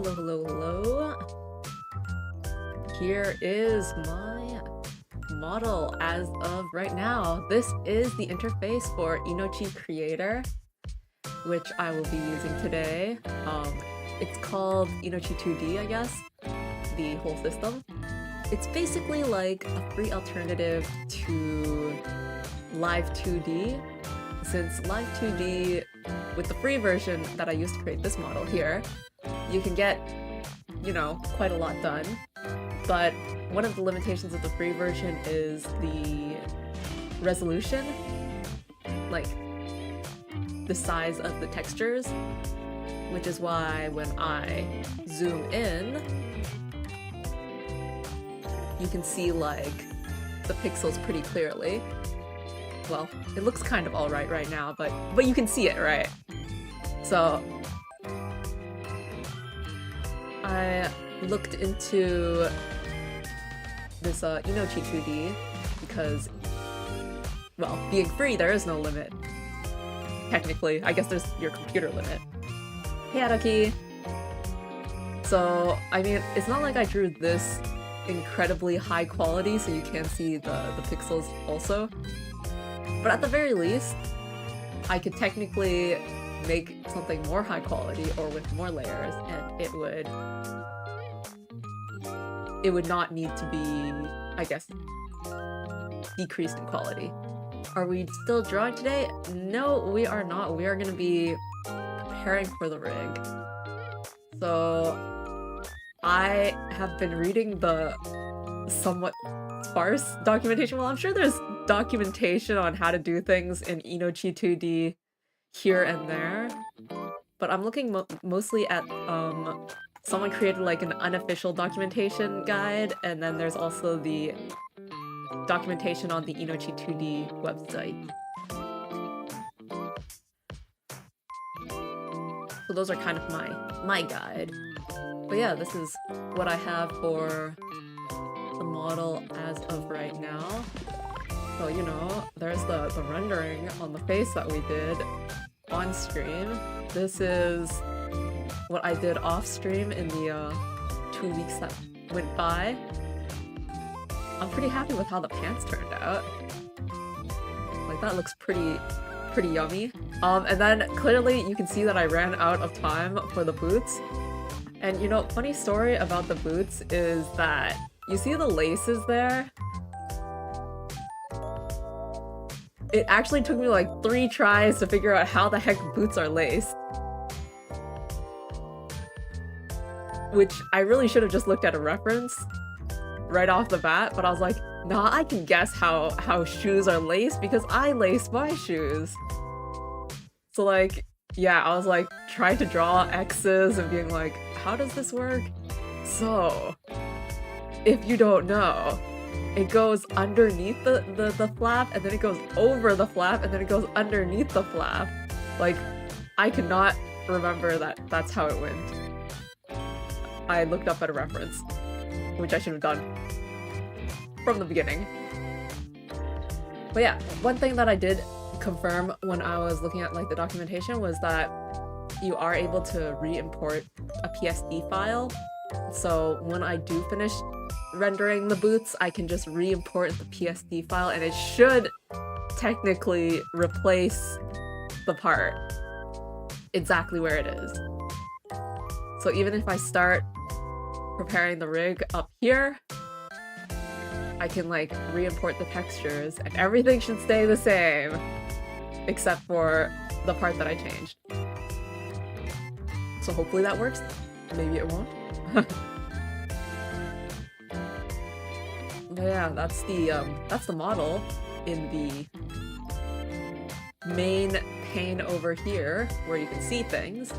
Hello, hello, hello. Here is my model as of right now. This is the interface for Inochi Creator, which I will be using today. It's called Inochi 2D, I guess, the whole system. It's basically like a free alternative to Live 2D, since Live 2D, with the free version that I used to create this model here, you can get, you know, quite a lot done. But one of the limitations of the free version is the resolution, like the size of the textures, which is why when I zoom in, you can see like the pixels pretty clearly. Well, it looks kind of alright right now, but you can see it, right? So I looked into this Inochi 2D because, well, being free, there is no limit. Technically, I guess there's your computer limit. Hey, Araki! So, I mean, it's not like I drew this incredibly high quality so you can see the pixels also. But at the very least, I could technically make something more high quality or with more layers, and it would not need to be, I guess, decreased in quality. Are we still drawing today? No, we are not. We are going to be preparing for the rig. So I have been reading the somewhat sparse documentation. Well, I'm sure there's documentation on how to do things in Inochi 2D here and there, but I'm looking mostly at someone created like an unofficial documentation guide, and then there's also the documentation on the Inochi 2D website. So those are kind of my guide. But yeah, this is what I have for the model as of right now. So, you know, there's the rendering on the face that we did on stream. This is what I did off stream in the 2 weeks that went by. I'm pretty happy with how the pants turned out. Like, that looks pretty yummy. And then clearly you can see that I ran out of time for the boots. And you know, funny story about the boots is that you see the laces there? It actually took me like 3 tries to figure out how the heck boots are laced. Which I really should have just looked at a reference right off the bat, but I was like, nah, I can guess how shoes are laced because I lace my shoes. So like, yeah, I was like trying to draw X's and being like, how does this work? So, if you don't know, it goes underneath the flap, and then it goes over the flap, and then it goes underneath the flap. Like, I could not remember that that's how it went. I looked up at a reference, which I should have done from the beginning. But yeah, one thing that I did confirm when I was looking at like the documentation was that you are able to re-import a PSD file. So when I do finish rendering the boots, I can just re-import the PSD file and it should technically replace the part exactly where it is. So even if I start preparing the rig up here, I can like re-import the textures and everything should stay the same except for the part that I changed. So hopefully that works. Maybe it won't. But yeah, that's the model in the main pane over here where you can see things.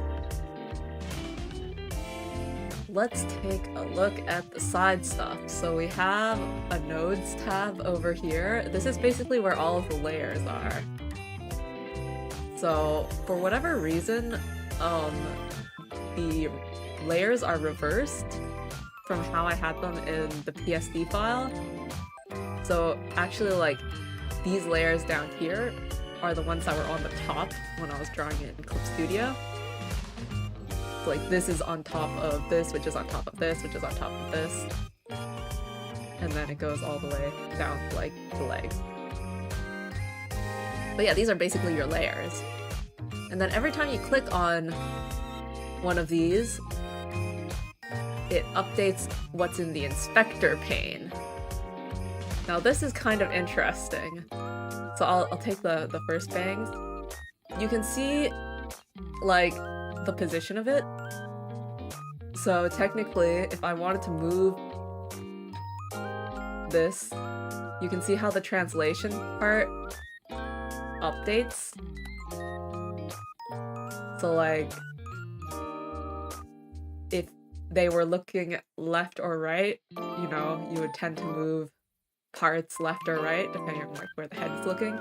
Let's take a look at the side stuff. So we have a nodes tab over here. This is basically where all of the layers are. So for whatever reason, the layers are reversed from how I had them in the PSD file. So actually, like, these layers down here are the ones that were on the top when I was drawing it in CLIPSTUDIO. So like this is on top of this, which is on top of this, which is on top of this. And then it goes all the way down to like the legs. But yeah, these are basically your layers. And then every time you click on one of these, it updates what's in the inspector pane. Now this is kind of interesting. So I'll take the first bangs. You can see like the position of it. So technically, if I wanted to move this, you can see how the translation part updates. So like, if they were looking left or right, you know, you would tend to move parts left or right, depending on like where the head is looking.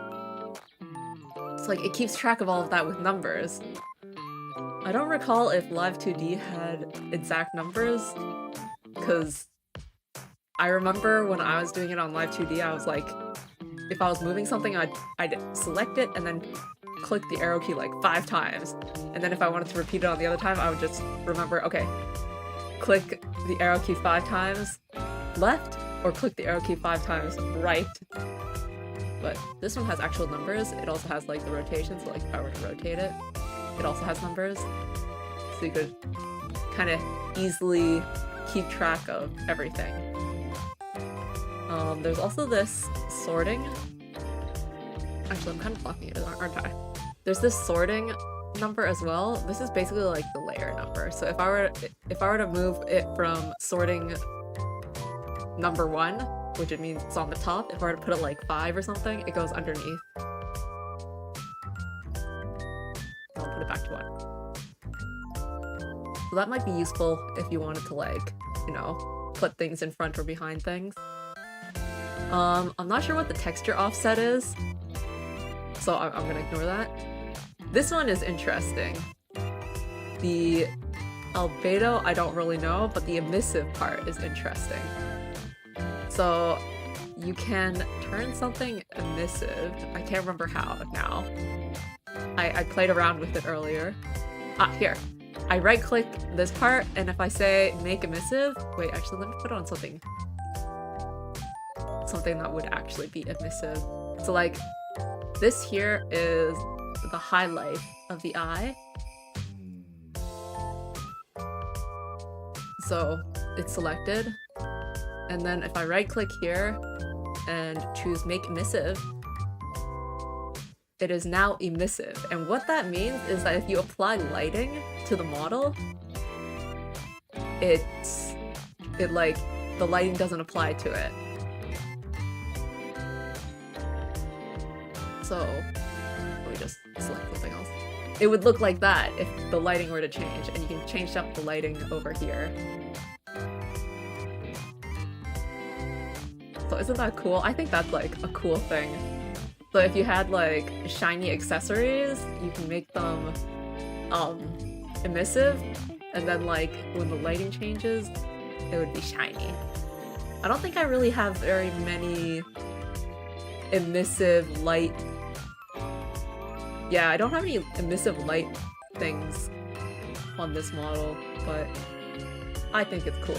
So like, it keeps track of all of that with numbers. I don't recall if Live 2D had exact numbers, because I remember when I was doing it on Live 2D, I was like, if I was moving something, I'd select it and then click the arrow key like 5 times. And then if I wanted to repeat it on the other time, I would just remember, okay, click the arrow key 5 times left, or click the arrow key 5 times right. But this one has actual numbers. It also has like the rotation, so like if I were to rotate it, it also has numbers. So you could kind of easily keep track of everything. There's also this sorting. Actually, I'm kind of blocking it, aren't I? There's this sorting number as well. This is basically like the layer number. So if I were to move it from sorting number 1, which it means it's on the top, if I were to put it like 5 or something, it goes underneath. I'll put it back to 1. So that might be useful if you wanted to like, you know, put things in front or behind things. I'm not sure what the texture offset is, so I'm gonna ignore that. This one is interesting. The albedo, I don't really know, but the emissive part is interesting. So you can turn something emissive. I can't remember how now. I played around with it earlier. Ah, here. I right-click this part, and if I say make emissive, wait, actually, let me put it on something that would actually be emissive. So like, this here is the highlight of the eye. So it's selected. And then if I right-click here and choose make emissive, it is now emissive. And what that means is that if you apply lighting to the model, the lighting doesn't apply to it. So let me just select something else. It would look like that if the lighting were to change, and you can change up the lighting over here. So isn't that cool? I think that's like a cool thing. So if you had like shiny accessories, you can make them emissive, and then like when the lighting changes, it would be shiny. I don't think I really have very many emissive light. Yeah, I don't have any emissive light things on this model, but I think it's cool.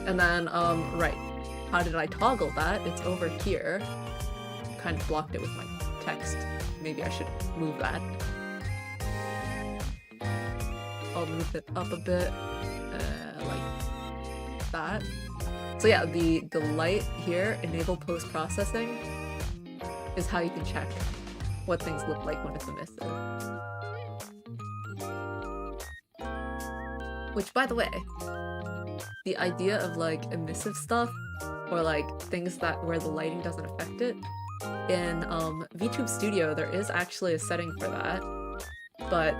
And then, right, how did I toggle that? It's over here. Kind of blocked it with my text. Maybe I should move that. I'll move it up a bit, like that. So yeah, the light here, enable post-processing, is how you can check what things look like when it's emissive. Which, by the way, the idea of like emissive stuff, or like things where the lighting doesn't affect it, in VTube Studio there is actually a setting for that, but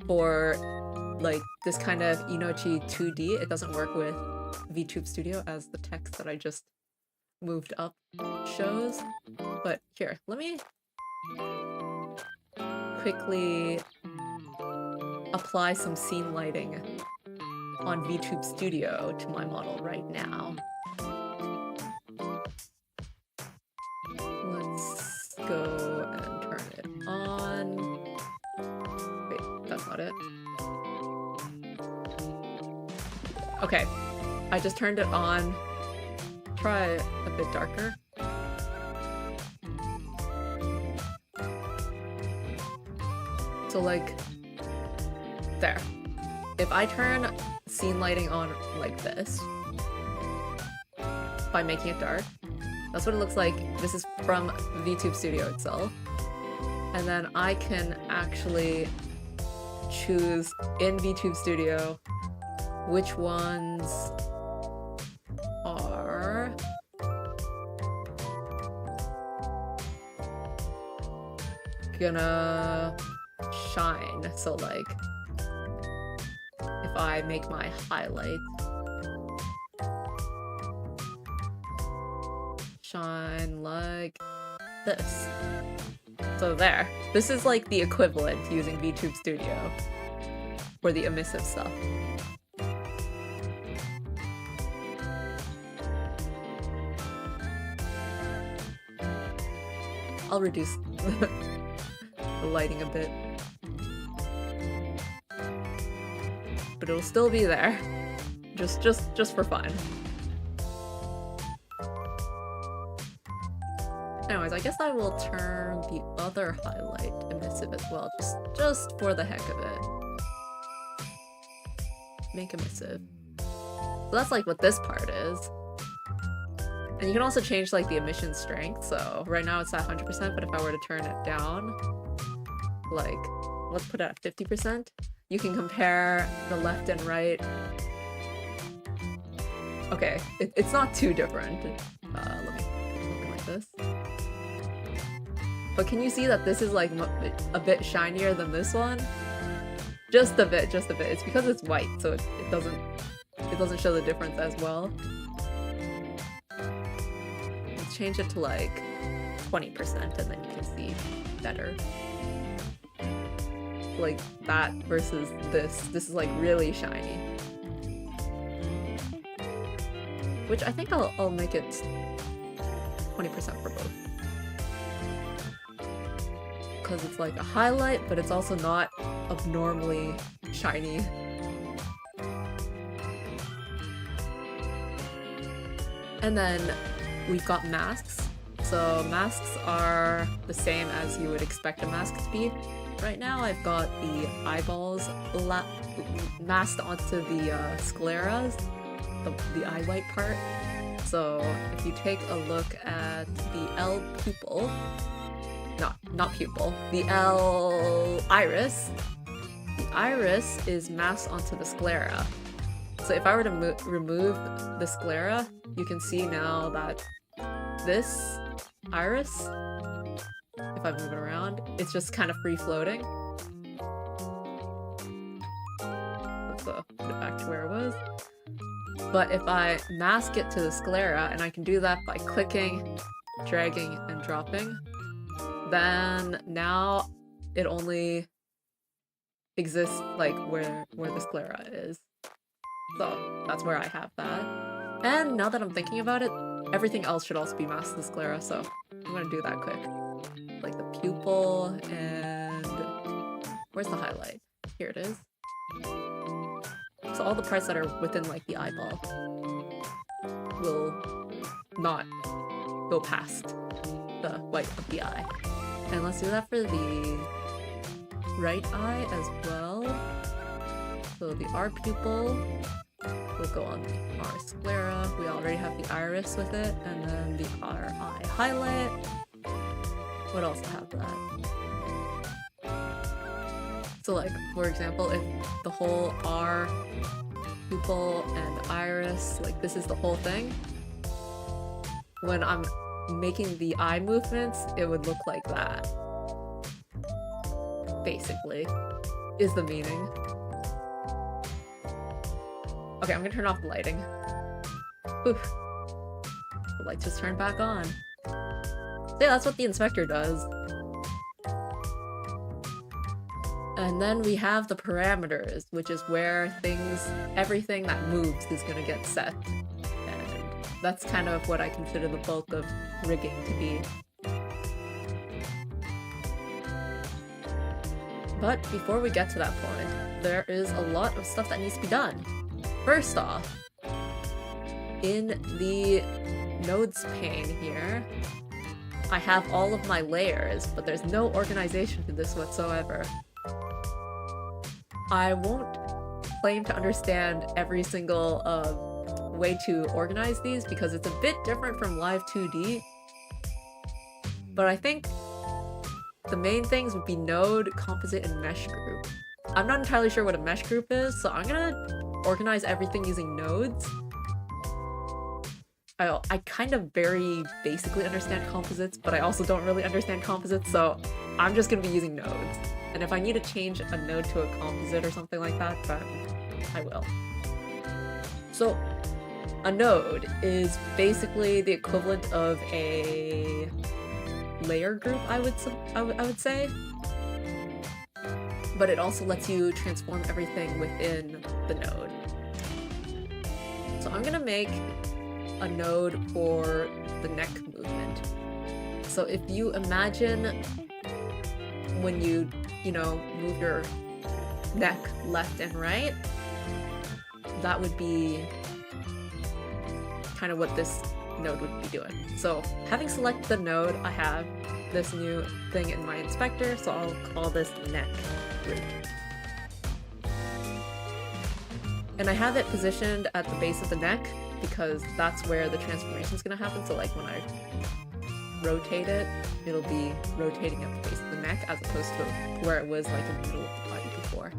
for like this kind of Inochi 2D, it doesn't work with VTube Studio, as the text that I just moved up shows. But here, let me quickly apply some scene lighting on VTube Studio to my model right now. Let's go and turn it on. about it. Okay, I just turned it on. Try a bit darker. So like, there. If I turn scene lighting on like this, by making it dark, that's what it looks like. This is from VTube Studio itself. And then I can actually choose in VTube Studio which ones are gonna shine. So like, if I make my highlight shine like this. So there. This is like the equivalent using VTube Studio for the emissive stuff. I'll reduce the lighting a bit. But it'll still be there. Just for fun. Anyways, I guess I will turn the other highlight emissive as well, just for the heck of it. Make emissive. So that's like what this part is. And you can also change like the emission strength, so right now it's at 100%, but if I were to turn it down, like, let's put it at 50%, you can compare the left and right. Okay, it's not too different. Let me do something like this. But can you see that this is like a bit shinier than this one? Just a bit, just a bit. It's because it's white, so it doesn't show the difference as well. Let's change it to like 20% and then you can see better. Like that versus this. This is like really shiny. Which I think I'll make it 20% for both. Because it's like a highlight, but it's also not abnormally shiny. And then we've got masks. So masks are the same as you would expect a mask to be. Right now I've got the eyeballs masked onto the scleras, the eye white part. So if you take a look at the L pupil, not pupil, the L iris, the iris is masked onto the sclera. So if I were to remove the sclera, you can see now that this iris, if I move it around, it's just kind of free floating. Let's put it back to where it was. But if I mask it to the sclera, and I can do that by clicking, dragging, and dropping, then now it only exists like where the sclera is. So that's where I have that. And now that I'm thinking about it, everything else should also be masked to the sclera, so I'm gonna do that quick. Like the pupil and... where's the highlight? Here it is. So all the parts that are within like the eyeball will not go past the white of the eye. And let's do that for the right eye as well. So the R pupil will go on the R sclera. We already have the iris with it, and then the R eye highlight. What else to have that? So like, for example, if the whole R pupil and iris, like this is the whole thing, when I'm making the eye movements, it would look like that. Basically, is the meaning. Okay, I'm gonna turn off the lighting. Oof. The lights just turned back on. So yeah, that's what the inspector does. And then we have the parameters, which is where everything that moves is gonna get set. And that's kind of what I consider the bulk of rigging to be. But before we get to that point, there is a lot of stuff that needs to be done. First off, in the nodes pane here, I have all of my layers, but there's no organization to this whatsoever. I won't claim to understand every single way to organize these because it's a bit different from Live 2D. But I think the main things would be node, composite, and mesh group. I'm not entirely sure what a mesh group is, so I'm gonna organize everything using nodes. I kind of very basically understand composites, but I also don't really understand composites, so I'm just gonna be using nodes. And if I need to change a node to a composite or something like that, then I will. So, a node is basically the equivalent of a layer group, I would say. But it also lets you transform everything within the node. So I'm gonna make a node for the neck movement. So if you imagine when you move your neck left and right, that would be kind of what this node would be doing. So having selected the node, I have this new thing in my inspector, so I'll call this neck group. And I have it positioned at the base of the neck because that's where the transformation is going to happen. So like when I rotate it, it'll be rotating at the base of the neck as opposed to where it was like in the middle of the body before.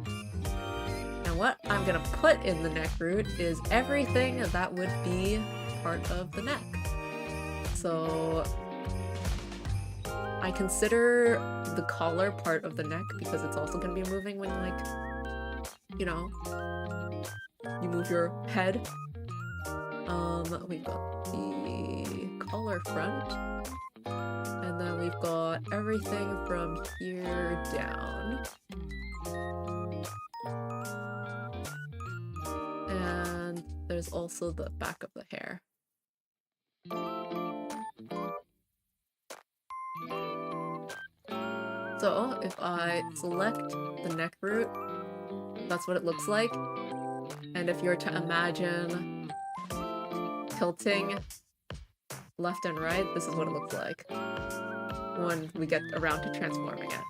And what I'm going to put in the neck root is everything that would be part of the neck. So I consider the collar part of the neck because it's also going to be moving when, like, you move your head. We've got the collar front, and then we've got everything from here down. And there's also the back of the hair. So if I select the neck root, that's what it looks like. And if you're to imagine tilting left and right, this is what it looks like when we get around to transforming it.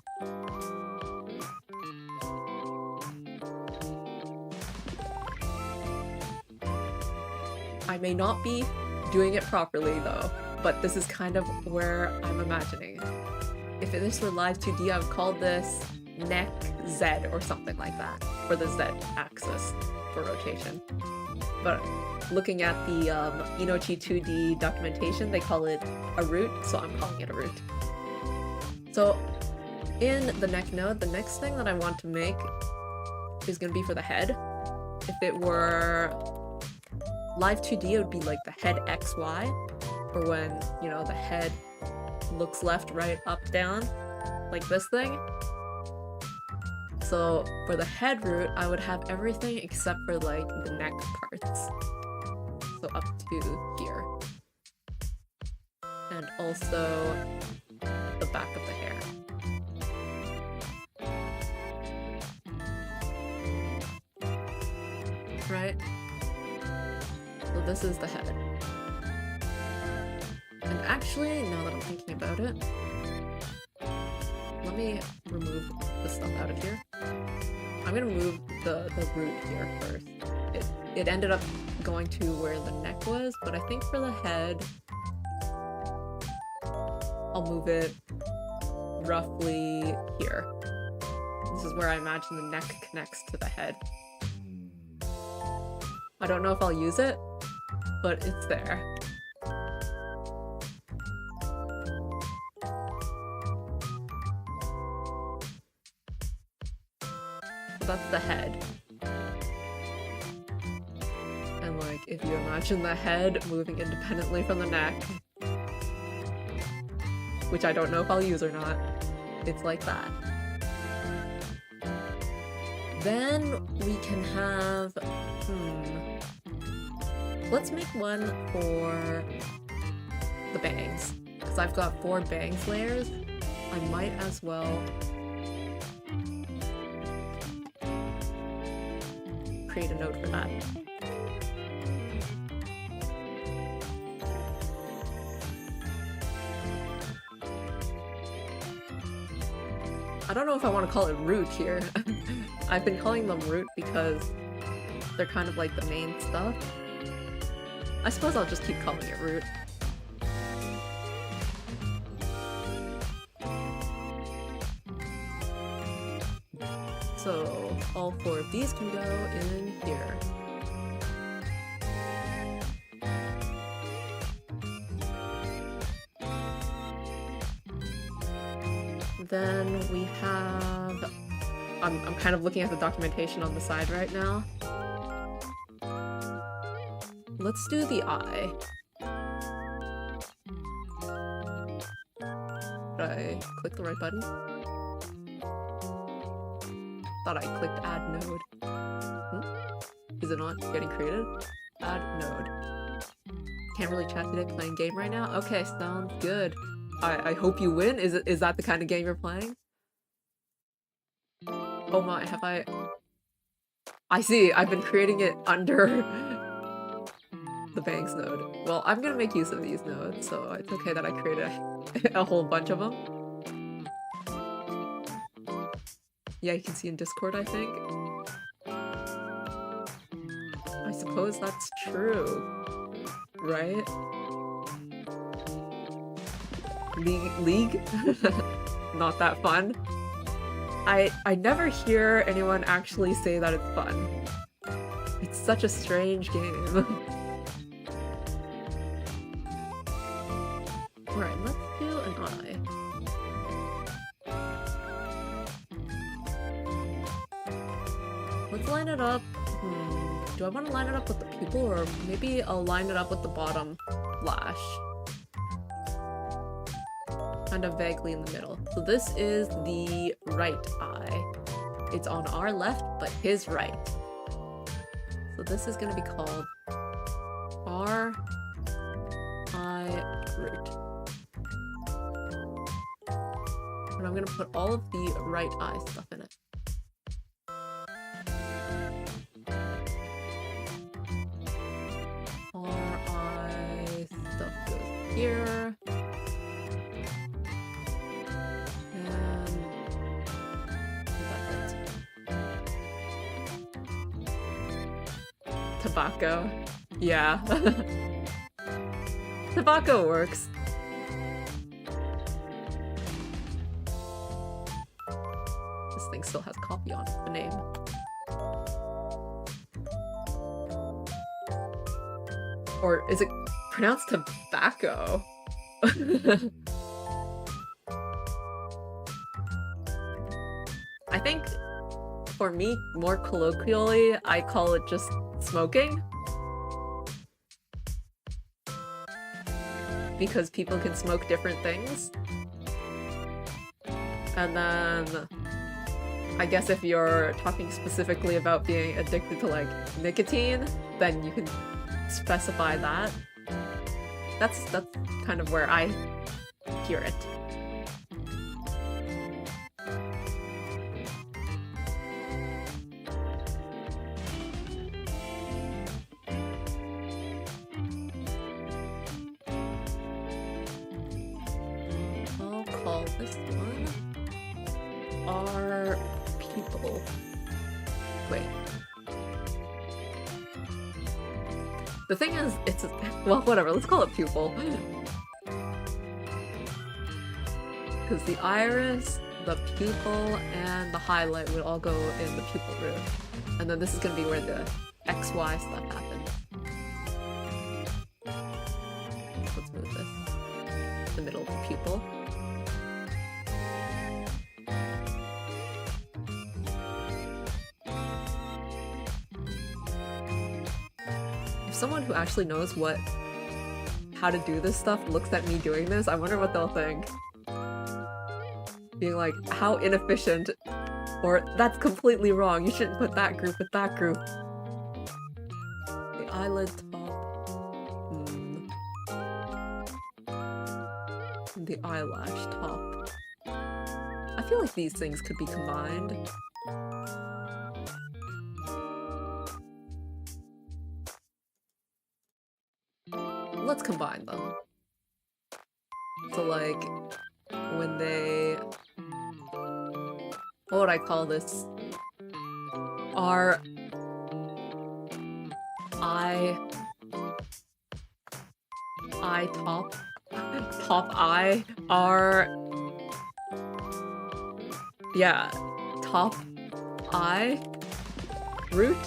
I may not be doing it properly though, but this is kind of where I'm imagining. If this were Live 2D, I would call this neck Z or something like that, for the Z axis for rotation. But looking at the Inochi 2D documentation, they call it a root, so I'm calling it a root. So in the neck node, the next thing that I want to make is going to be for the head. If it were Live 2D, it would be like the head XY, or when, the head looks left, right, up, down, like this thing. So for the head root, I would have everything except for like the neck parts. So up to here. And also the back of the hair. Right? So this is the head. And actually, now that I'm thinking about it, let me remove the stuff out of here. I'm gonna move the root here first. It ended up going to where the neck was, but I think for the head, I'll move it roughly here. This is where I imagine the neck connects to the head. I don't know if I'll use it, but it's there. That's the head. And like, if you imagine the head moving independently from the neck, which I don't know if I'll use or not, it's like that. Then we can have, let's make one for the bangs. Because I've got 4 bangs layers, I might as well create a node for that. I don't know if I want to call it root here. I've been calling them root because they're kind of like the main stuff. I suppose I'll just keep calling it root. So all 4 of these can go in here. Then we have... I'm kind of looking at the documentation on the side right now. Let's do the eye. Did I click the right button? Thought I clicked add node. Is it not getting created? Add node. Can't really chat today, playing game right now? Okay, sounds good. I hope you win. Is that the kind of game you're playing? Oh my, have I see, I've been creating it under the banks node. Well, I'm gonna make use of these nodes, so it's okay that I created a whole bunch of them. Yeah, you can see in Discord, I think. I suppose that's true, right? League? Not that fun. I never hear anyone actually say that it's fun. It's such a strange game. Alright, let's do an eye. Let's line it up. Do I want to line it up with the pupil, or maybe I'll line it up with the bottom lash? Kind of vaguely in the middle. So this is the right eye. It's on our left, but his right. So this is going to be called our eye root. And I'm going to put all of the right eye stuff in it. Our eye stuff goes here. Tobacco. Yeah. Tobacco works. This thing still has coffee on it, the name. Or is it pronounced tobacco? I think for me, more colloquially, I call it just smoking. Because people can smoke different things. And then I guess if you're talking specifically about being addicted to like nicotine, then you can specify that. That's kind of where I hear it. This one are people. Wait. The thing is, it's well, whatever. Let's call it pupil. Because the iris, the pupil, and the highlight would all go in the pupil root, and then this is gonna be where the XY stuff happens. Let's move this. The middle of the pupil. Someone who actually knows how to do this stuff looks at me doing this, I wonder what they'll think. Being like, how inefficient, or that's completely wrong, you shouldn't put that group with that group. The eyelid top. The eyelash top. I feel like these things could be combined. combine them. So like, when they... What would I call this? Top I are... Yeah, top eye root.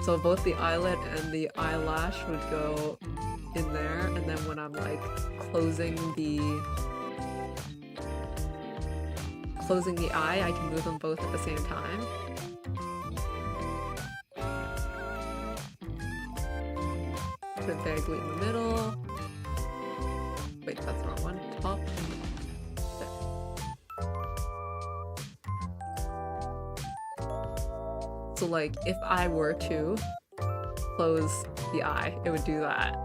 So both the eyelid and the eyelash would go in there, and then when I'm like closing the eye, I can move them both at the same time. Put it vaguely in the middle. Wait, that's the wrong one. Top. So like, if I were to close the eye, it would do that.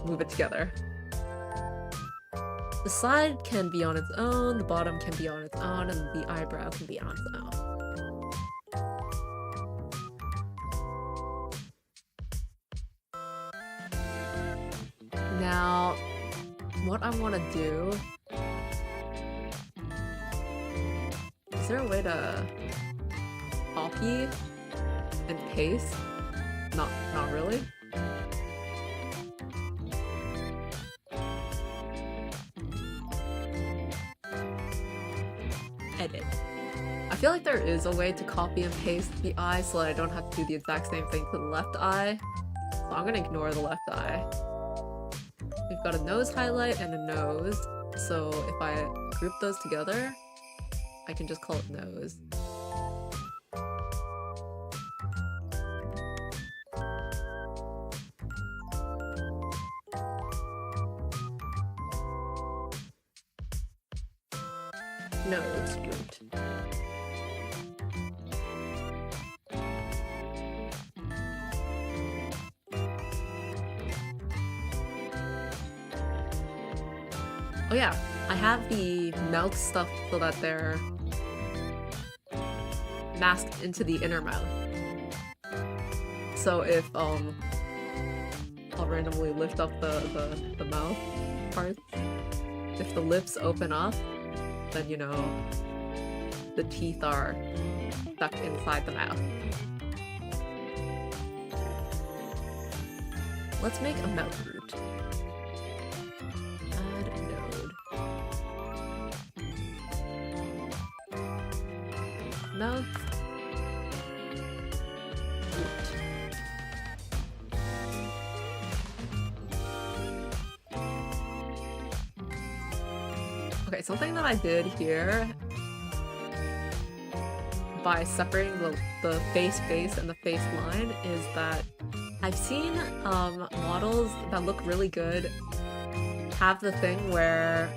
Move it together. The side can be on its own, the bottom can be on its own, and the eyebrow can be on its own. Now, what I want to do... Is there a way to copy and paste? Not really. Edit. I feel like there is a way to copy and paste the eye so that I don't have to do the exact same thing to the left eye. So I'm gonna ignore the left eye. We've got a nose highlight and a nose. So if I group those together, I can just call it nose. Nose root. Oh yeah, I have the mouth stuff so that they're masked into the inner mouth. So if I'll randomly lift up the mouth parts, if the lips open up, then you know the teeth are stuck inside the mouth. Let's make a mouth root. Add a node. Mouth root. Okay, something that I did here by separating the face and the face line is that I've seen models that look really good have the thing where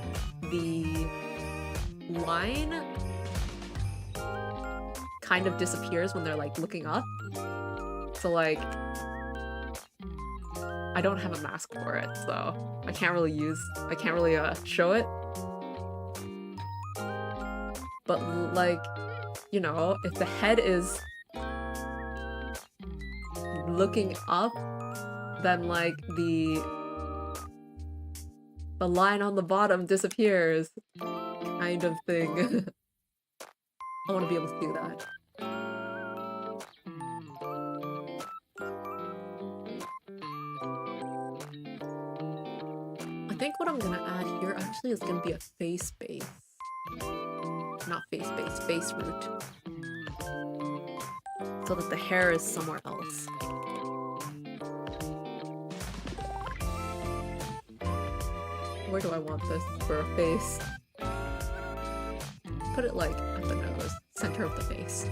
the line kind of disappears when they're like looking up. So like, I don't have a mask for it, so I can't really show it. But like, you know, if the head is looking up, then like the line on the bottom disappears, kind of thing. I want to be able to do that. I think what I'm gonna add here actually is gonna be a face base. Not face base, face root. So that the hair is somewhere else. Where do I want this for a face? Put it like at the nose, center of the face.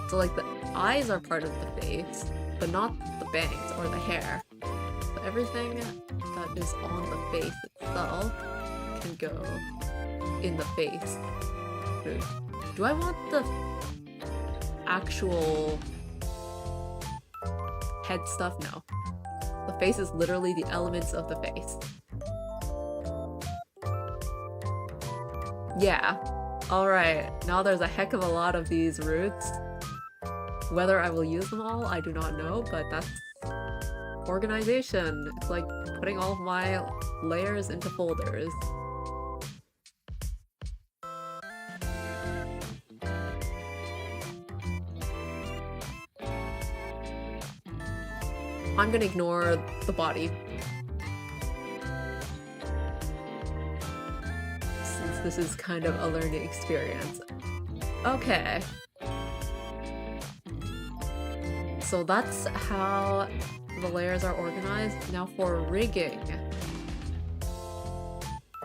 So like the eyes are part of the face, but not the bangs or the hair. So everything that is on the face itself can go in the face. Do I want the actual head stuff? No. The face is literally the elements of the face. Yeah. Alright, now there's a heck of a lot of these roots. Whether I will use them all, I do not know, but organization. It's like putting all of my layers into folders. I'm gonna ignore the body, since this is kind of a learning experience. Okay. So that's how the layers are organized. Now for rigging.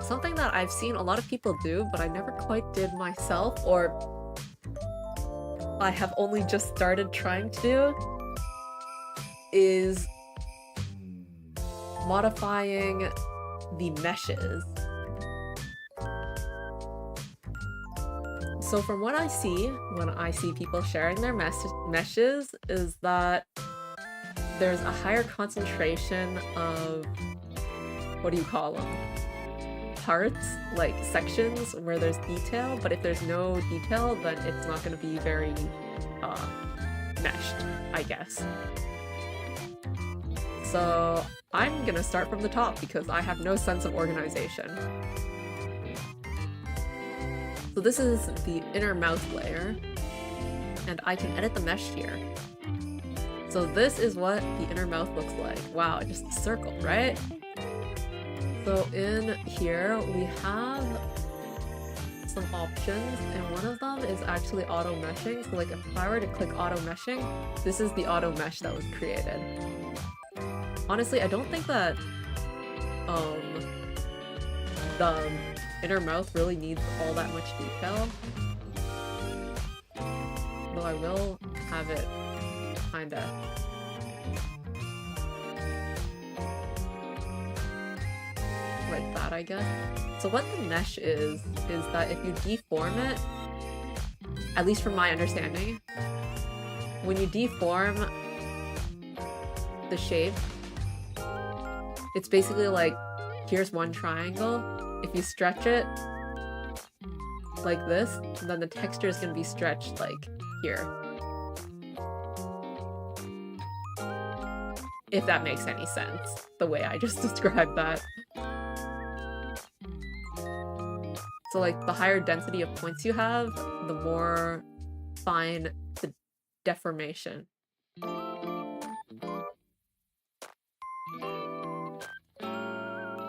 Something that I've seen a lot of people do, but I never quite did myself, or I have only just started trying to do, is modifying the meshes. So from what I see, when I see people sharing their meshes, is that there's a higher concentration of, what do you call them? Parts, like sections where there's detail, but if there's no detail, then it's not going to be very meshed, I guess. So I'm gonna start from the top because I have no sense of organization. So this is the inner mouth layer, and I can edit the mesh here. So this is what the inner mouth looks like. Wow, just a circle, right? So in here we have some options, and one of them is actually auto meshing. So like if I were to click auto meshing, this is the auto mesh that was created. Honestly, I don't think that the inner mouth really needs all that much detail. Though I will have it kinda. Like that, I guess. So what the mesh is that if you deform it, at least from my understanding, when you deform the shape, it's basically like, here's one triangle. If you stretch it like this, then the texture is going to be stretched like here. If that makes any sense, the way I just described that. So like, the higher density of points you have, the more fine the deformation.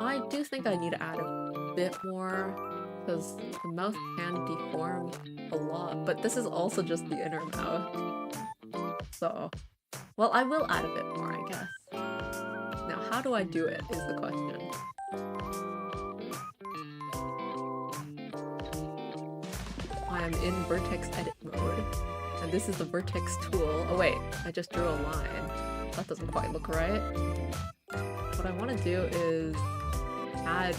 I do think I need to add a bit more, because the mouth can deform a lot, but this is also just the inner mouth. So, well, I will add a bit more, I guess. Now, how do I do it is the question. I am in vertex edit mode, and this is the vertex tool. Oh wait, I just drew a line. That doesn't quite look right. What I want to do is add...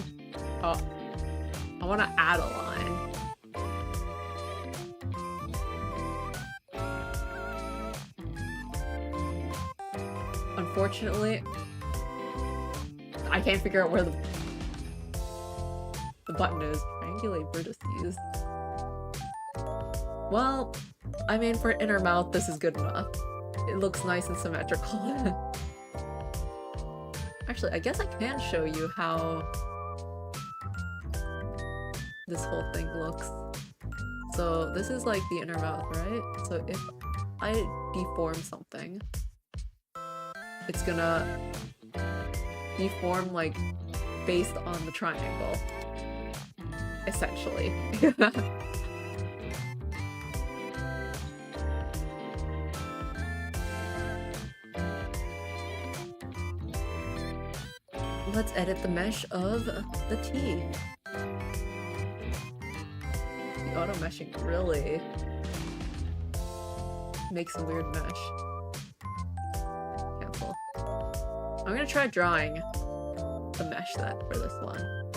Oh, I want to add a line. Unfortunately, I can't figure out where the button is. Triangulate vertices. Well, I mean, for inner mouth, this is good enough. It looks nice and symmetrical. Actually, I guess I can show you how this whole thing looks. So this is like the inner mouth, right? So if I deform something, it's gonna deform like based on the triangle, essentially. Let's edit the mesh of the T. The auto meshing really makes a weird mesh. Cancel. I'm gonna try drawing the mesh set for this one.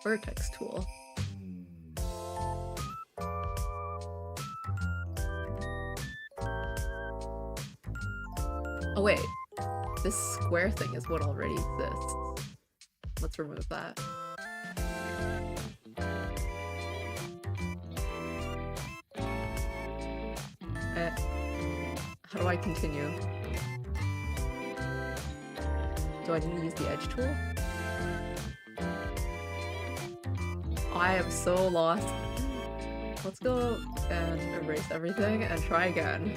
Vertex tool. Oh wait. This square thing is what already exists. Let's remove that. How do I continue? Do I need to use the edge tool? I am so lost. Let's go and erase everything and try again.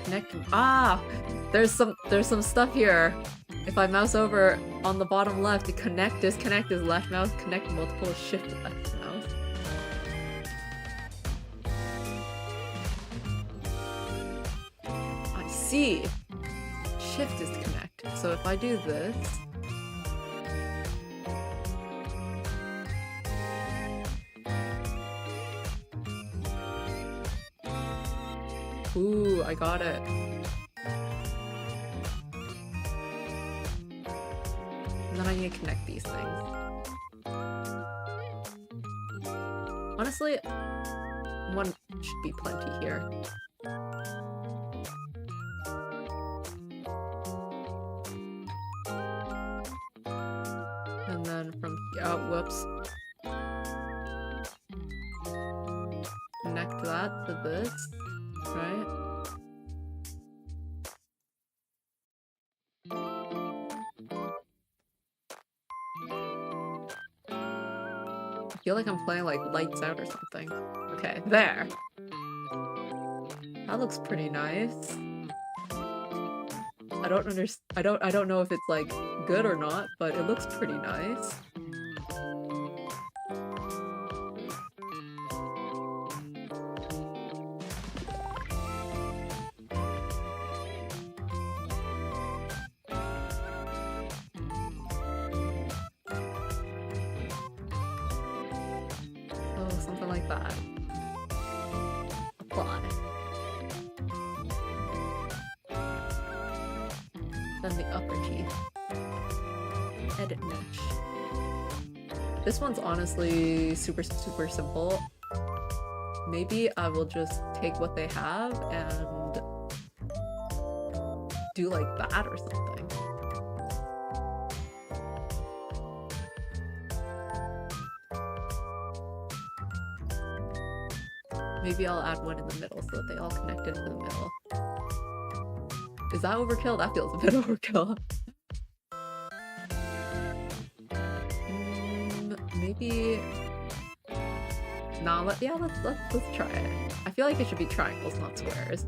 Connect. Ah! There's some stuff here. If I mouse over on the bottom left, to connect, disconnect is left mouse, connect multiple is shift left mouse. I see. Shift is connect. So if I do this. Ooh, I got it. And then I need to connect these things. Honestly, one should be plenty here. And then from here, oh, whoops. Connect that to this, right? I feel like I'm playing like Lights Out or something. Okay, there. That looks pretty nice. I don't know if it's like good or not, but it looks pretty nice. Something like that. Apply. Then the upper teeth. Edit mesh. This one's honestly super simple. Maybe I will just take what they have and do like that or something. Maybe I'll add one in the middle so that they all connect into the middle. Is that overkill? That feels a bit overkill. Maybe... Nah, let's try it. I feel like it should be triangles, not squares.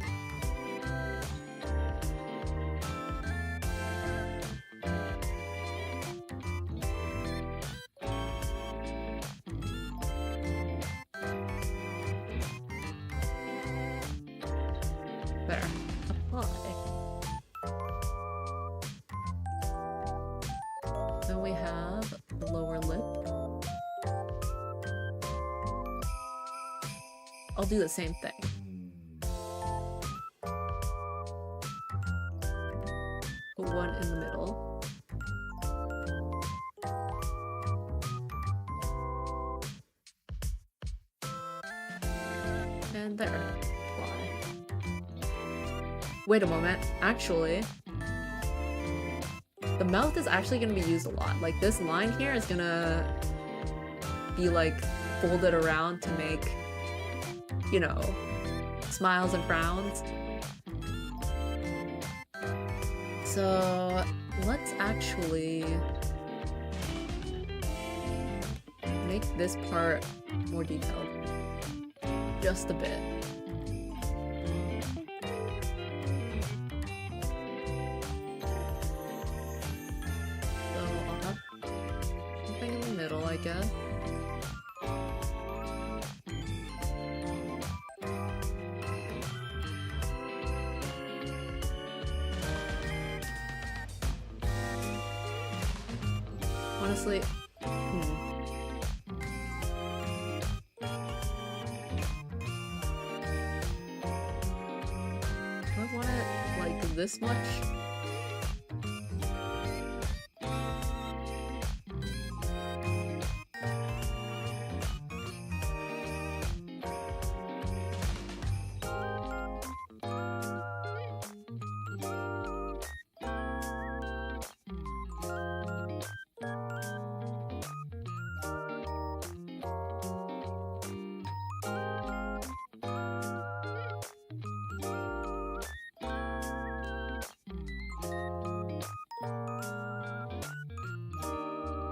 There. Apply. Then we have the lower lip. I'll do the same thing. Put one in the middle. And there. Apply. Wait a moment. Actually, the mouth is actually going to be used a lot. Like, this line here is going to be, like, folded around to make, you know, smiles and frowns. So, let's actually make this part more detailed. Just a bit. I guess. Honestly, do I want it like this much?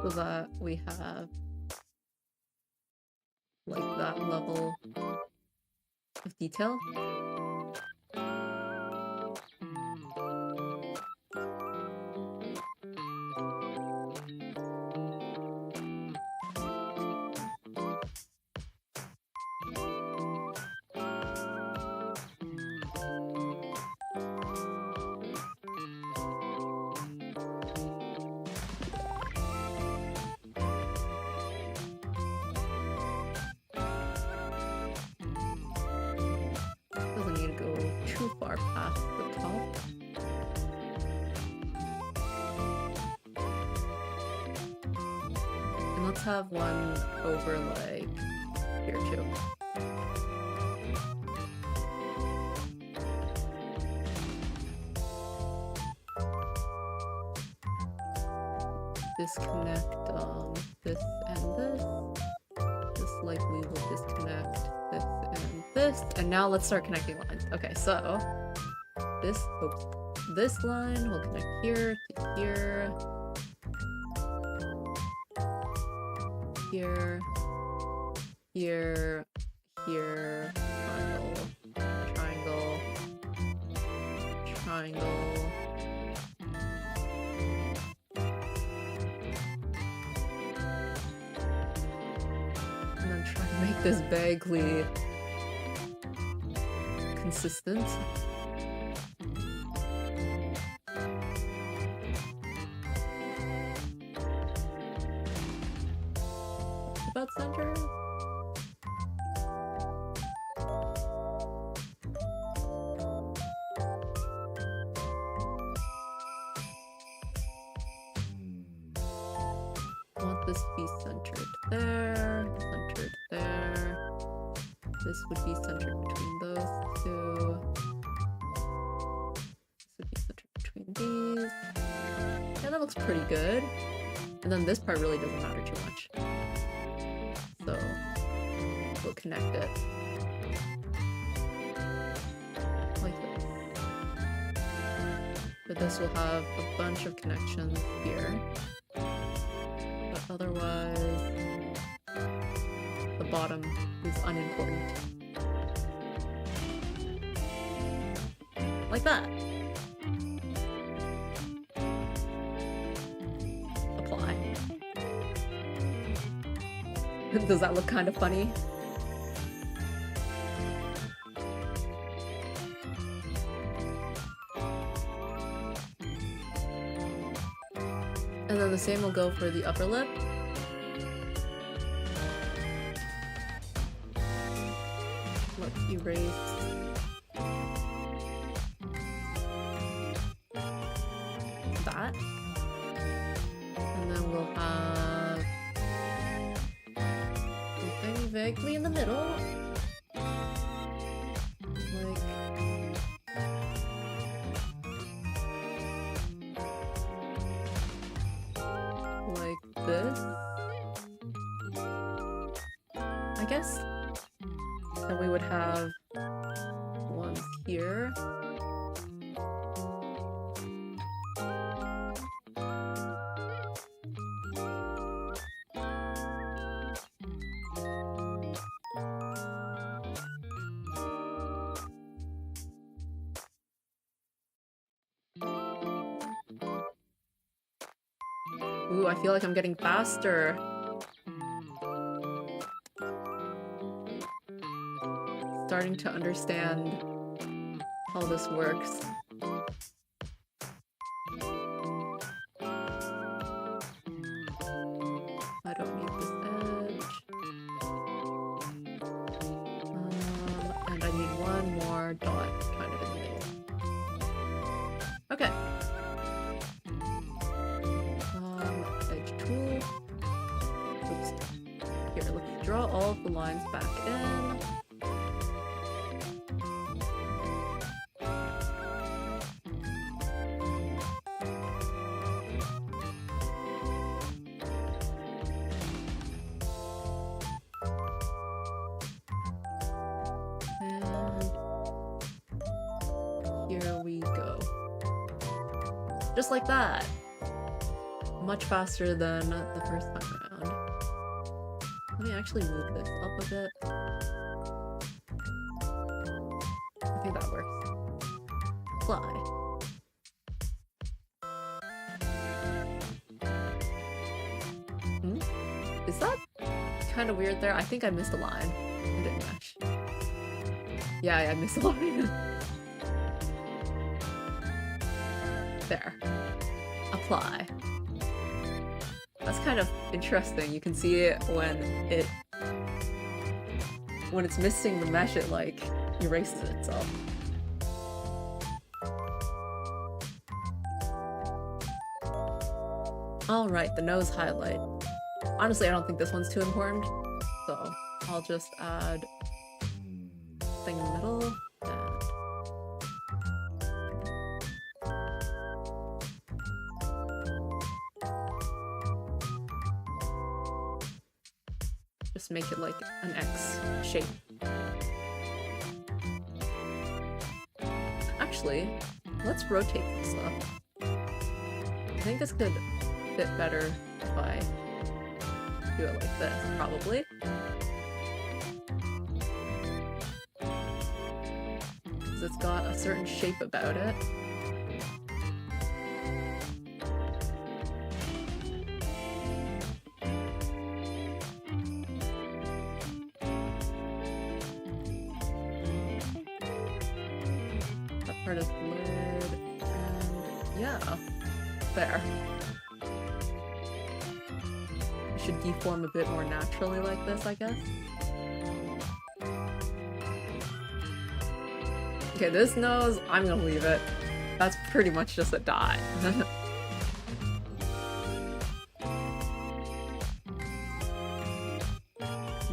so that we have like that level of detail. Doesn't need to go too far past the top. And let's have one over like here too. Disconnect this and this. This likely will disconnect this and this. And now let's start connecting lines. Okay, so this line will connect here to here. Here, here, here, triangle, triangle, triangle. And then try to make this vaguely consistent. About center. Want this to be centered there, centered there. This would be centered between those two. This would be centered between these. Yeah, that looks pretty good. And then this part really doesn't matter too much. So we'll connect it like this. But this will have a bunch of connections here. But otherwise, the bottom is unimportant. Like that. Apply. Does that look kind of funny? And then the same will go for the upper lip. Let's erase that. And then we'll have something vaguely in the middle. Like this. I guess. Then we would have ones here. Ooh, I feel like I'm getting faster. Starting to understand how this works. I don't need this edge. And I need one more dot kind of in the middle. Okay. Edge tool. Oops. Here, let's draw all of the lines back in. Here we go. Just like that. much faster than the first time around. Let me actually move this up a bit. I think that works. Fly. Is that kind of weird there? I think I missed a line. It didn't match. Yeah, I missed a line. There. Apply. That's kind of interesting. You can see it when it's missing the mesh, it like erases itself. Alright, the nose highlight. Honestly, I don't think this one's too important, so I'll just add thing in the middle and just make it like an X shape. Actually, let's rotate this up. I think this could fit better if I do it like this, probably. Because it's got a certain shape about it. That part is blurred, and yeah, there. Should deform a bit more naturally like this, I guess. Okay, this nose, I'm gonna leave it. That's pretty much just a dot.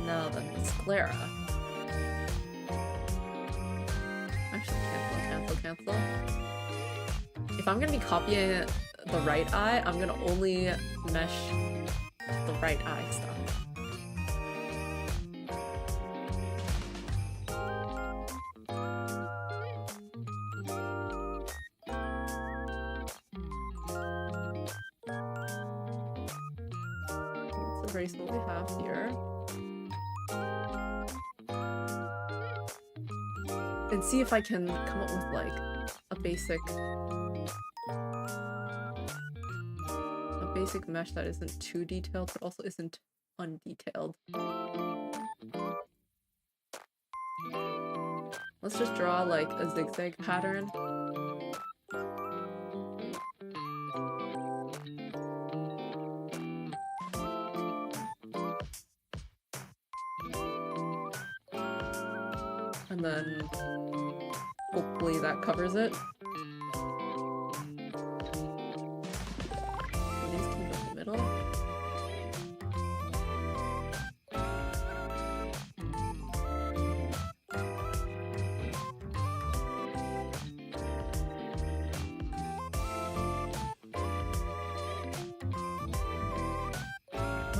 Now then, the sclera. Actually, cancel. If I'm gonna be copying the right eye, I'm gonna only mesh the right eye stuff. Let's erase what we have here. And see if I can come up with like a basic mesh that isn't too detailed, but also isn't undetailed. Let's just draw like a zigzag pattern. And then hopefully that covers it.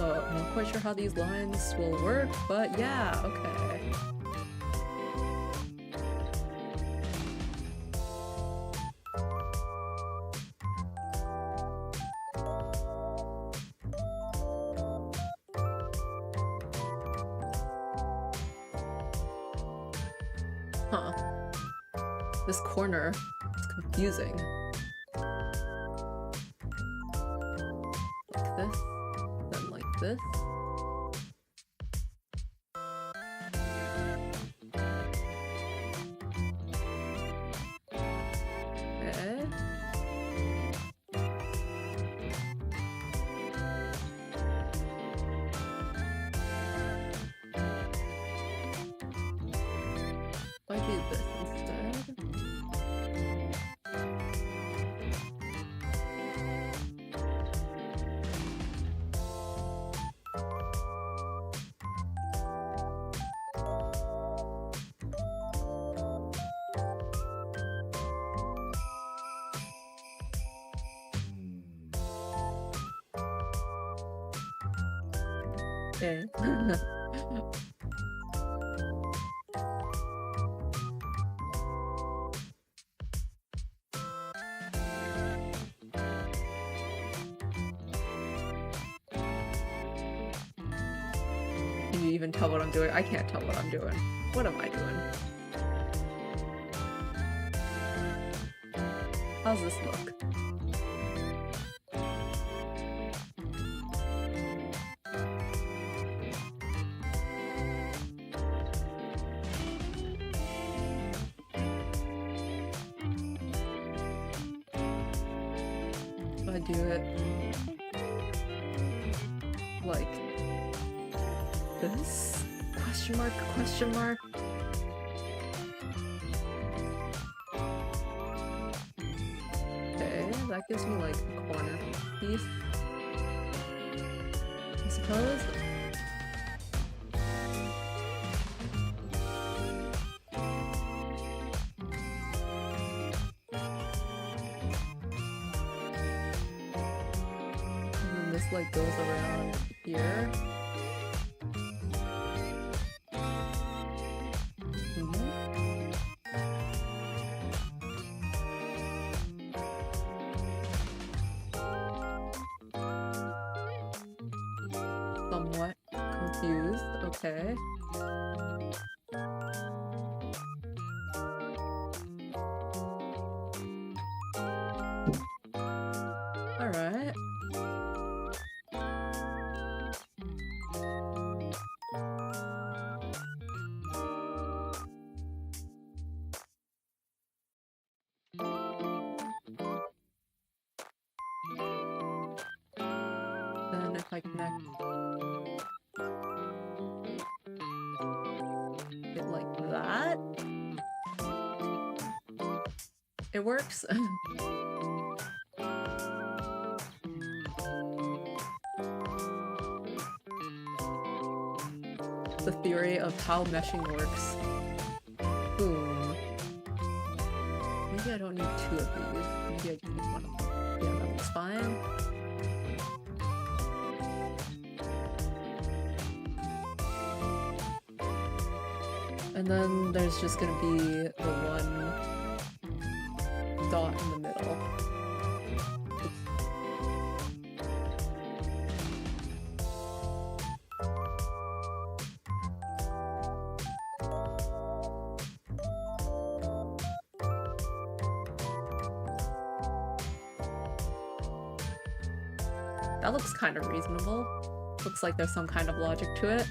I'm not quite sure how these lines will work, but yeah, okay. Huh. This corner is confusing. Like this, then like this. Okay. If I do this instead. Okay. Can you even tell what I'm doing? I can't tell what I'm doing. What am I doing? How's this look? If I do it like this? Question mark, question mark. Okay, that gives me like a corner piece, I suppose. And then this like goes around here. Somewhat confused, okay. Alright. Then if I connect it like that, it works. The theory of how meshing works. Boom. Maybe I don't need 2 of these. Maybe I just need 1 of them. Yeah, that looks fine. And then there's just gonna be the 1 dot in the middle. That looks kind of reasonable. Looks like there's some kind of logic to it.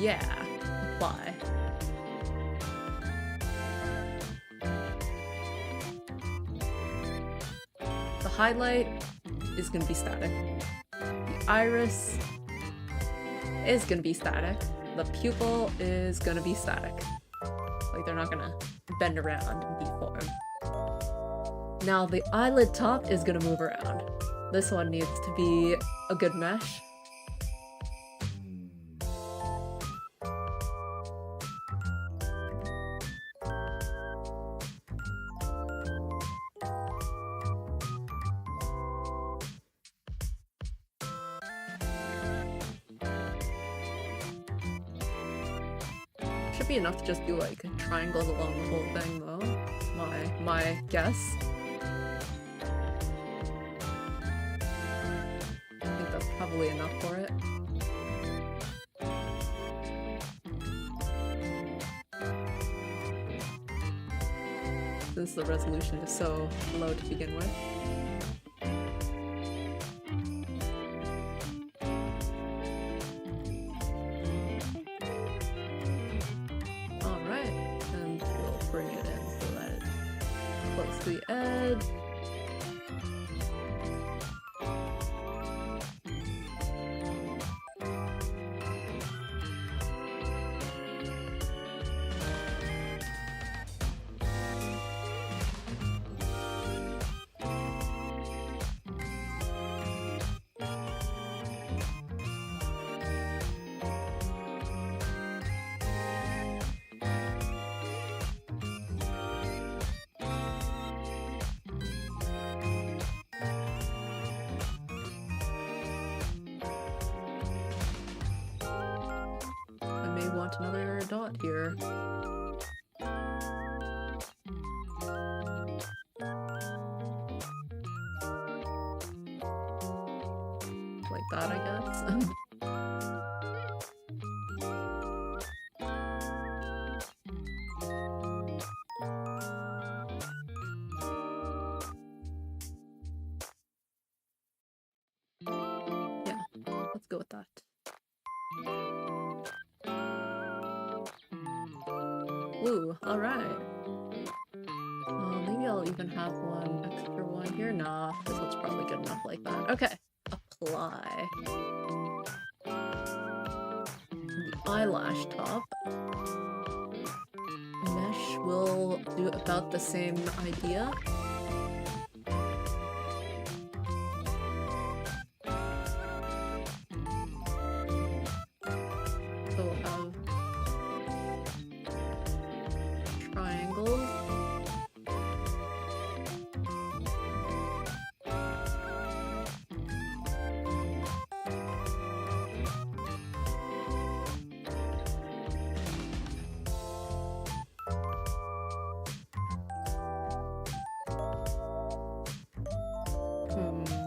Yeah, apply. The highlight is gonna be static. The iris is gonna be static. The pupil is gonna be static. Like, they're not gonna bend around and deform. Now the eyelid top is gonna move around. This one needs to be a good mesh. Should be enough to just do like triangles along the whole thing though. My guess. I think that's probably enough for it. Since the resolution is so low to begin with. Alright, and we'll bring it in so that it's close to the edge. another dot here. Like that, I guess. Yeah, let's go with that. Ooh, alright. Maybe I'll even have one extra one here. Nah, this one's probably good enough like that. Okay, apply. The eyelash top. Mesh will do about the same idea. So we'll have triangles.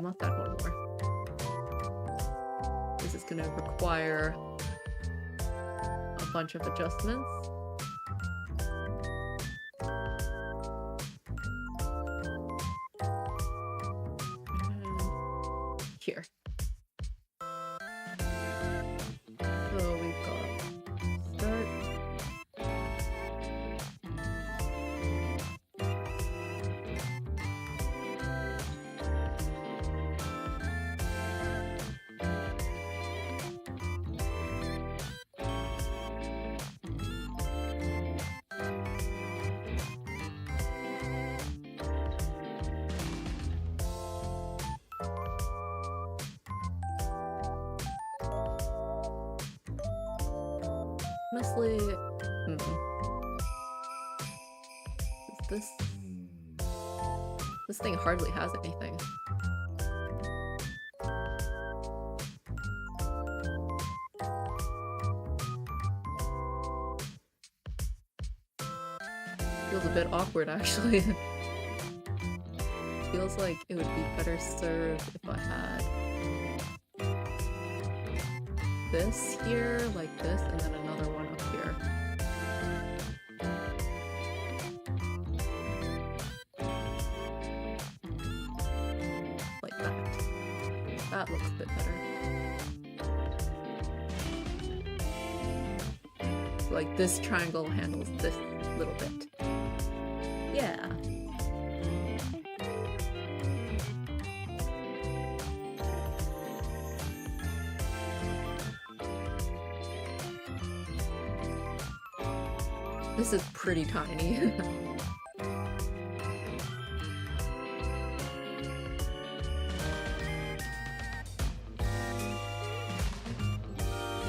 Let's add one more. This is gonna require a bunch of adjustments. Here. So we've got start. Honestly, this thing hardly has anything. Feels a bit awkward, actually. Feels like it would be better served if I had this here, like this, and then another one up here. Like that. That looks a bit better. Like this triangle handles this little bit. Yeah. This is pretty tiny.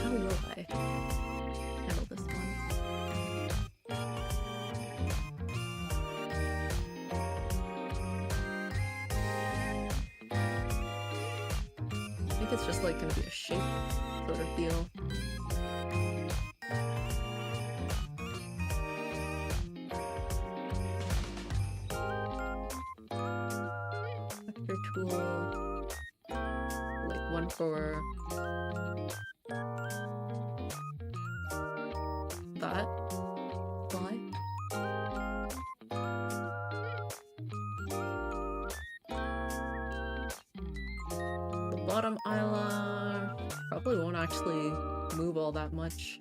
How will I handle this one? I think it's just like gonna be a shape sort of deal. Tool, like one for that. Fly. The bottom eyelash probably won't actually move all that much.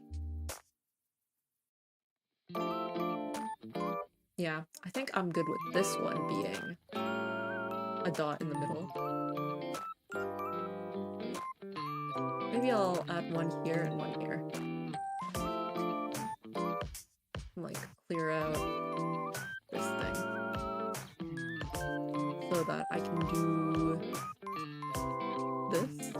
Yeah, I think I'm good with this one being a dot in the middle. Maybe I'll add one here and one here. Like clear out this thing so that I can do this.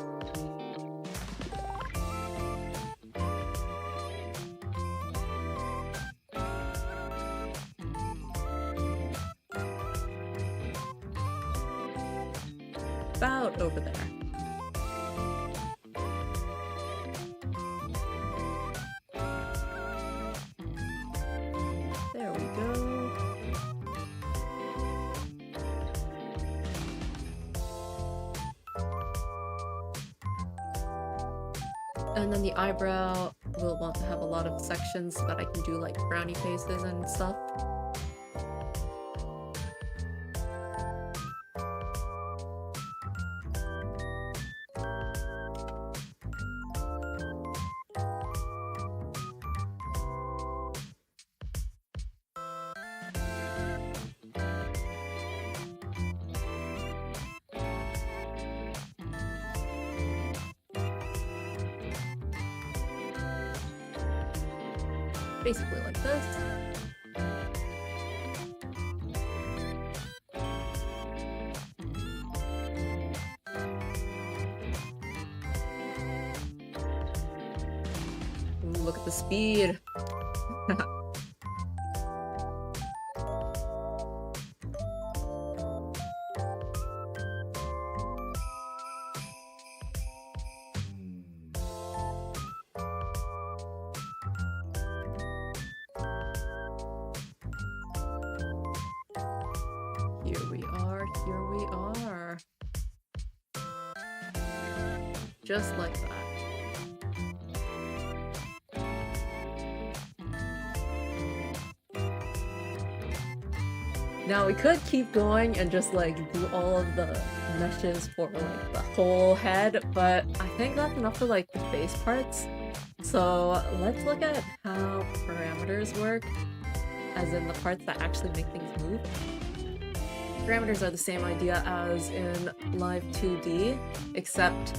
About over there. And then the eyebrow will want to have a lot of sections so that I can do like brownie faces and stuff. Basically like this. Ooh, look at the speed. Here we are, here we are. Just like that. Now we could keep going and just like do all of the meshes for like the whole head, but I think that's enough for like the face parts. So let's look at how parameters work, as in the parts that actually make things move. Parameters are the same idea as in Live 2D, except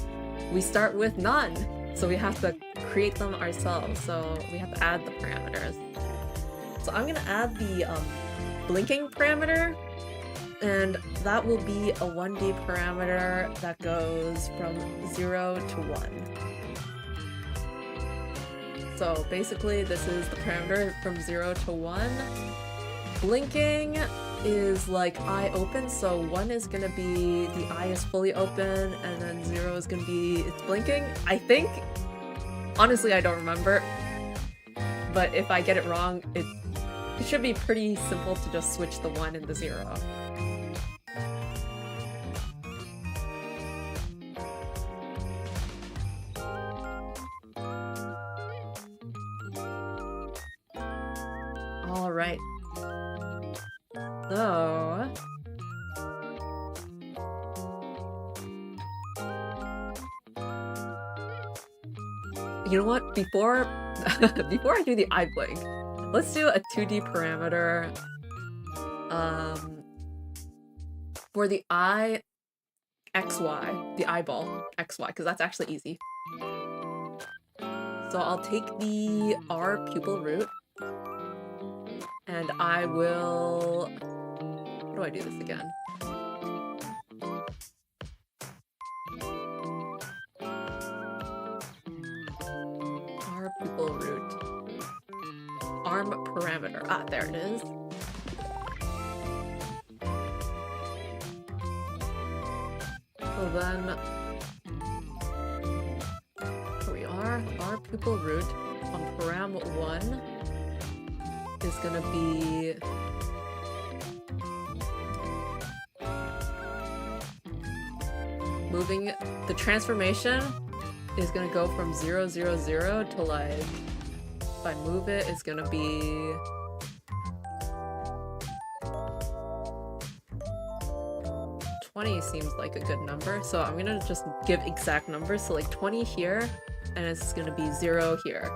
we start with none. So we have to create them ourselves, so we have to add the parameters. So I'm gonna add the blinking parameter, and that will be a 1D parameter that goes from 0 to 1. So basically this is the parameter from 0 to 1. Blinking is like eye open, so 1 is gonna be the eye is fully open, and then 0 is gonna be it's blinking, I think. Honestly, I don't remember, but if I get it wrong, it should be pretty simple to just switch the 1 and the 0. Alright. So... you know what? Before I do the eye blink, let's do a 2D parameter for the eye XY, the eyeball XY, because that's actually easy. So I'll take the R pupil root, and I will... how do I do this again? R pupil root. Arm parameter. Ah, there it is. So then... here we are. R pupil root on param 1 is gonna be... moving... the transformation is gonna go from 0, 0, 0 to like... if I move it, it's gonna be... 20 seems like a good number, so I'm gonna just give exact numbers, so like 20 here, and it's gonna be 0 here.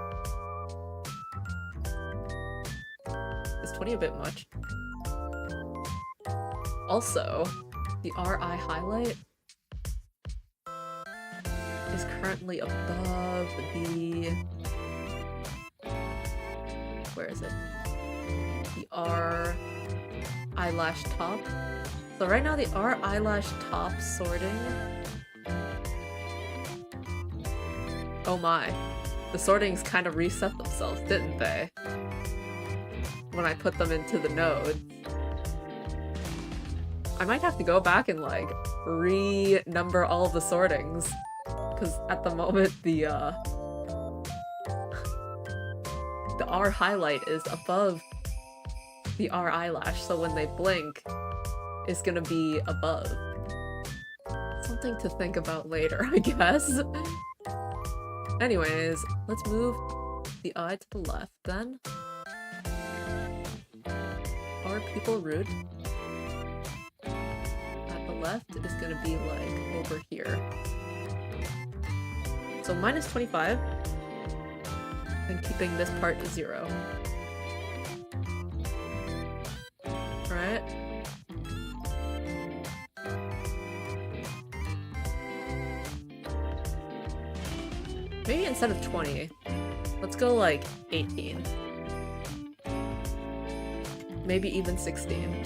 Is 20 a bit much? Also, the RI highlight is currently above the... where is it? The R eyelash top. So right now the R eyelash top sorting... oh my. The sortings kind of reset themselves, didn't they? When I put them into the nodes. I might have to go back and like re-number all of the sortings. Because at the moment the R highlight is above the R eyelash, so when they blink, it's gonna be above. Something to think about later, I guess. Anyways, let's move the eye to the left then. Are people rude? At the left is gonna be like over here. So minus 25 and keeping this part to 0. Alright. Maybe instead of 20, let's go like 18. Maybe even 16.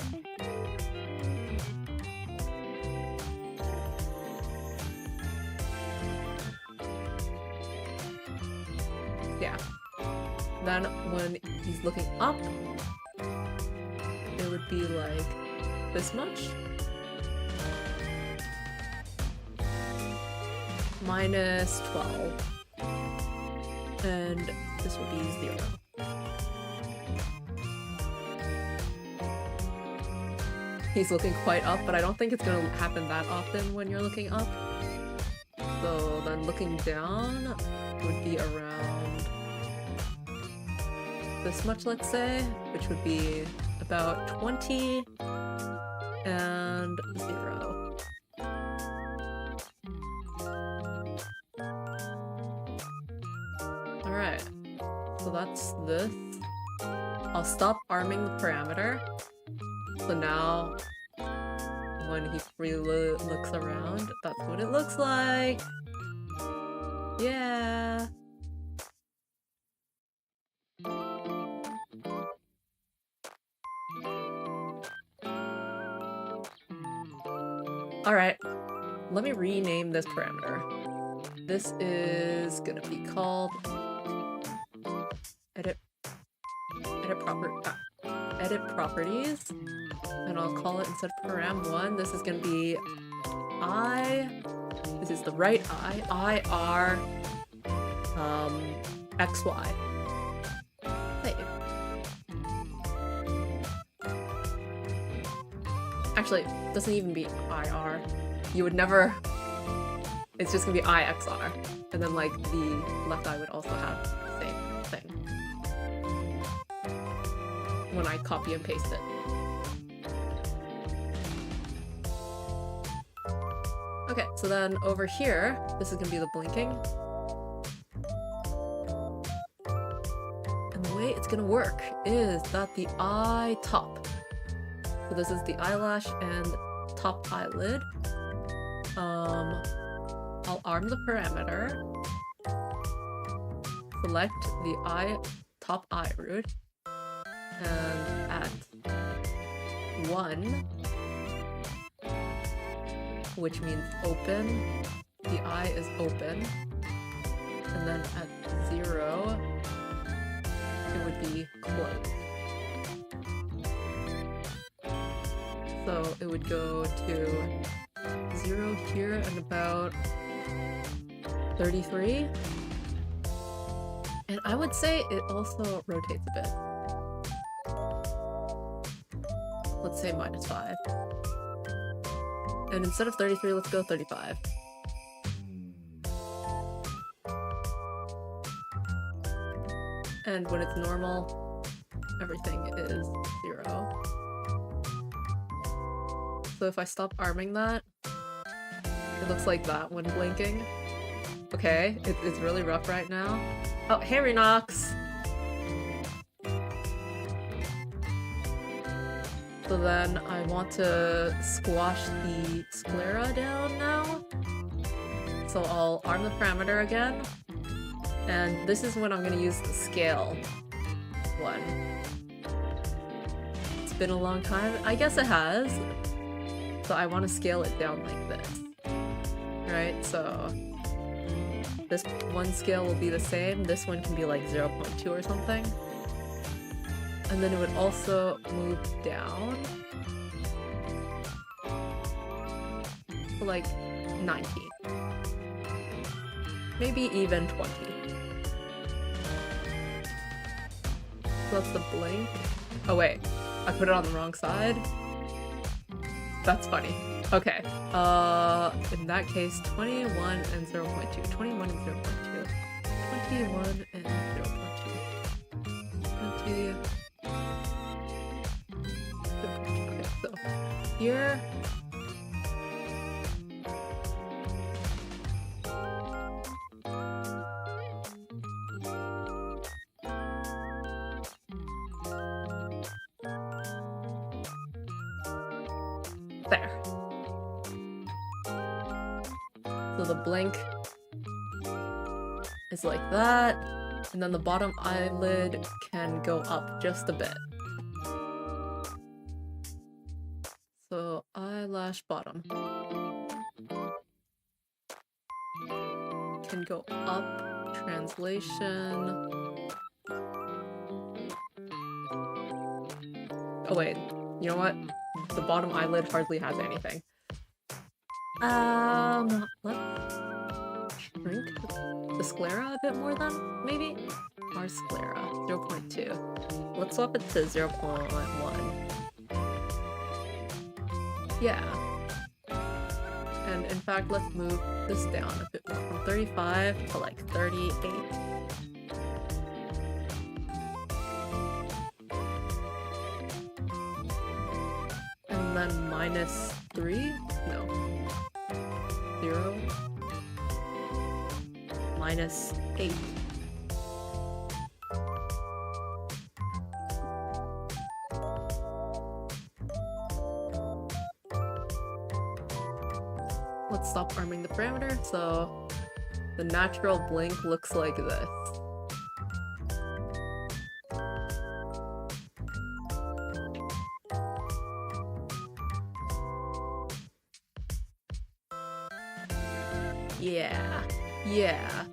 Yeah. Then when he's looking up, it would be like this much. Minus 12. And this will be 0. He's looking quite up, but I don't think it's gonna happen that often when you're looking up. So then looking down would be around this much, let's say, which would be about 20 and 0. Alright, so that's this. I'll stop arming the parameter. So now, when he really looks around, that's what it looks like! Yeah! Alright, let me rename this parameter. This is gonna be called edit properties, and I'll call it, instead of param1, this is gonna be this is the right IR XY. Save. Actually, it doesn't even be IR. You would never... It's just gonna be IXR. And then like the left eye would also have the same thing. When I copy and paste it. Okay, so then over here, this is gonna be the blinking. And the way it's gonna work is that the eye top. So this is the eyelash and top eyelid. I'll arm the parameter. Select the top eye root. And at 1, which means open, the eye is open, and then at 0, it would be closed. So it would go to 0 here and about 33. And I would say it also rotates a bit. Let's say minus 5. And instead of 33, let's go 35. And when it's normal, everything is 0. So if I stop arming that, it looks like that when blinking. Okay, it's really rough right now. Oh, hey Renox! So then I want to squash the sclera down now. So I'll arm the parameter again. And this is when I'm going to use the scale one. It's been a long time. I guess it has. So I want to scale it down like this. Right, so this one scale will be the same. This one can be like 0.2 or something. And then it would also move down to like 19. Maybe even 20. So that's the blink. Oh wait, I put it on the wrong side? That's funny. Okay, in that case, 21 and 0.2. 21 and 0.2. 1 and 0.2. 20. Okay, so here. There. So the blink is like that, and then the bottom eyelid can go up just a bit. So eyelash bottom can go up. Translation. Oh wait, you know what? The bottom eyelid hardly has anything. Let's shrink the sclera a bit more then, maybe? Our sclera, 0.2. Let's swap it to 0.1. Yeah. And in fact, let's move this down a bit more, from 35 to like 38. And then -3? No. 0. -8. Let's stop arming the parameter, so the natural blink looks like this. Yeah. Yeah.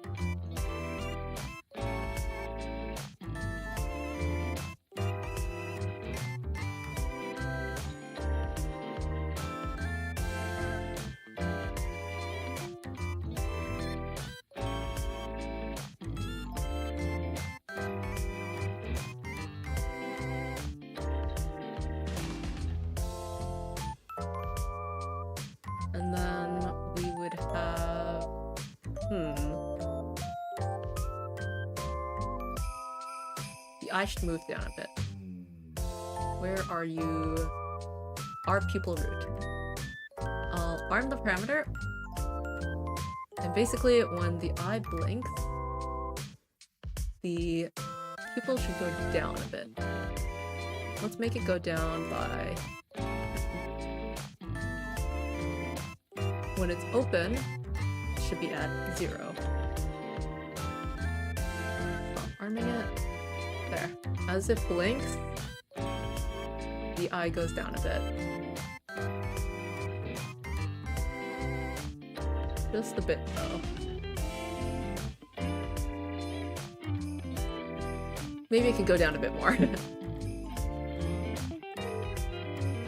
And then we would have... The eye should move down a bit. Where are you? Our pupil root. I'll arm the parameter. And basically, when the eye blinks, the pupil should go down a bit. Let's make it go down by... When it's open, it should be at 0. Stop arming it. There. As it blinks, the eye goes down a bit. Just a bit, though. Maybe it can go down a bit more.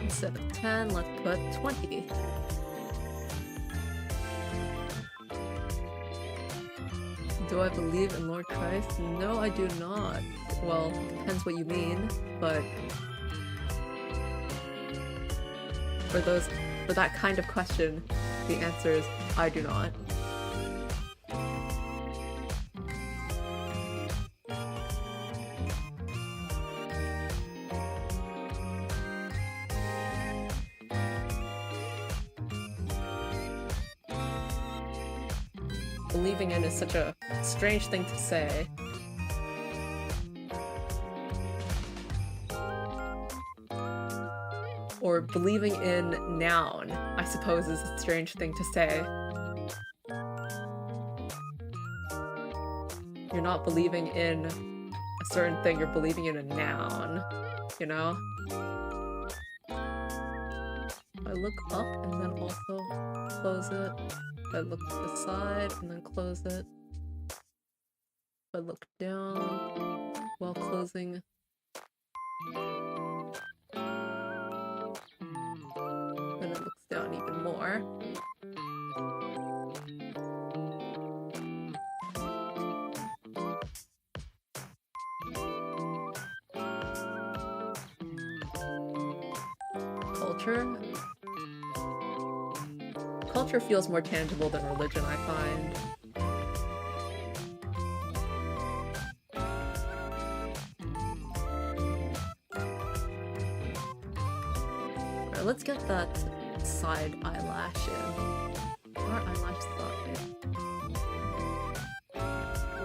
Instead of 10, let's put 20. Do I believe in Lord Christ? No, I do not. Well, depends what you mean, but for that kind of question, the answer is I do not. Believing in is such a strange thing to say. Or believing in noun, I suppose, is a strange thing to say. You're not believing in a certain thing, you're believing in a noun, you know? I look up and then also close it. I look to the side and then close it. I look down while closing. Then it looks down even more. Culture. Culture feels more tangible than religion, I find. Alright, let's get that side eyelash in. Our eyelash side.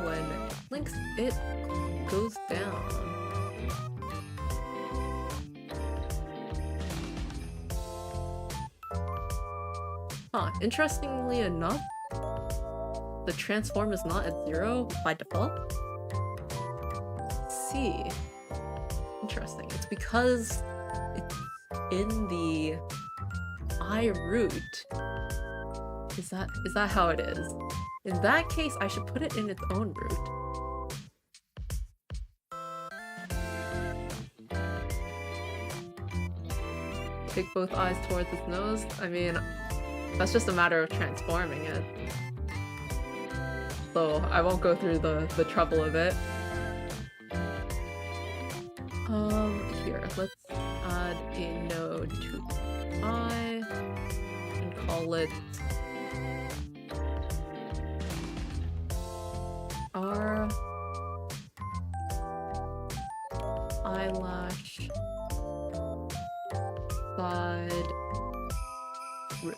When it blinks, it goes down. Huh, interestingly enough, the transform is not at 0 by default. Let's see. Interesting. It's because it's in the eye root. Is that how it is? In that case, I should put it in its own root. Take both eyes towards its nose. I mean, that's just a matter of transforming it. So I won't go through the trouble of it. Here, let's add a node to eye and call it our eyelash side root.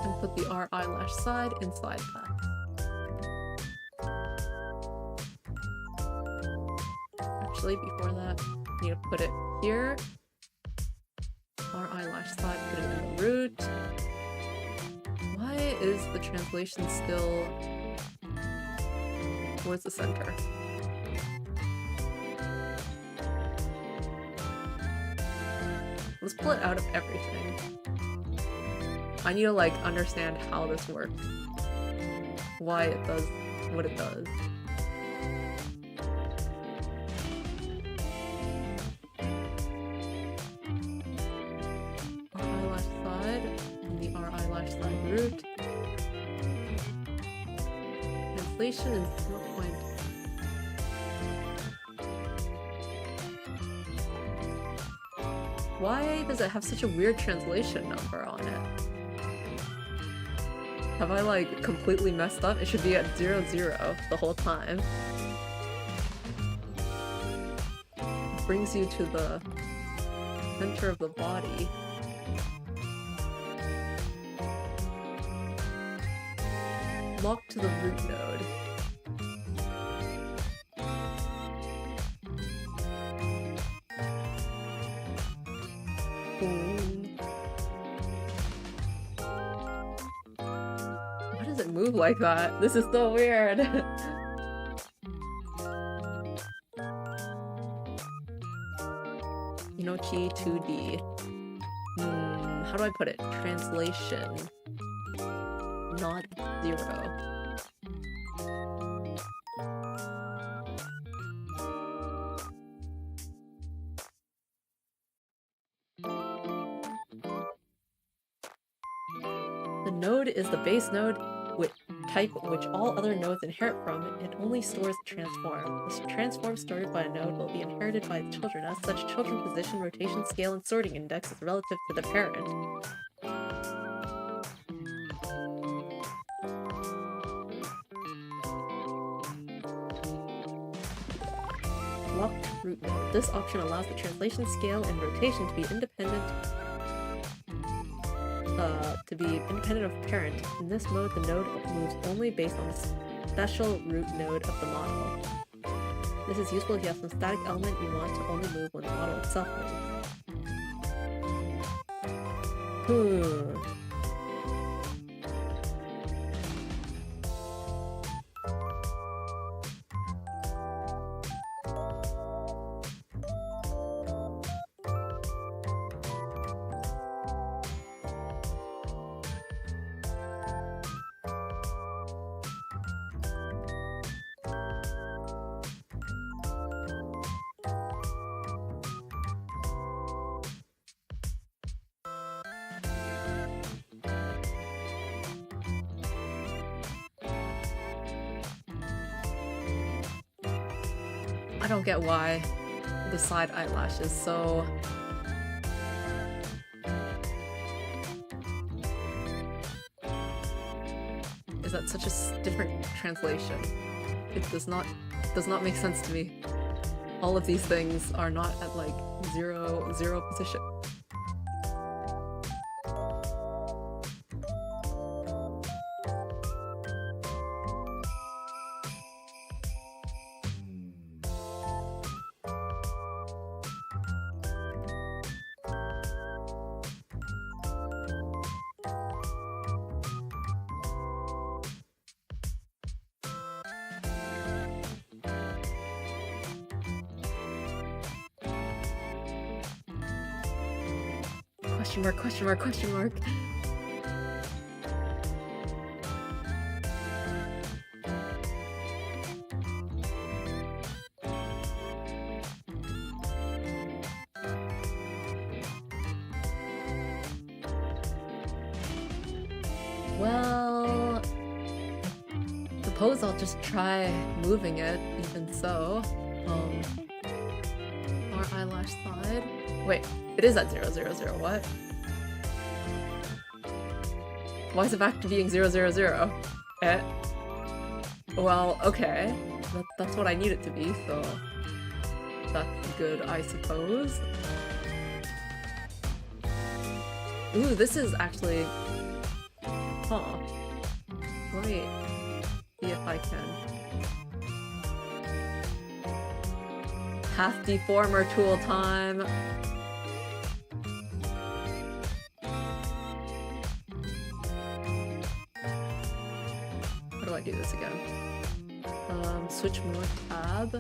And put the R eyelash side inside that. Actually, before that, I need to put it here. R eyelash side, put it in the root. Why is the translation still towards the center? Let's pull it out of everything. I need to like understand how this works. Why it does what it does. R eyelash side and the R eyelash side root. Translation is 0.0. Why does it have such a weird translation number on it? Have I like completely messed up? It should be at 00 the whole time. It brings you to the center of the body. Lock to the root node. Why does it move like that? This is so weird. Inochi 2D. How do I put it? Translation. Not 0. The node is the base node with type which all other nodes inherit from. It only stores the transform. This transform stored by a node will be inherited by its children. As such, children position, rotation, scale, and sorting index is relative to the parent. Locked root node. This option allows the translation, scale, and rotation to be independent of parent. In this mode, the node moves only based on the special root node of the model. This is useful if you have some static element you want to only move when the model itself moves. I don't get why the side eyelash is so... Is that such a different translation? It does not make sense to me. all of these things are not at like zero position. Question mark. Well, suppose I'll just try moving it, even so. Our eyelash side. Wait, it is at 0, 0, 0, what? Why is it back to being 0, 0, 0? Well, okay. That's what I need it to be, so that's good, I suppose. Ooh, this is actually... Huh. Let me see if I can... Path deformer tool time! How do I do this again? Switch more tab.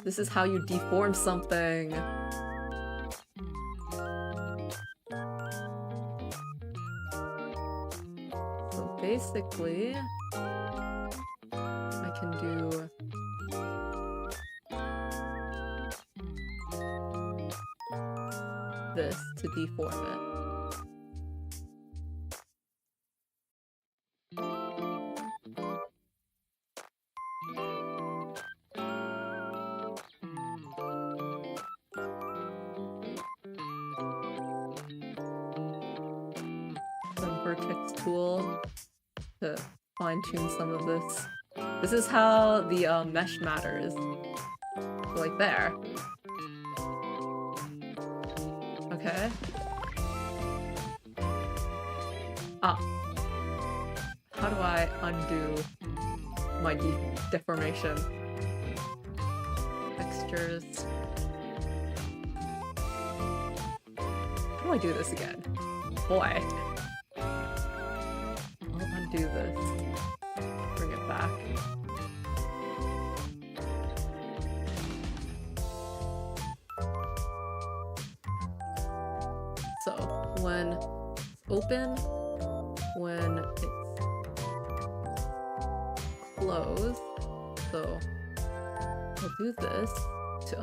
This is how you deform something. So basically, I can do this to deform it. Tool to fine-tune some of this. This is how the mesh matters. So, like there. Okay. Ah. How do I undo my deformation? Textures. How do I do this again? Boy. Do this. Bring it back. So, when it's open, when it's closed, so I'll do this to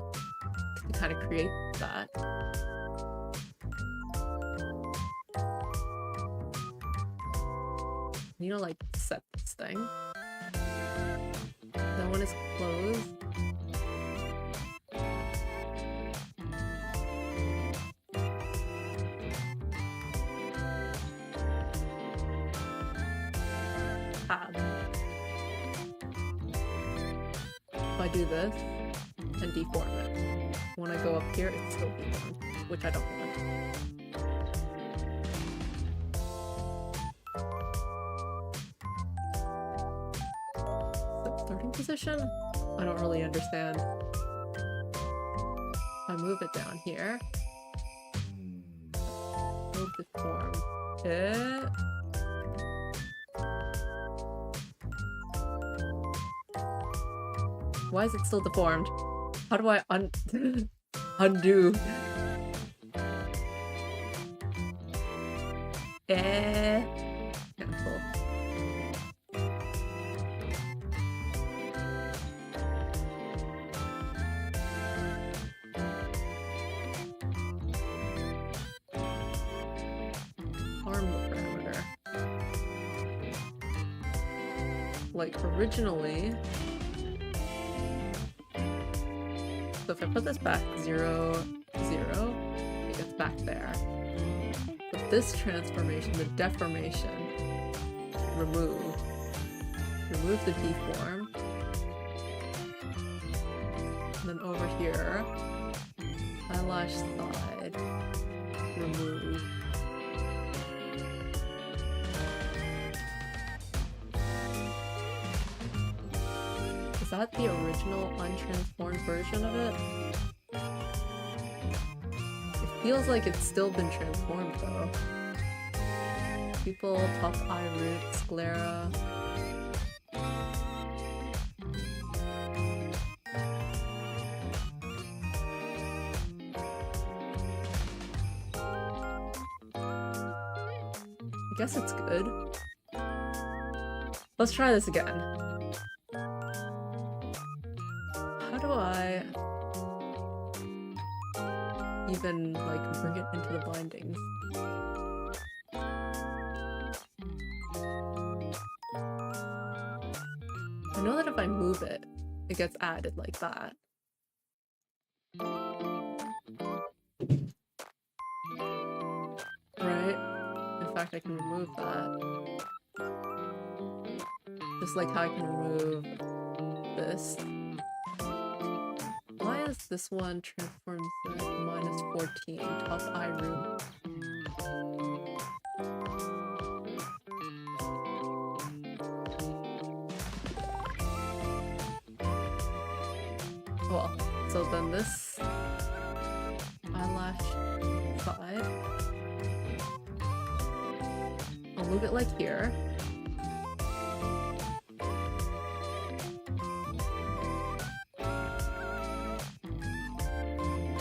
kind of create that. You know, like, set this thing. Then when it's closed, tab. If I do this and deform it, when I go up here, it's still deformed, which I don't want. Position? I don't really understand. I move it down here. Move the form. Why is it still deformed? How do I undo? Cancel. Like originally, so if I put this back 0, 0, it gets back there. But this transformation, the deformation, remove the deform, eyelash side. Remove. Is that the original untransformed version of it? It feels like it's still been transformed though. Pupil, top eye root, sclera. I guess it's good. Let's try this again. How do I even like bring it into the bindings? I know that if I move it, it gets added like that. Right? In fact, I can remove that. Just like how I can remove this. Why is this one transforms at -14, top eye root? Well, so then this eyelash side, I'll move it like here.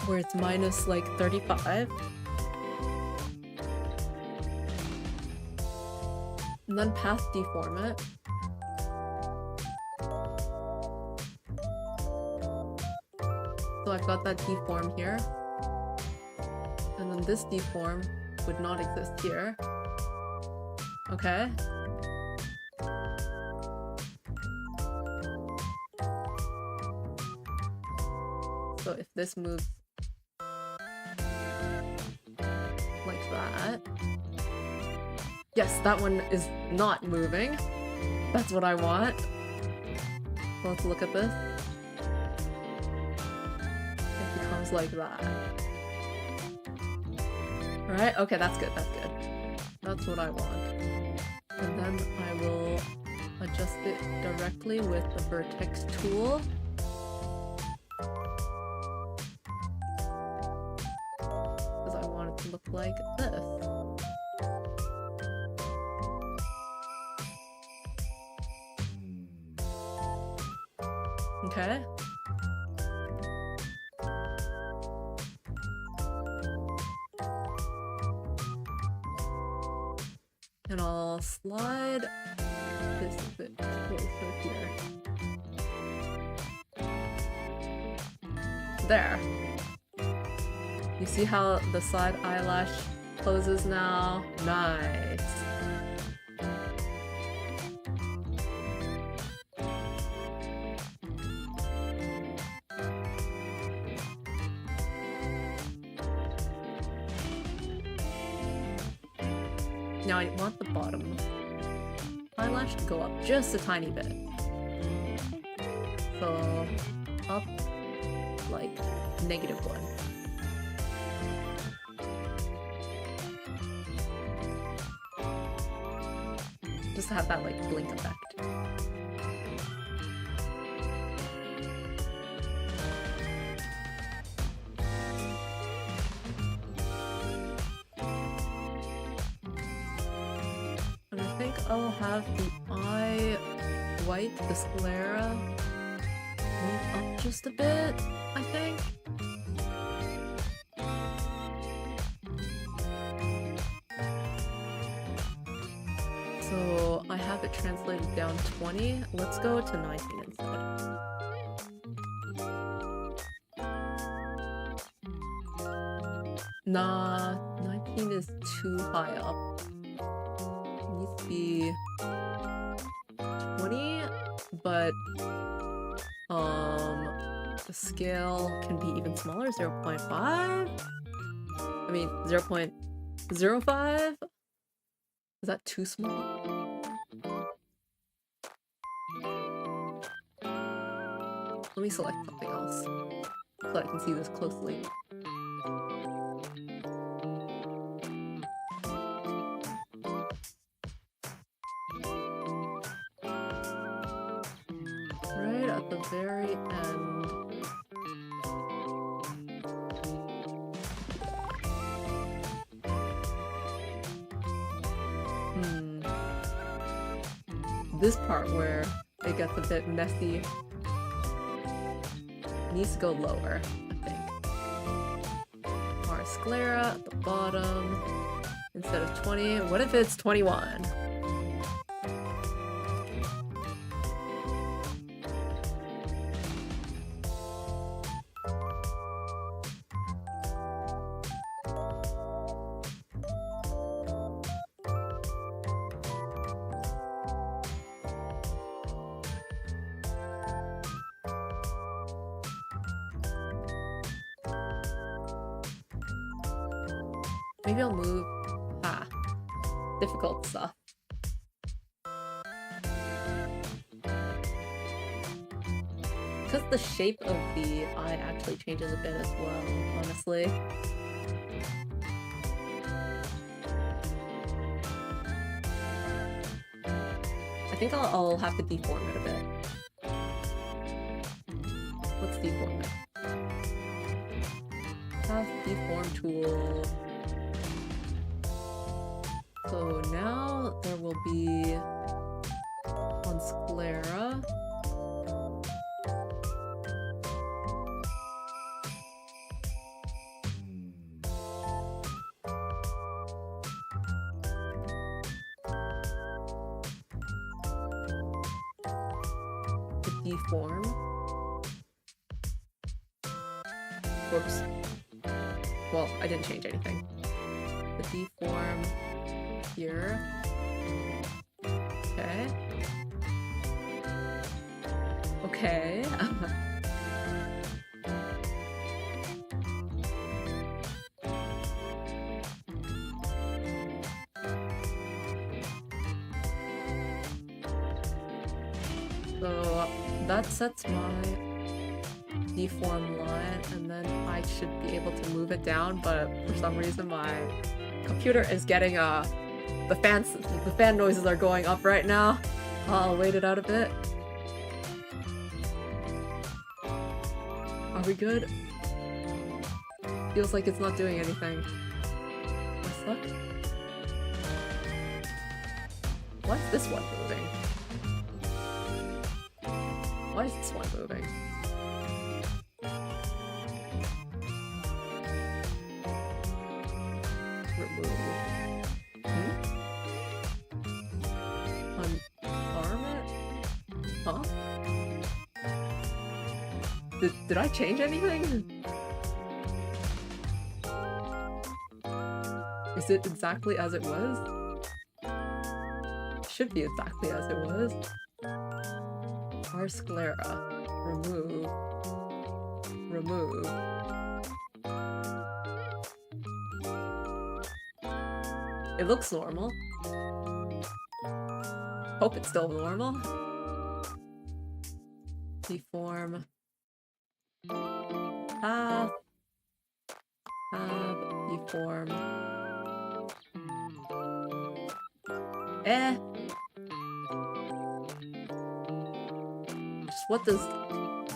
Where it's minus like 35. And then path deform it. So I've got that deform here. And then this deform would not exist here. Okay. So if this moves like that. Yes, that one is not moving. That's what I want. So let's look at this. It becomes like that. Right? Okay, that's good, that's good. That's what I want. And then I will adjust it directly with the vertex tool. Because I want it to look like this. Okay. And I'll slide this a bit closer here. There. You see how the side eyelash closes now? Nice. Now I want the bottom eyelash to go up just a tiny bit. So up like -1. Just to have that like blink effect. I'll have the eye white, the sclera, move up just a bit, I think. So I have it translated down 20. Let's go to 19 instead. Nah, 19 is too high up. Needs to be 20, but the scale can be even smaller, 0.5? I mean 0.05? Is that too small? Let me select something else so I can see this closely. the very end. This part where it gets a bit messy needs to go lower, I think. Our sclera at the bottom instead of 20. What if it's 21? Maybe I'll move... difficult stuff. Because the shape of the eye actually changes a bit as well, honestly. I think I'll have to deform it a bit. Let's deform it. Deform tool. So now there will be on sclera. To deform. Whoops. Well, I didn't change anything. The deform here. Okay. Okay. So that sets my deform line, and then I should be able to move it down, but for some reason my computer is getting the fan noises are going up right now. I'll wait it out a bit. Are we good? Feels like it's not doing anything. Am I stuck? Why is this one moving? Why is this one moving? Remove. Unarm it? Huh? Did I change anything? Is it exactly as it was? Should be exactly as it was. Our sclera. Remove. Remove. It looks normal. Hope it's still normal. Deform. Path. Deform. Just what does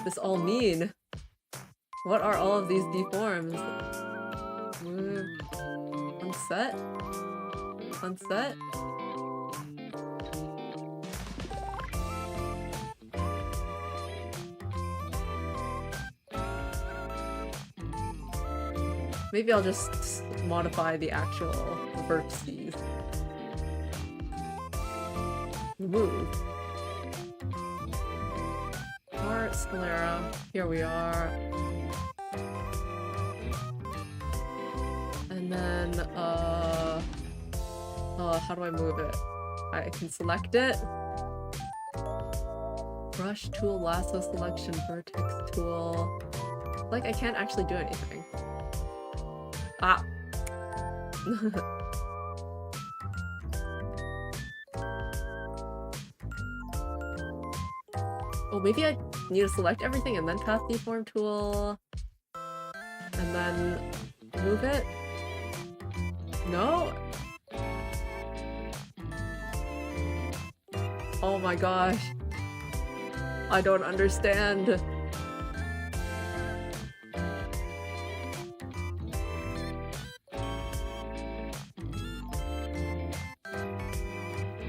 this all mean? What are all of these deforms? Move. Unset? Unset? Maybe I'll just modify the actual vertices. Move. Our sclera. Here we are. And then, how do I move it? I can select it. Brush tool, lasso selection, vertex tool. Like, I can't actually do anything. Ah! Oh, maybe I need to select everything and then path deform tool. And then move it? No? Oh my gosh. I don't understand.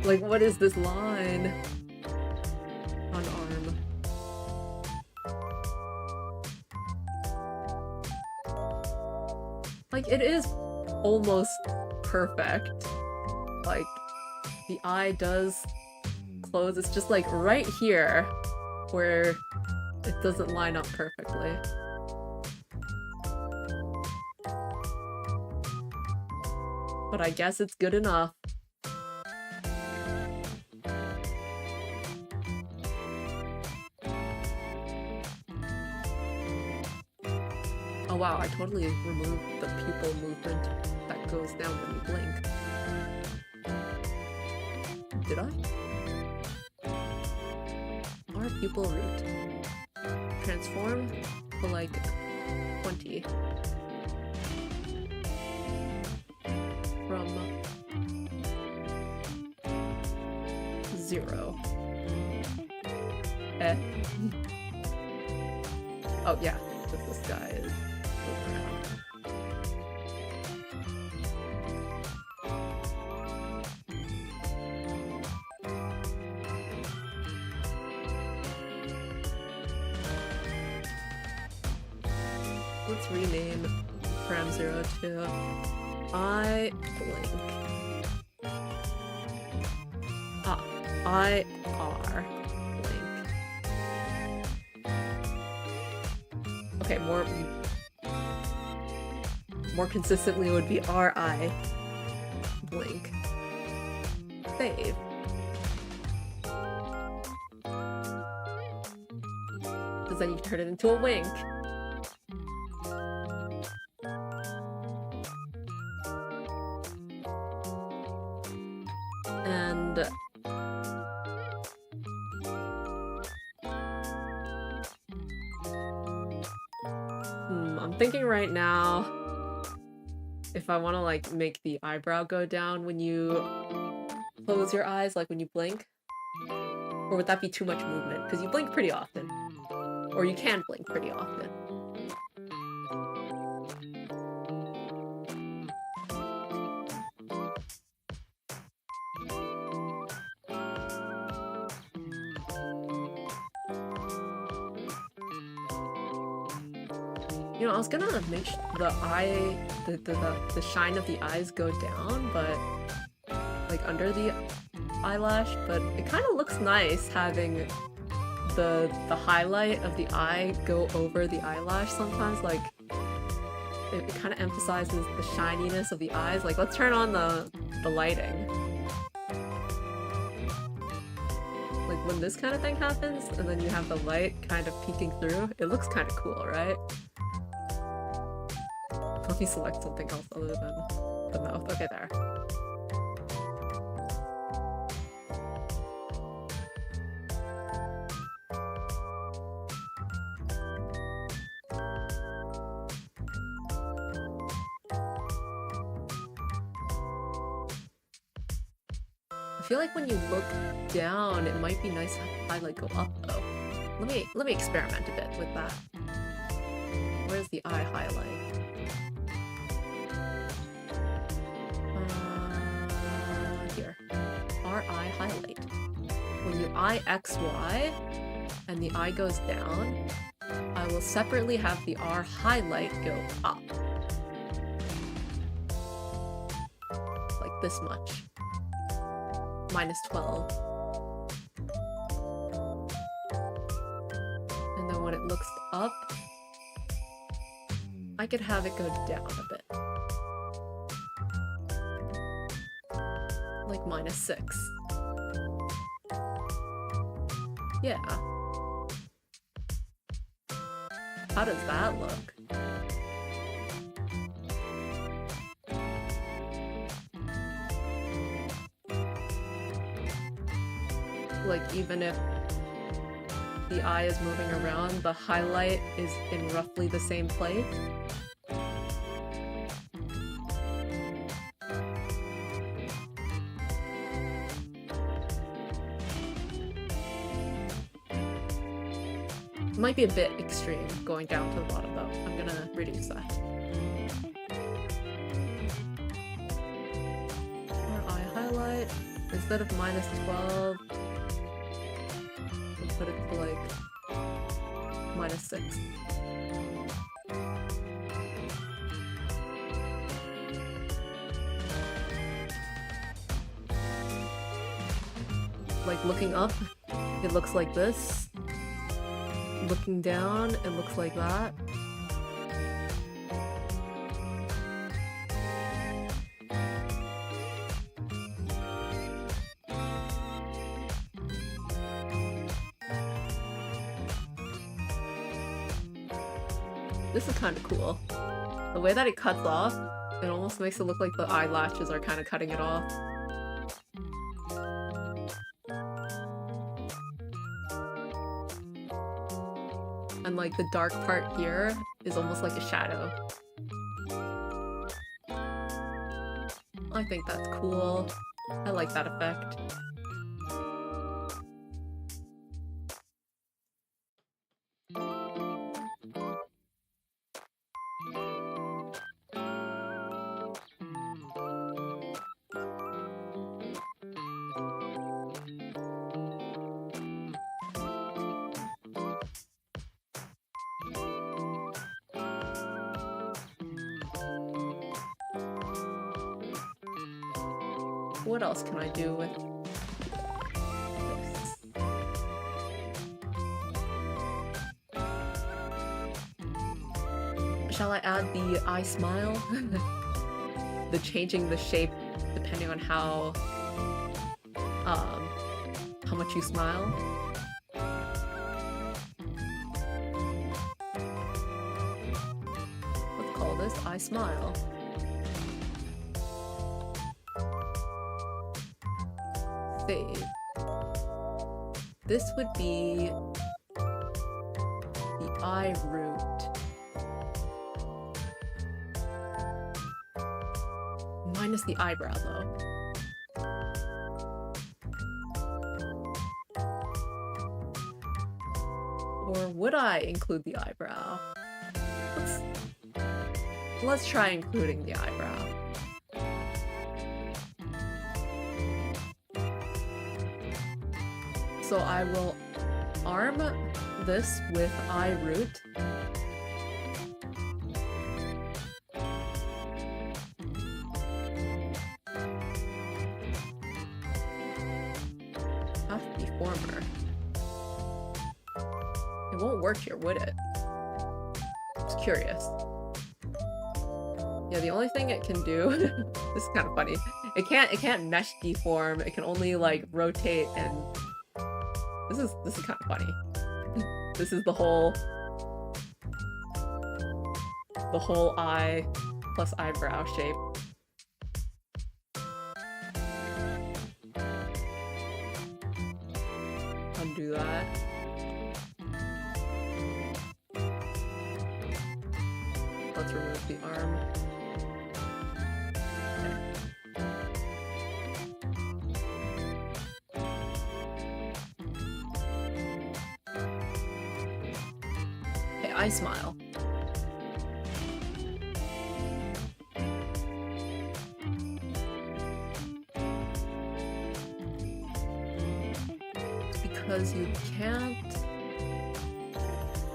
Like, what is this line? On arm. Like, it is almost perfect. Like, the eye does close. It's just like right here where it doesn't line up perfectly. But I guess it's good enough. Oh wow, I totally removed the pupil movement that goes down when you blink. Did I? Our pupil root. Transform to like 20. From 0. Eh. Oh yeah, because this guy is around. Let's rename Param 0 to I blink. I R blink. Okay, more consistently would be R-I blink. Save. Because then you turn it into a wink. And I'm thinking right now if I want to like make the eyebrow go down when you close your eyes, like when you blink, or would that be too much movement? Because you blink pretty often, or you can blink pretty often. You know, I was gonna make the shine of the eyes go down, but like under the eyelash, but it kind of looks nice having the highlight of the eye go over the eyelash sometimes. Like it kind of emphasizes the shininess of the eyes. Like, let's turn on the lighting. Like when this kind of thing happens and then you have the light kind of peeking through, it looks kind of cool, right? Let me select something else other than the mouth. Okay, there. I feel like when you look down, it might be nice to have the highlight go up though. Let me experiment a bit with that. Where's the eye highlight? Here. R-I highlight. When you eye XY and the eye goes down, I will separately have the R highlight go up. Like this much. -12. And then when it looks up, I could have it go down a bit. Like -6. Yeah. How does that look? Like, even if the eye is moving around, the highlight is in roughly the same place. It might be a bit extreme going down to the bottom though. I'm gonna reduce that. Or eye highlight, instead of -12, we'll put it to like -6. Like looking up, it looks like this. Looking down, it looks like that. This is kind of cool. The way that it cuts off, it almost makes it look like the eyelashes are kind of cutting it off. And like the dark part here is almost like a shadow. I think that's cool. I like that effect. What else can I do with this? Shall I add the eye smile? The changing the shape depending on how much you smile? Let's call this eye smile. Save. This would be the eye root. Minus the eyebrow though. Or would I include the eyebrow? Let's try including the eyebrow. So I will arm this with eye root. Half deformer. It won't work here, would it? Just curious. Yeah, the only thing it can do this is kind of funny. It can't mesh deform. It can only like rotate and this is kind of funny. This is the whole eye plus eyebrow shape. Undo that. Let's remove the arm. I smile. Because you can't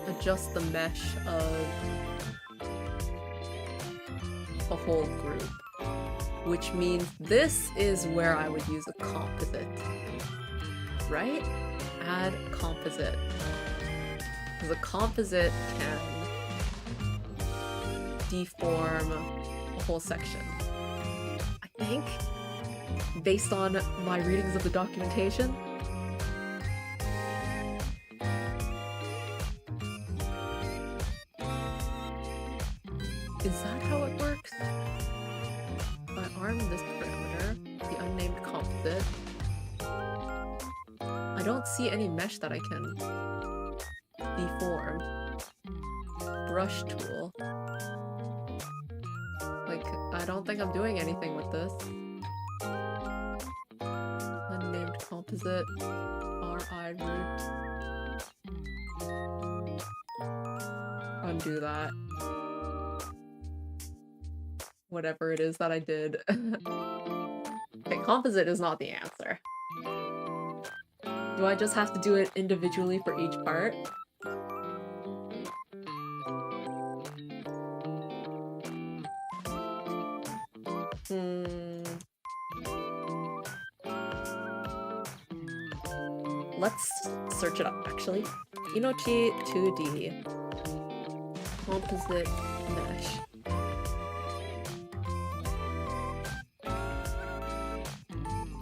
adjust the mesh of a whole group, which means this is where I would use a composite, right? Add composite. Because a composite can deform a whole section. I think, based on my readings of the documentation. Is that how it works? If I arm this parameter, the unnamed composite, I don't see any mesh that I can deform. Brush tool. Like, I don't think I'm doing anything with this. Unnamed composite. RI root. undo that. Whatever it is that I did. Okay, composite is not the answer. Do I just have to do it individually for each part? Let's search it up, actually. Inochi 2D. Composite mesh.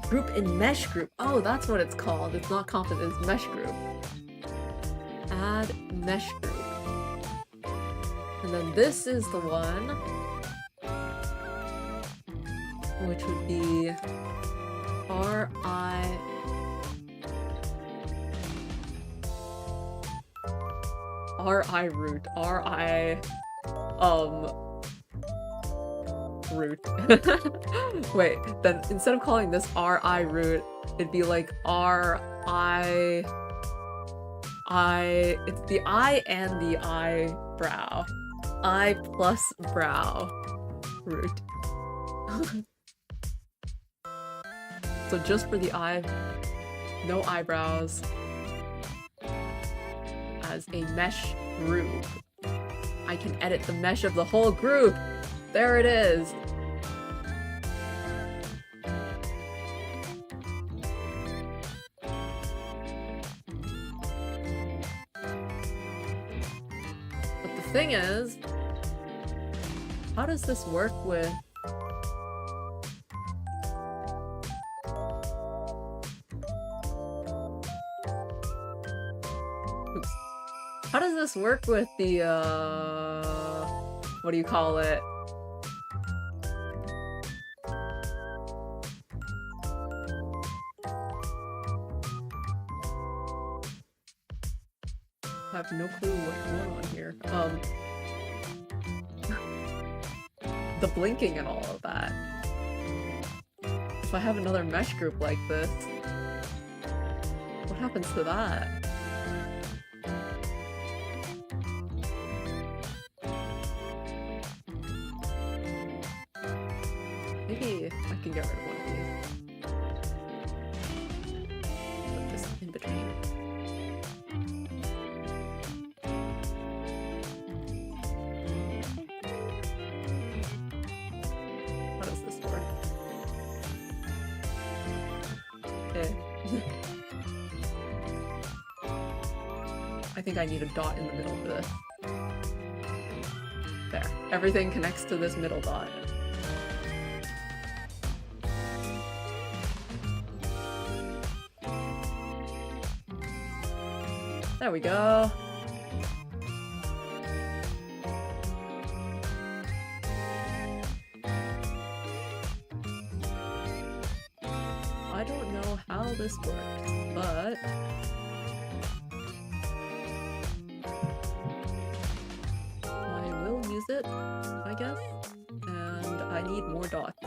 Group in mesh group. Oh, that's what it's called. It's not composite, it's mesh group. Add mesh group. And then this is the one, which would be RI root. Root. Wait, then instead of calling this RI root, it'd be like it's the I and the eyebrow. I plus brow root. So just for the eye, no eyebrows, as a mesh group. I can edit the mesh of the whole group! There it is! But the thing is, how does this work with... Oops. How does this work with the, what do you call it? I have no clue what's going on here. The blinking and all of that. If I have another mesh group like this, what happens to that? Maybe I can get rid of one of these. Put this in between. How does this work? Okay. I think I need a dot in the middle for this. There. Everything connects to this middle dot. There we go. I don't know how this works, but I will use it, I guess. And I need more dots.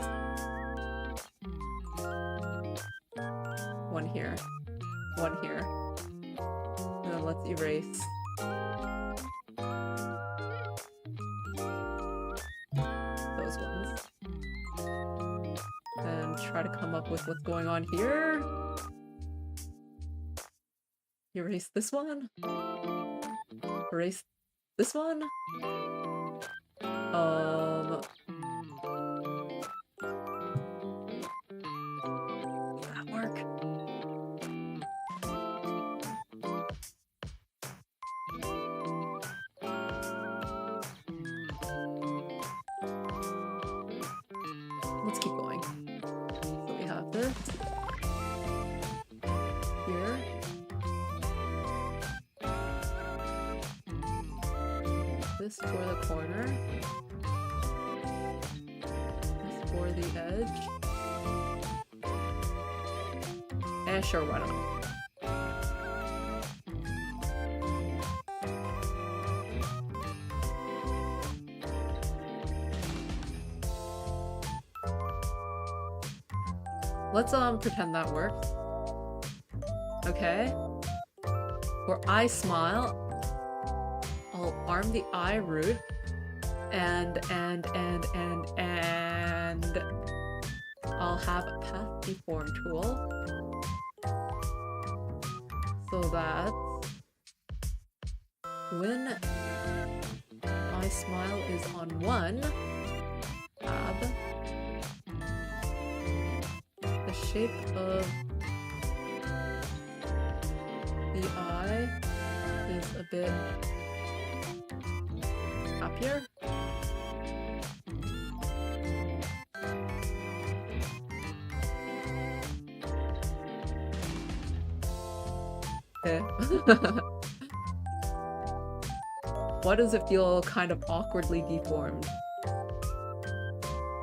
One here. One here. And then let's erase. Those ones. And try to come up with what's going on here. Erase this one. Erase this one. Does that work? Let's keep going. So we have this here. This for the corner. This for the edge. Eh, sure, why not? Let's pretend that works. Okay. For I smile, I'll arm the eye root, and I'll have a path deform tool. So that when my smile is on one tab, the shape of the eye is a bit happier. Why does it feel kind of awkwardly deformed?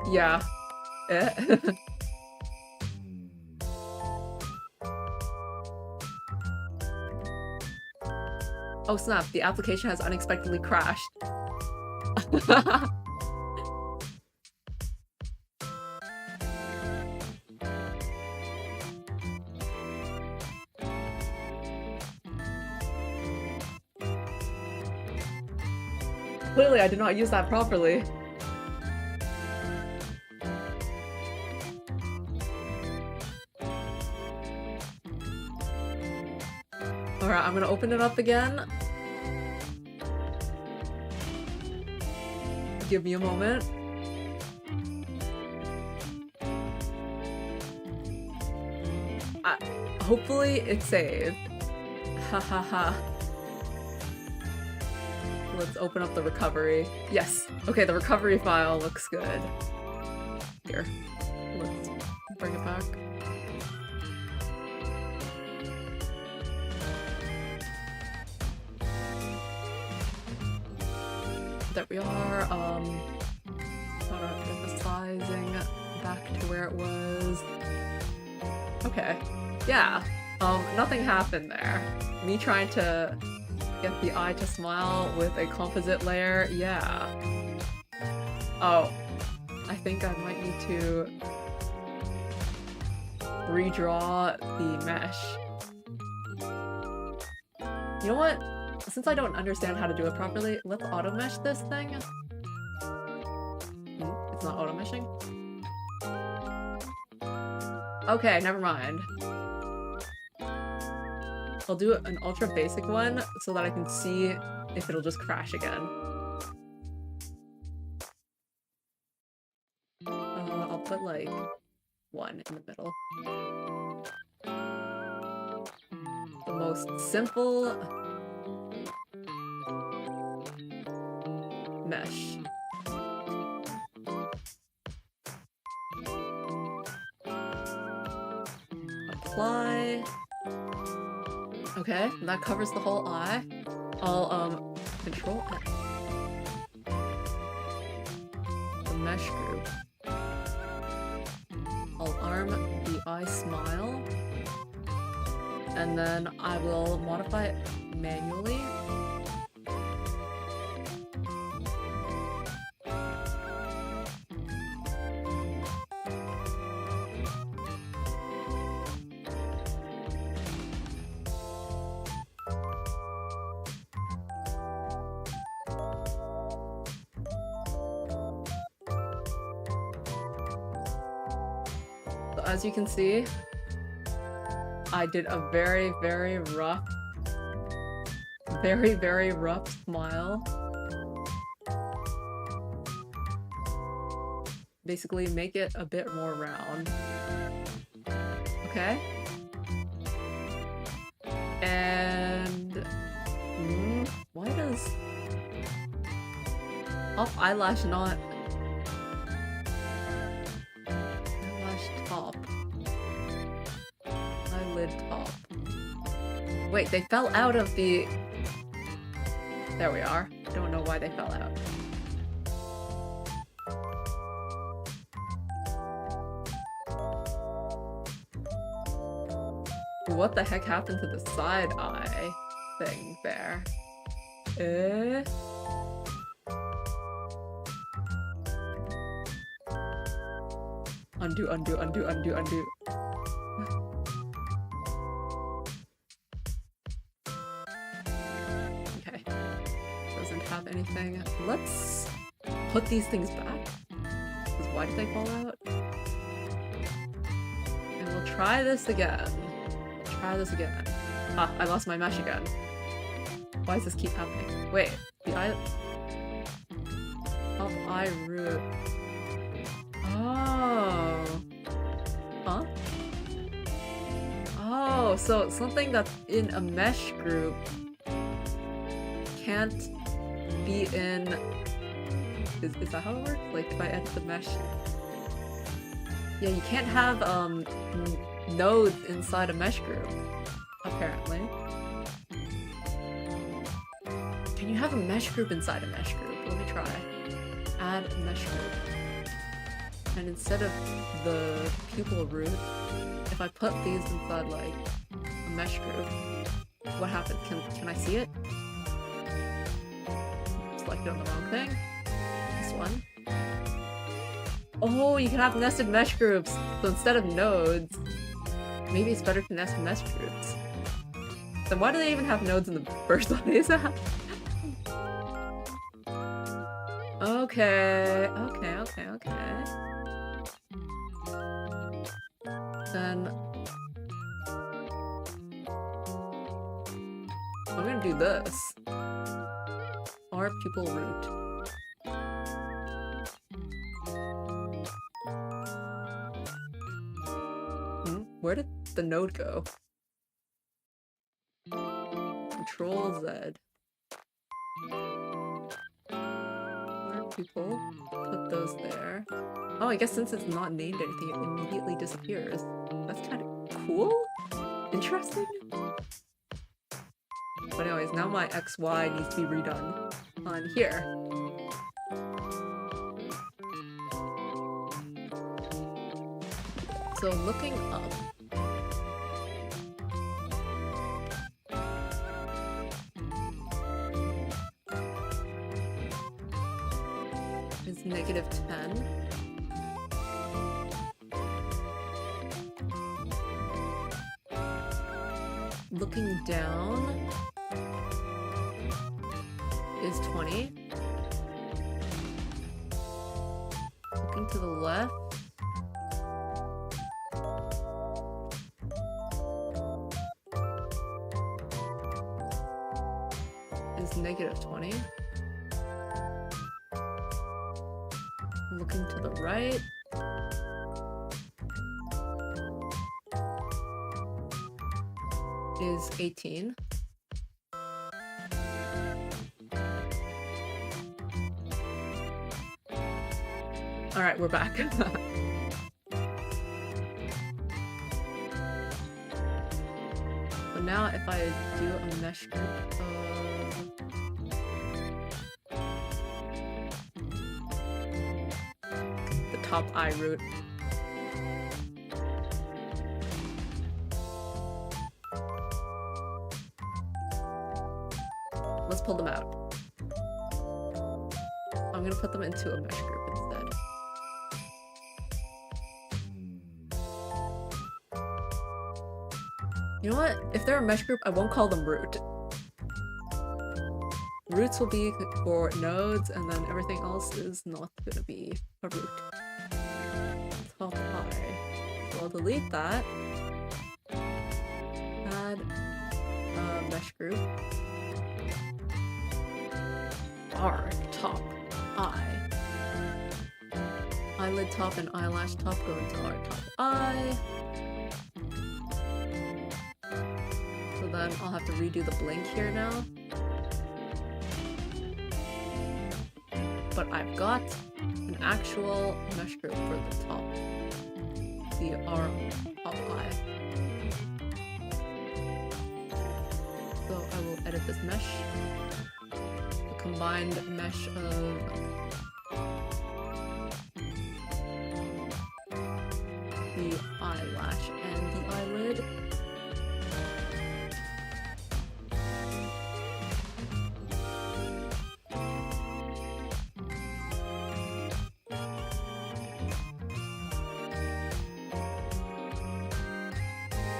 Yeah. Oh snap, the application has unexpectedly crashed. Clearly, I did not use that properly. Alright, I'm gonna open it up again. Give me a moment. Hopefully it's saved. Ha ha ha. Let's open up the recovery. Yes. Okay, the recovery file looks good. Here. Let's bring it back. There we are. Sort of emphasizing back to where it was. Okay. Yeah. Nothing happened there. Me trying to get the eye to smile with a composite layer, yeah. Oh, I think I might need to redraw the mesh. You know what? Since I don't understand how to do it properly, let's auto mesh this thing. It's not auto meshing. Okay, never mind. I'll do an ultra basic one so that I can see if it'll just crash again. I'll put like 1 in the middle. The most simple mesh. Apply. Okay, that covers the whole eye. I'll control F. The mesh group. I'll arm the eye smile. And then I will modify it manually. As you can see, I did a very, very rough smile. Basically, make it a bit more round. Okay? And... why does... off eyelash not... top. Eyelid top. Wait, they fell out of the... There we are. Don't know why they fell out. What the heck happened to the side eye thing there? Undo, undo, undo, undo, undo. Okay. Doesn't have anything. Let's put these things back. Because why did they fall out? And we'll try this again. Try this again. Ah, I lost my mesh again. Why does this keep happening? Wait, the eye... Top eye root. Oh. Huh? Oh, so something that's in a mesh group can't be in... Is that how it works? Like, if I edit the mesh... Yeah, you can't have, nodes inside a mesh group, apparently. Can you have a mesh group inside a mesh group? Let me try. Add a mesh group. And instead of the pupil root, if I put these inside, like, a mesh group, what happens? Can I see it? Selected on the wrong thing. This one. Oh, you can have nested mesh groups! So instead of nodes, maybe it's better to nest mesh groups. Then why do they even have nodes in the first place? Okay. Then... I'm gonna do this. Our pupil root. Where did the node go? Control Z. Our pupil. Put those there. Oh, I guess since it's not named anything, it immediately disappears. That's kind of cool? Interesting? But anyways, now my XY needs to be redone on here. So looking up. Is -10. Looking down is 20. Looking to the left is -20. Looking to the right is 18. Alright, we're back. So now if I do a mesh group of the top eye root. Let's pull them out. I'm gonna put them into a mesh group instead. You know what? If they're a mesh group, I won't call them root. Roots will be for nodes, and then everything else is not gonna be a root. Top eye. So I'll delete that. Add a mesh group. R top eye. Eyelid top and eyelash top go into our top eye. So then I'll have to redo the blink here now. But I've got an actual mesh group for the top. The R top eye. So I will edit this mesh. Combined mesh of the eyelash and the eyelid.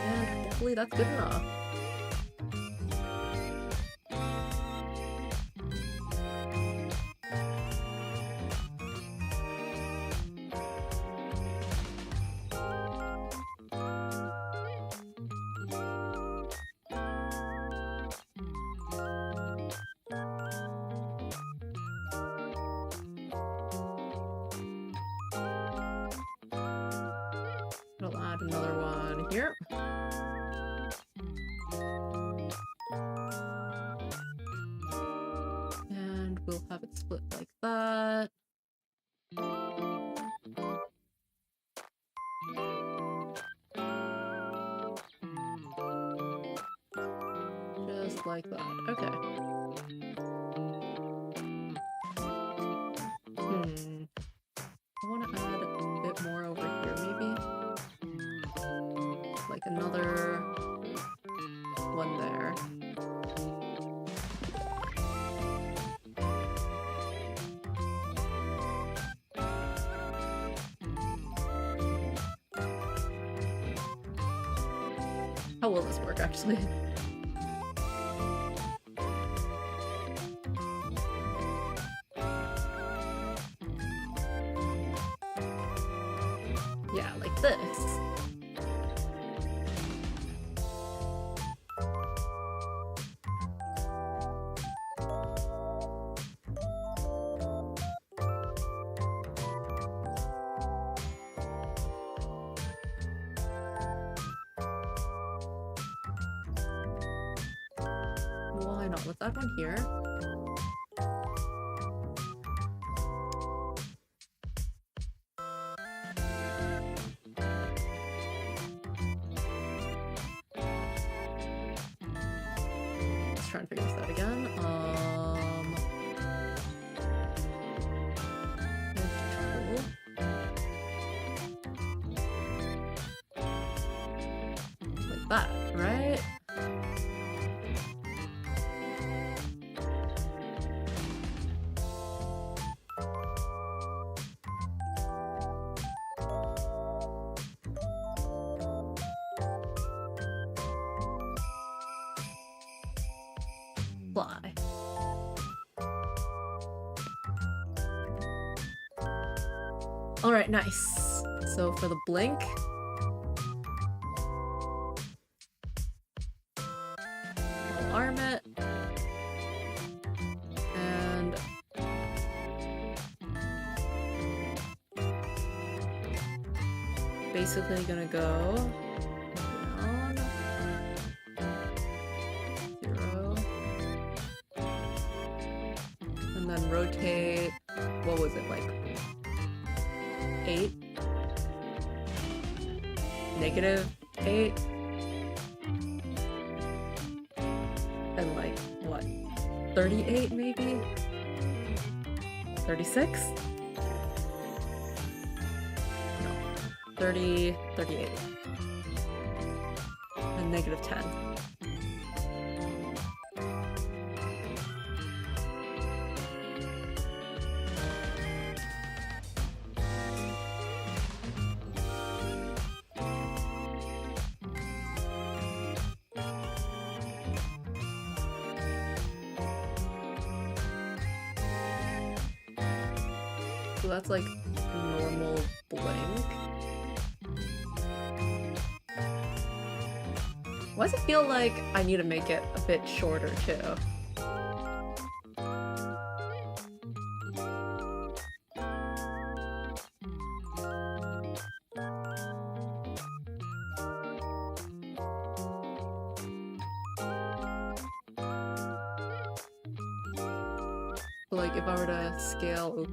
And hopefully that's good enough. another one here. And we'll have it split like that. Just like that. Okay. I want to add a bit more over here, maybe? Like another one there. How will this work, actually? Yeah, like this. Why not? Let's add one here. Let's try and figure this out again. Like that, right? Fly. All right, nice. So for the blink, I'll arm it, and basically gonna go down, 0, and then rotate. What was it, like 8? -8? And like, what? 38 maybe? 36? No. 38. And -10. So that's like normal blink. Why does it feel like I need to make it a bit shorter too? So like if I were to scale,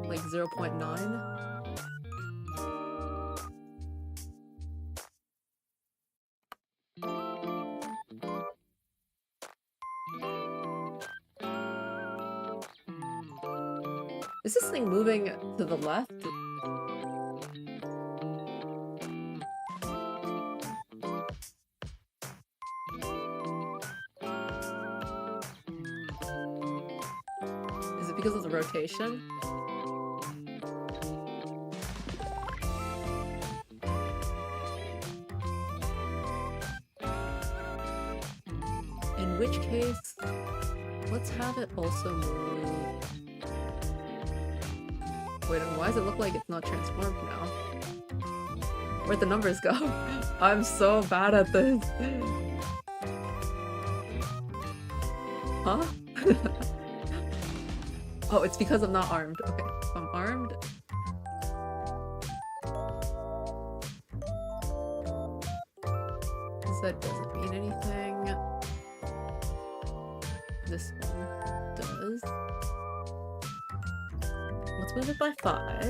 like 0.9. Is this thing moving to the left? Is it because of the rotation? In which case, let's have it also move. Wait, and why does it look like it's not transformed now? Where'd the numbers go? I'm so bad at this. Huh? Oh, it's because I'm not armed. Okay, if I'm armed. That doesn't mean anything. This one does. Let's move it by 5.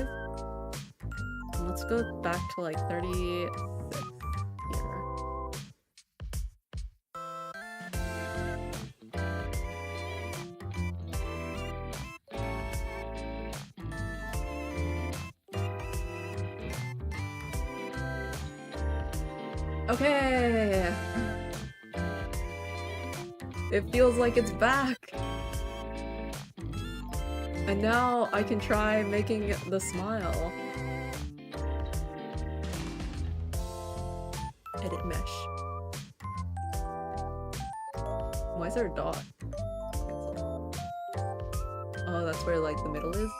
And let's go back to like 36 here. Okay! It feels like it's back! And now I can try making the smile. Edit mesh. Why is there a dot? Oh, that's where like the middle is?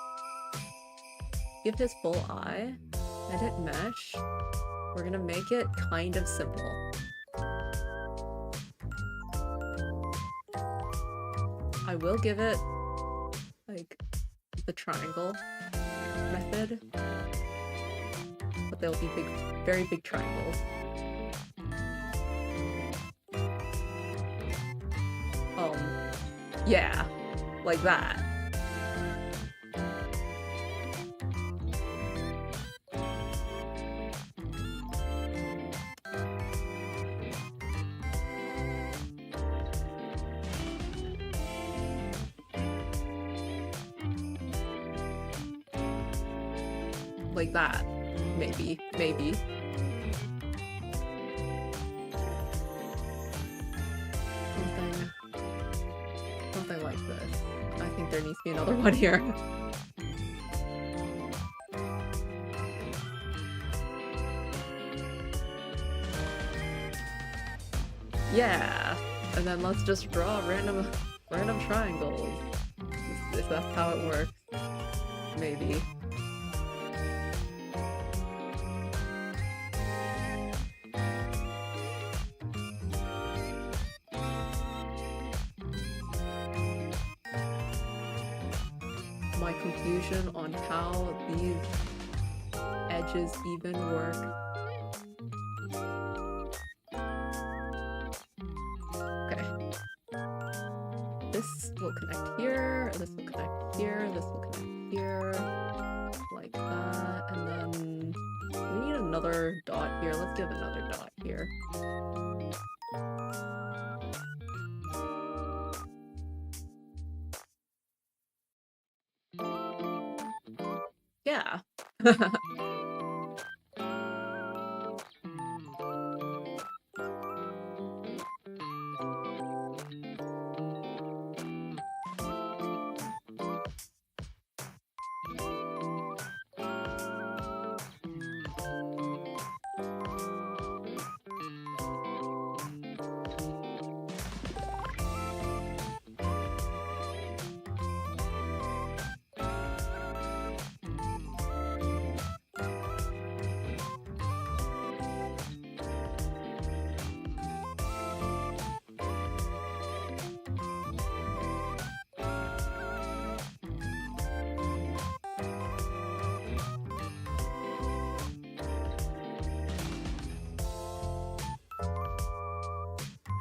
Give his full eye. Edit mesh. We're gonna make it kind of simple. I will give it like the triangle method, but they'll be big, very big triangles. Yeah, like that. Like that. Maybe. Something like this. I think there needs to be another one here. Yeah. And then let's just draw random triangles. If that's how it works. Maybe. My confusion on how these edges even work. Okay. This will connect here, this will connect here, this will connect here. Like that, and then we need another dot here. Let's give another dot here. Yeah.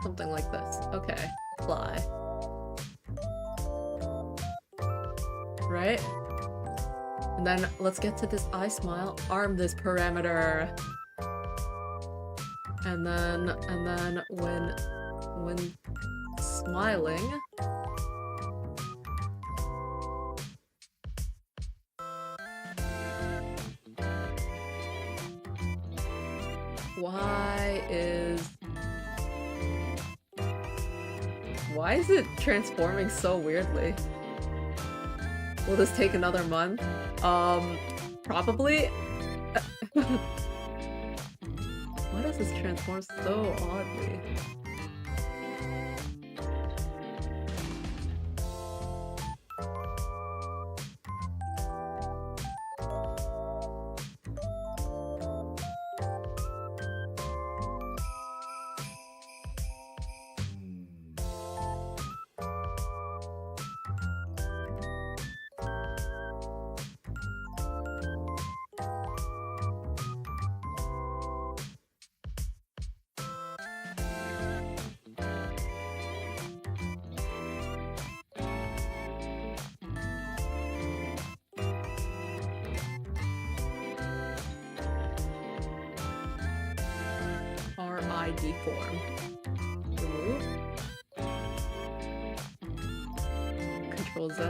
Something like this. Okay. Fly. Right? And then let's get to this eye smile. Arm this parameter. And then when smiling, why is it transforming so weirdly? Will this take another month? Probably. Why does this transform so oddly? I deform? Remove. Control Z.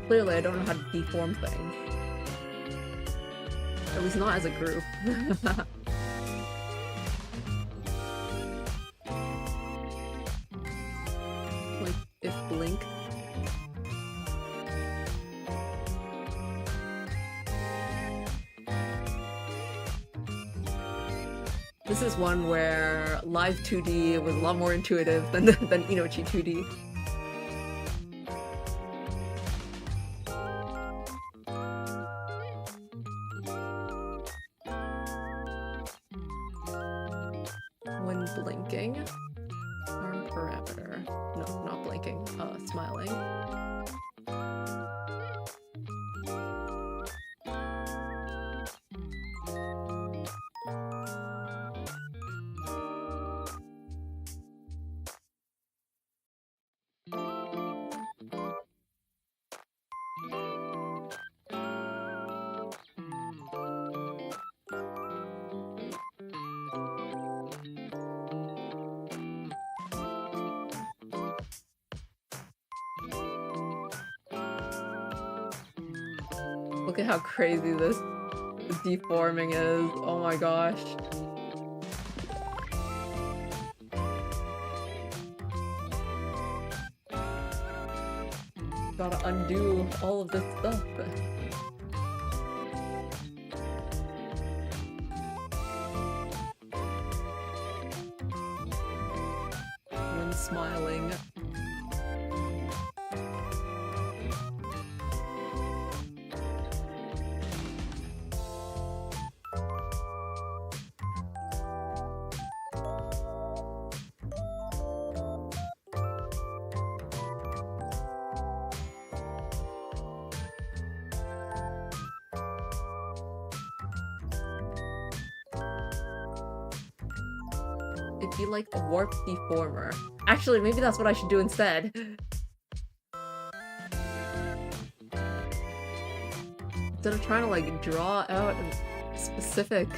Clearly, I don't know how to deform things. At least not as a group. Like, if blink. This is one where live 2D was a lot more intuitive than Inochi 2D. When blinking, arm parameter. No, not blinking, smiling. Look at how crazy this deforming is. Oh my gosh. Gotta undo all of this stuff. When smiling. It'd be like a warp deformer. Actually, maybe that's what I should do instead. Instead of trying to like draw out a specific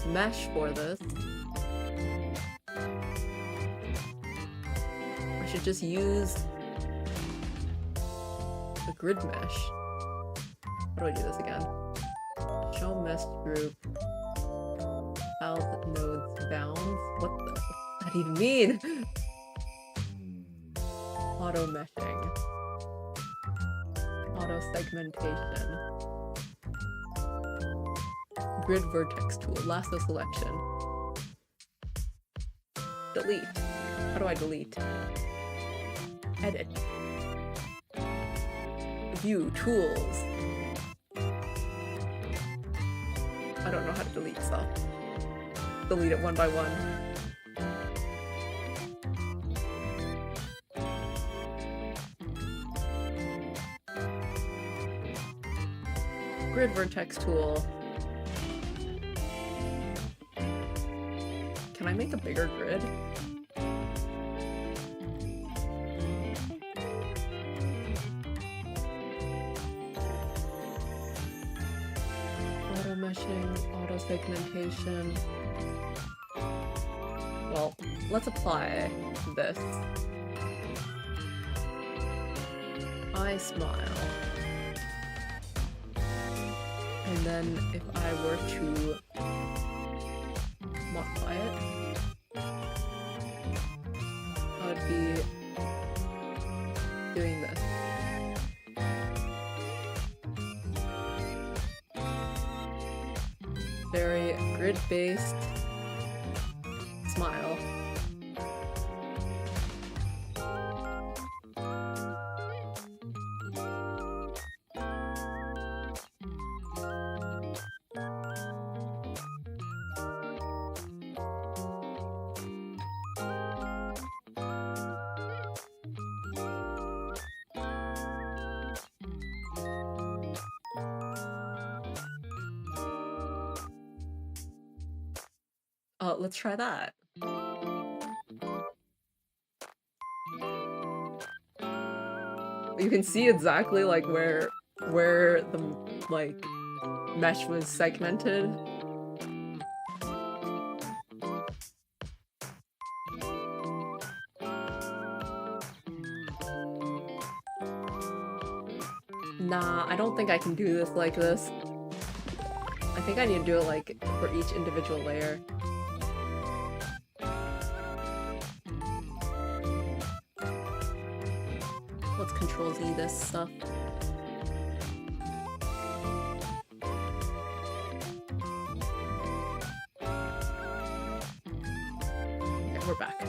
mesh for this, I should just use the grid mesh. How do I do this again? Show mesh group. Child nodes bounds. What does that even mean? Auto meshing. Auto segmentation. Grid vertex tool. Lasso selection. Delete. How do I delete? Edit. View tools. I don't know how to delete stuff. Delete it one by one. Grid vertex tool. Can I make a bigger grid? Auto meshing, auto segmentation. Well, let's apply this. I smile. And then if I were to modify it, I would be doing this. Very grid-based smile. Let's try that. You can see exactly like where the like mesh was segmented. Nah, I don't think I can do this like this. I think I need to do it like for each individual layer. Let's Control Z this stuff. Okay, we're back.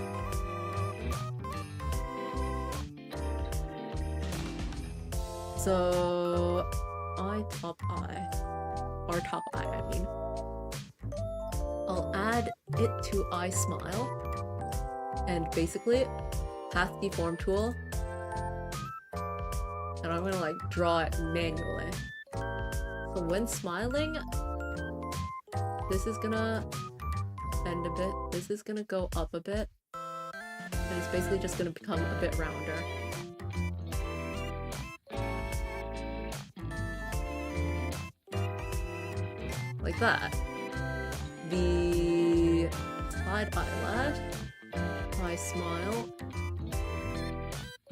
So, top eye. Or top eye, I mean. I'll add it to eye smile. And basically, path deform tool. And I'm gonna like draw it manually. So when smiling, this is gonna bend a bit. This is gonna go up a bit. And it's basically just gonna become a bit rounder. Like that. The side eyelash, eye smile,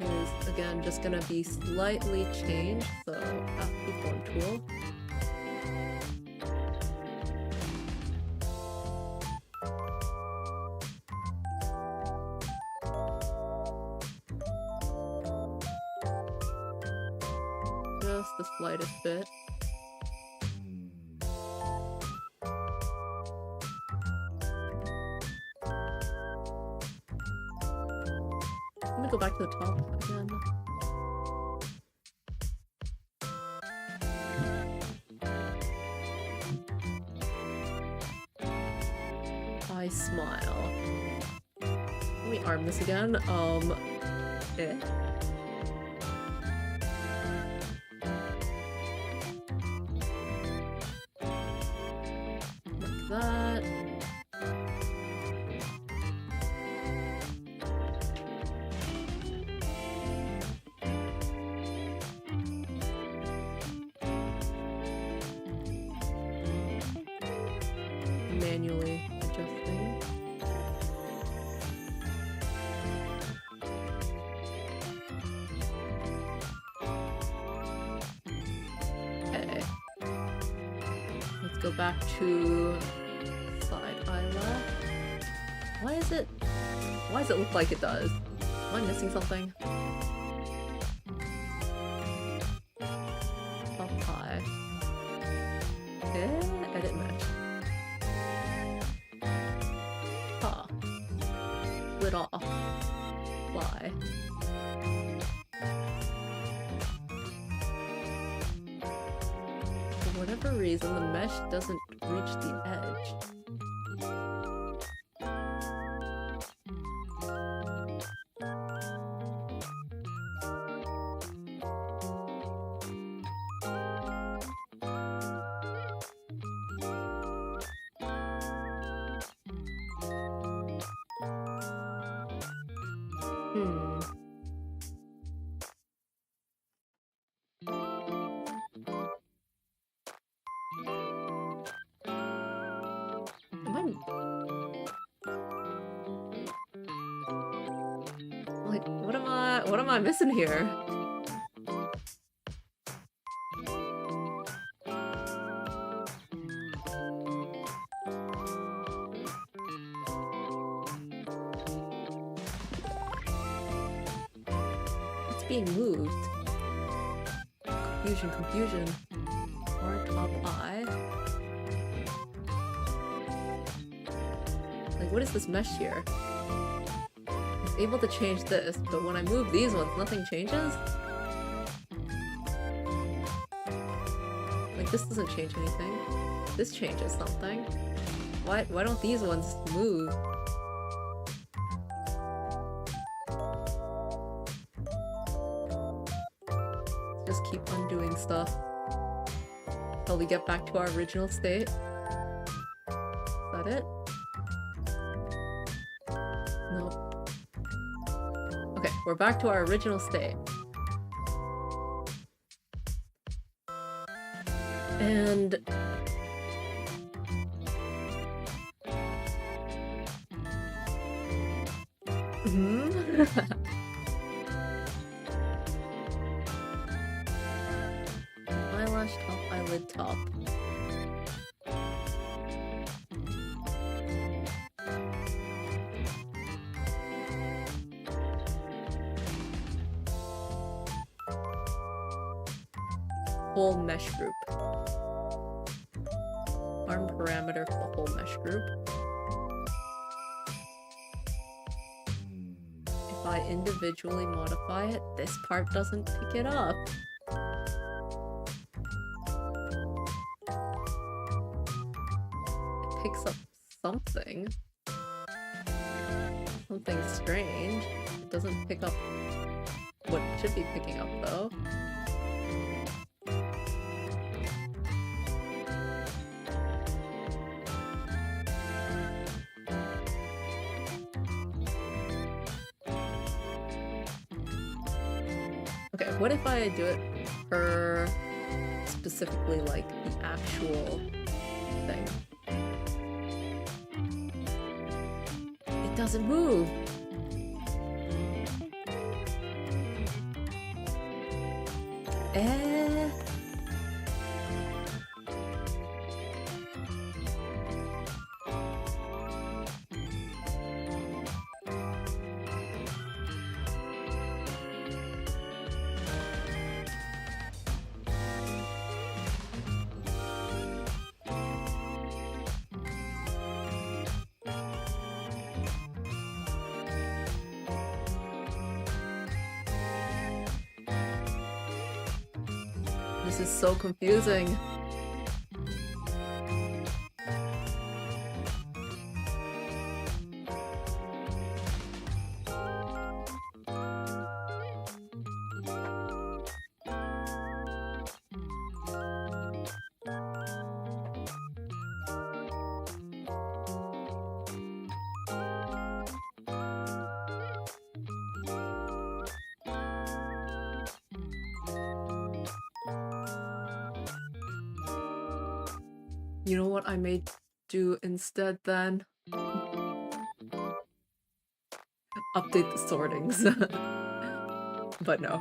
is again just gonna be slightly changed, so path deform tool. Just the slightest bit. Let me go back to the top again. I smile. Let me arm this again. Eh. Like that. Manually adjusting. Okay. Let's go back to side eyelash. Why does it look like it does? Am I missing something? Top eye. Okay, edit mesh. Split off. Why? For whatever reason, the mesh doesn't reach the edge. Like, what am I missing here? It's being moved. Confusion. Or top eye. Like, what is this mesh here? It's able to change this, but when I move these ones, nothing changes? Like, this doesn't change anything. This changes something. Why don't these ones move? Just keep undoing stuff till we get back to our original state. Is that it? We're back to our original state. And... eyelash top, eyelid top. Whole mesh group. Arm parameter for the whole mesh group. If I individually modify it, this part doesn't pick it up. It picks up something. Something strange. It doesn't pick up what it should be picking up though. Okay, what if I do it per specifically like the actual thing? It doesn't move! This is so confusing. You know what I may do instead then? Update the sortings. But no.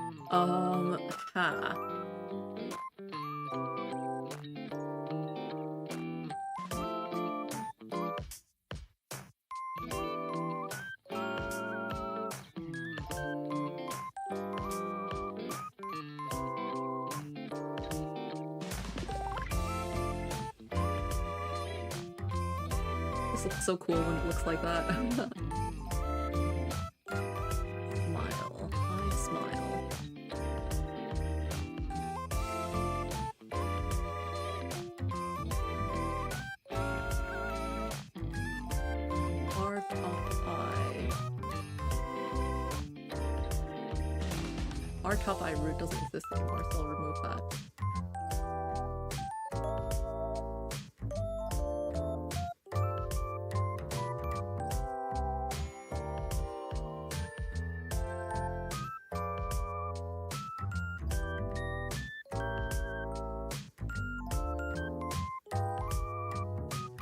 This looks so cool when it looks like that. Smile. I smile. R top eye. R top eye root doesn't exist anymore, so I'll remove that.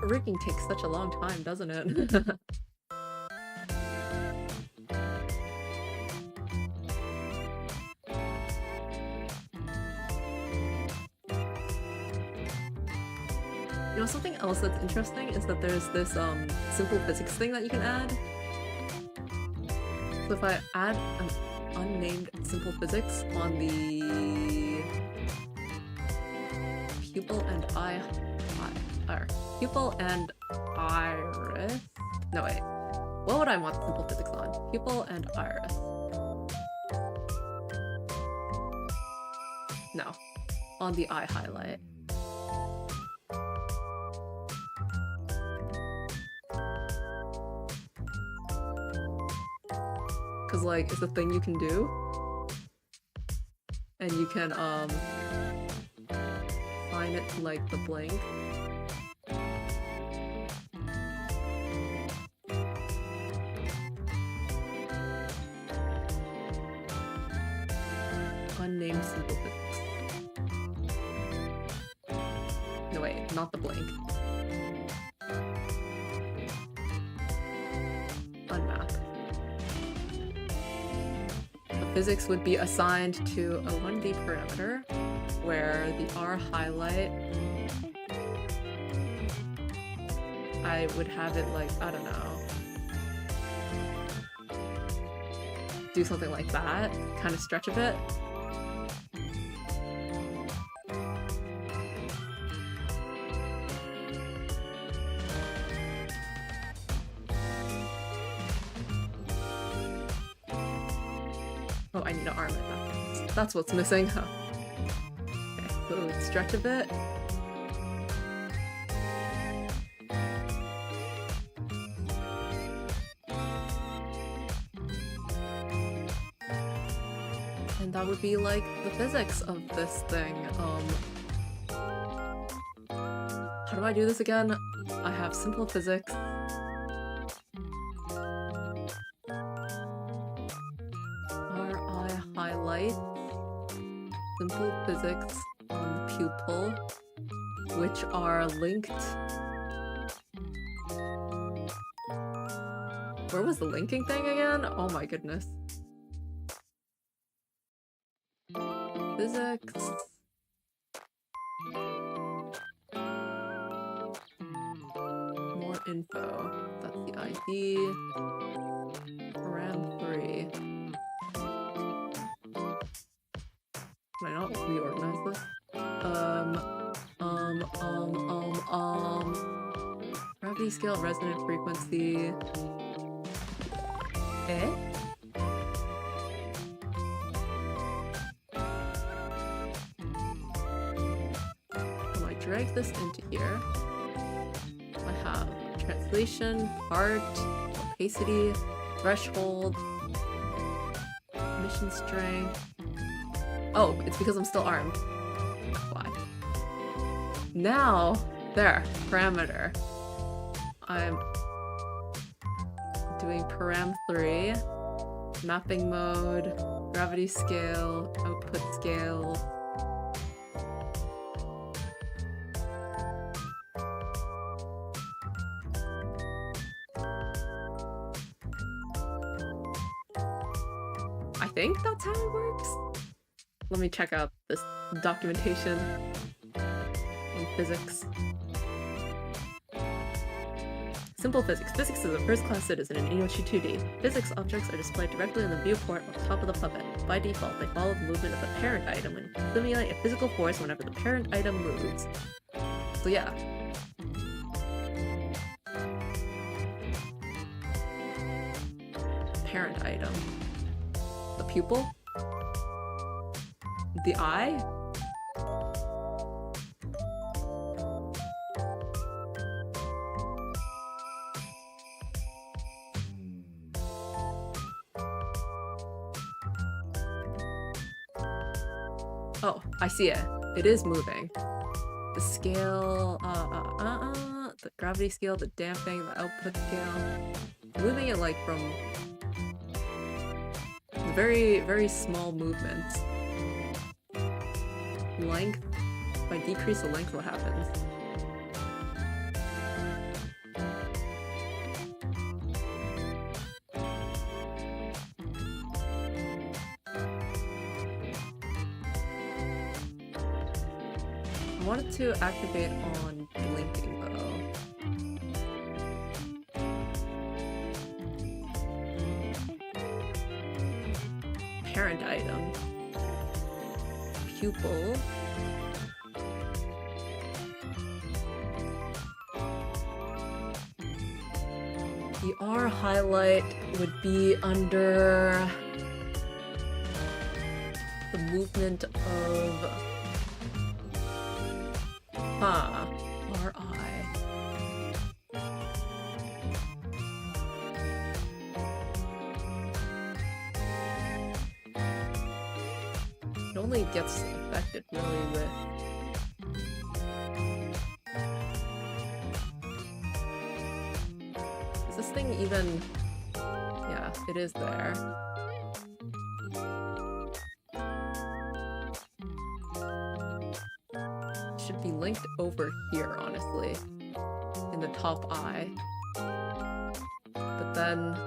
Rigging takes such a long time, doesn't it? You know, something else that's interesting is that there's this simple physics thing that you can add. So if I add an unnamed simple physics on the pupil and pupil and iris. No wait. What would I want simple physics on? Pupil and iris. No. On the eye highlight. Cause like it's a thing you can do. And you can assign it to like the blink. Unnamed simple physics. No, wait, not the blank. Unmap. The physics would be assigned to a 1D parameter where the R highlight, I would have it like, I don't know, do something like that, kind of stretch a bit. Oh, I need to arm it back. That's what's missing, huh? Okay, so it would stretch a bit. And that would be like the physics of this thing. How do I do this again? I have simple physics. RI highlight. Simple physics on the pupil, which are linked. Where was the linking thing again? Oh my goodness. Physics. More info. That's the ID. Param 3. Can I not reorganize this? Gravity scale, resonant frequency. Eh? Drag this into here. I have translation, heart, opacity, threshold, mission strength. Oh, it's because I'm still armed. That's why. Now, there, parameter. I'm doing param 3, mapping mode, gravity scale, output scale. I think that's how it works. Let me check out this documentation on physics. Simple physics. Physics is a first-class citizen in Inochi 2D. Physics objects are displayed directly on the viewport on top of the puppet. By default, they follow the movement of the parent item and simulate a physical force whenever the parent item moves. So yeah. Parent item. The pupil? The eye? Oh, I see it. It is moving. The scale, the gravity scale, the damping, the output scale. Moving it like from very, very small movements. Length. If I decrease the length, what happens? I wanted to activate on blinking though. Parent item. Pupil. The R highlight would be under the movement of RI. It only gets affected really with this thing even... Yeah, it is there. should be linked over here, honestly. In the top eye. But then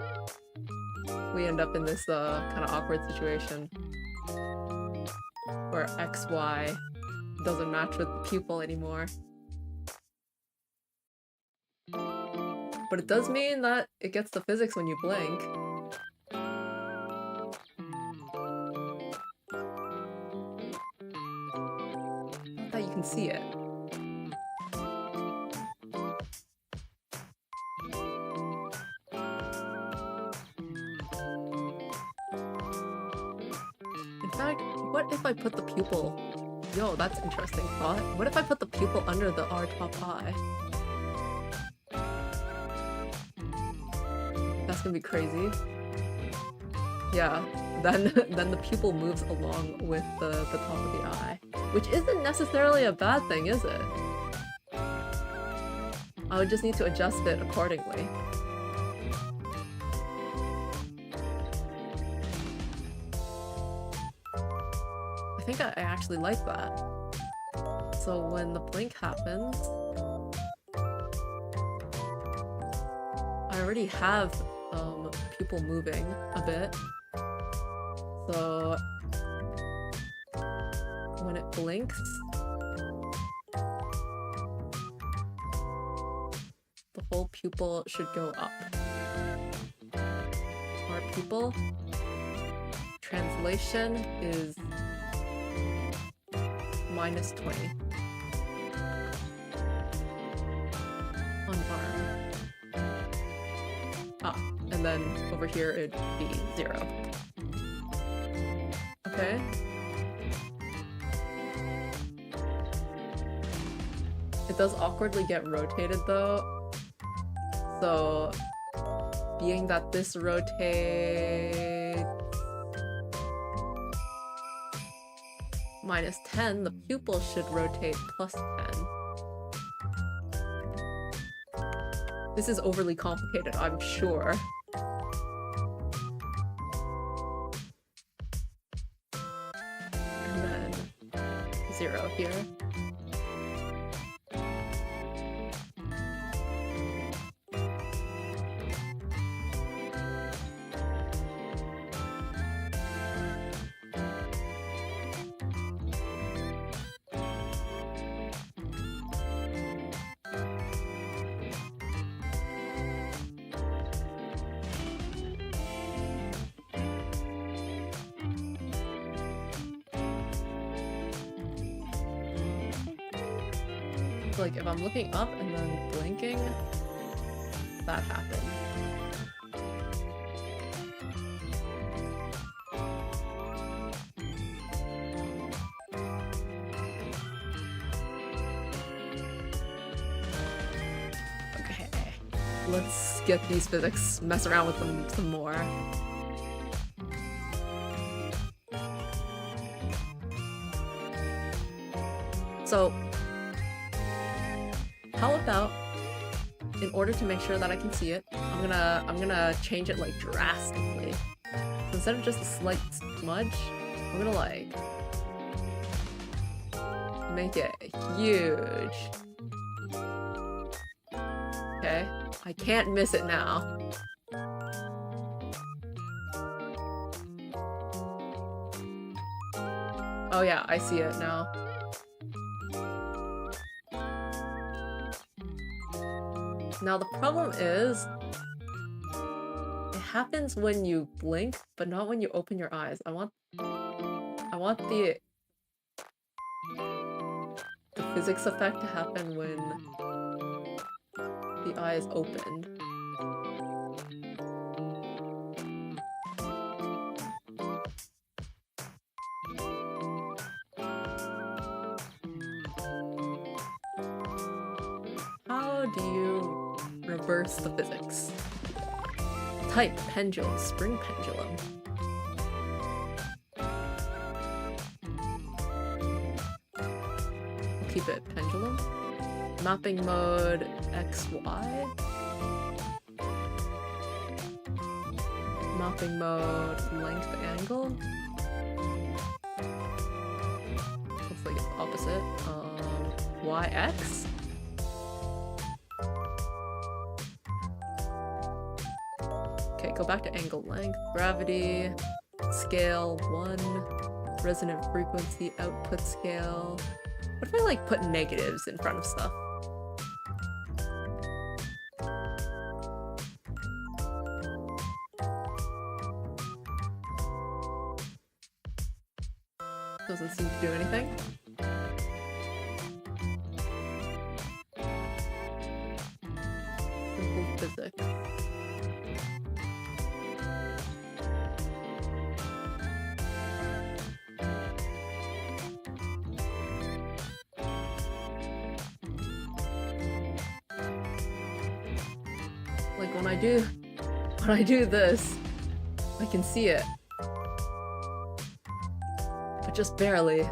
we end up in this kind of awkward situation where XY doesn't match with the pupil anymore. But it does mean that it gets the physics when you blink. Not that you can see it. In fact, what if I put the pupil... Yo, that's interesting thought. What if I put the pupil under the R top eye? That's gonna be crazy. Yeah, then the pupil moves along with the top of the eye. Which isn't necessarily a bad thing, is it? I would just need to adjust it accordingly. I think I actually like that. So when the blink happens, I already have pupil moving a bit. So when it blinks, the whole pupil should go up. Our pupil translation is -20 on arm. Ah, and then over here it'd be 0. Okay. It does awkwardly get rotated though. So, being that this rotates -10, the pupil should rotate +10. This is overly complicated, I'm sure. And then 0 here. Like if I'm looking up and then blinking, that happens. Okay, let's get these physics, mess around with them some more. So, how about, in order to make sure that I can see it, I'm gonna change it like drastically. So instead of just a slight smudge, I'm gonna like make it huge. Okay, I can't miss it now. Oh yeah, I see it now. Now the problem is, it happens when you blink, but not when you open your eyes. I want the physics effect to happen when the eye is opened. How do you reverse the physics? Type pendulum, spring pendulum. We'll keep it pendulum. Mapping mode XY. Mapping mode length angle. Looks like it's opposite. YX? Okay, go back to angle length, gravity, scale 1, resonant frequency, output scale. What if I like put negatives in front of stuff? Doesn't seem to do anything. Simple physics. Like when I do this, I can see it. But just barely.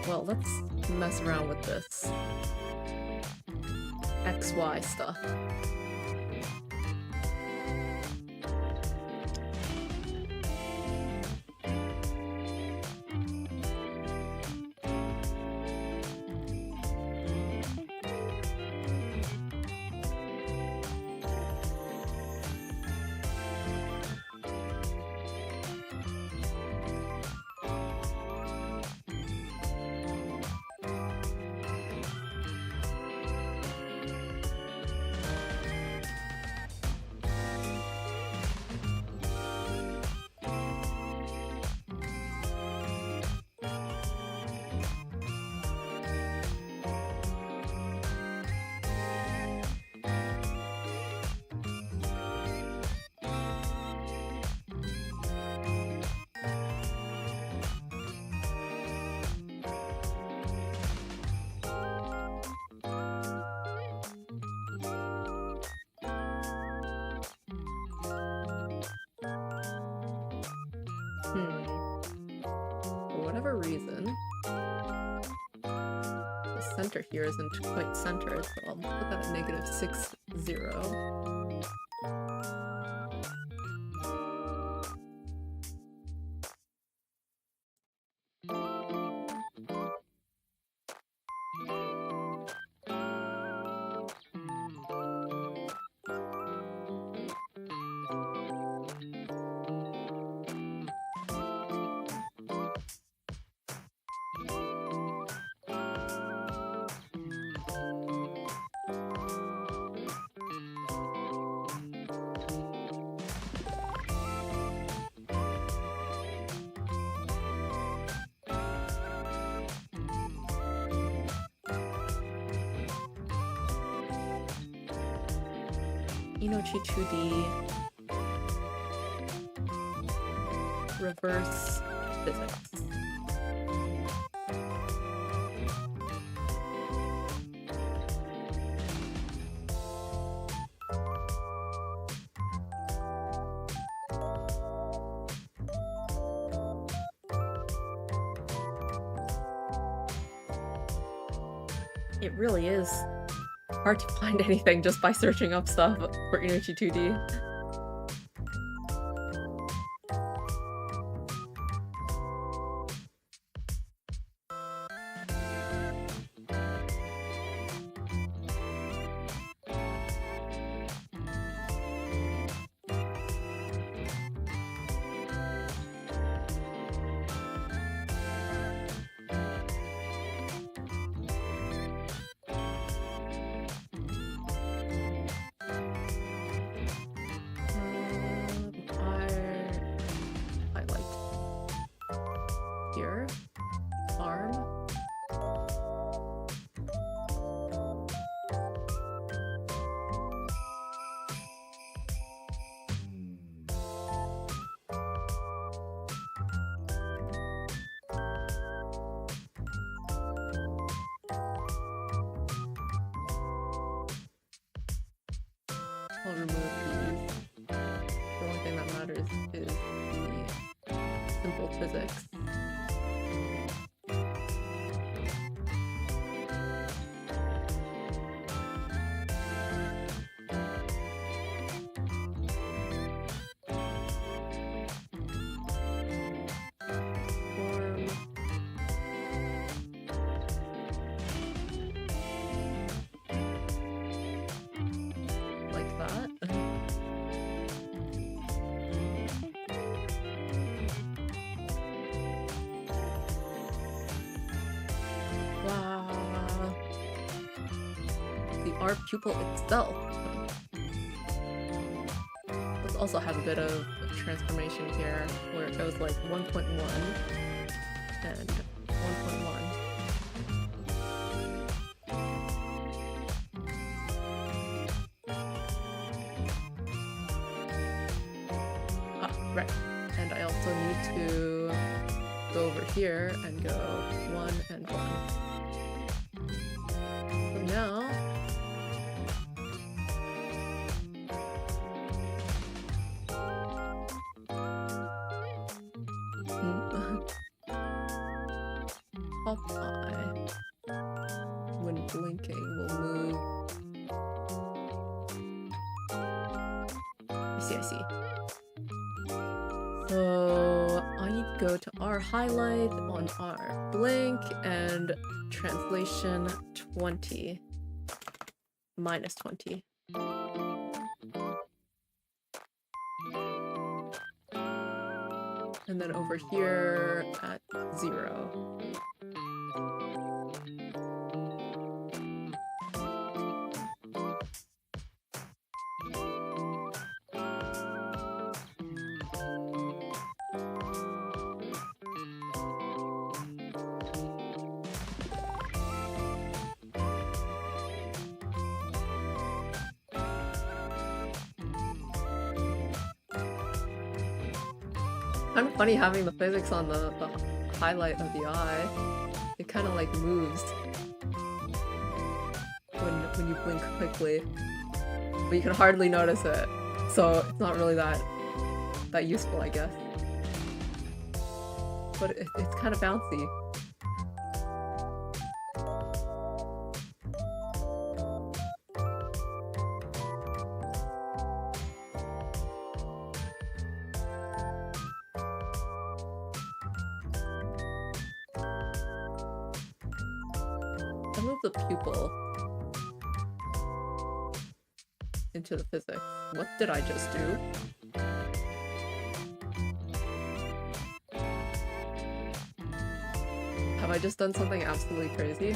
Well, let's mess around with this XY stuff. For whatever reason, the center here isn't quite centered, so I'll put that at -6, 0. Inochi 2D reverse physics. It really is hard to find anything just by searching up stuff for Inochi 2D. Here, arm. I'll remove these. The only thing that matters is the simple physics. Our pupil itself. Let's also have a bit of transformation here where it goes like 1.1 and 1.1. Ah, right. And I also need to go over here and go 1 and 1. So now top eye, when blinking, will move. I see. So I need to go to our highlight on our blink and translation 20. Minus 20. And then over here at 0. Kind of funny having the physics on the highlight of the eye. It kind of like moves when you blink quickly, but you can hardly notice it. So it's not really that useful, I guess. But it's kind of bouncy. I moved the pupil into the physics. What did I just do? Have I just done something absolutely crazy?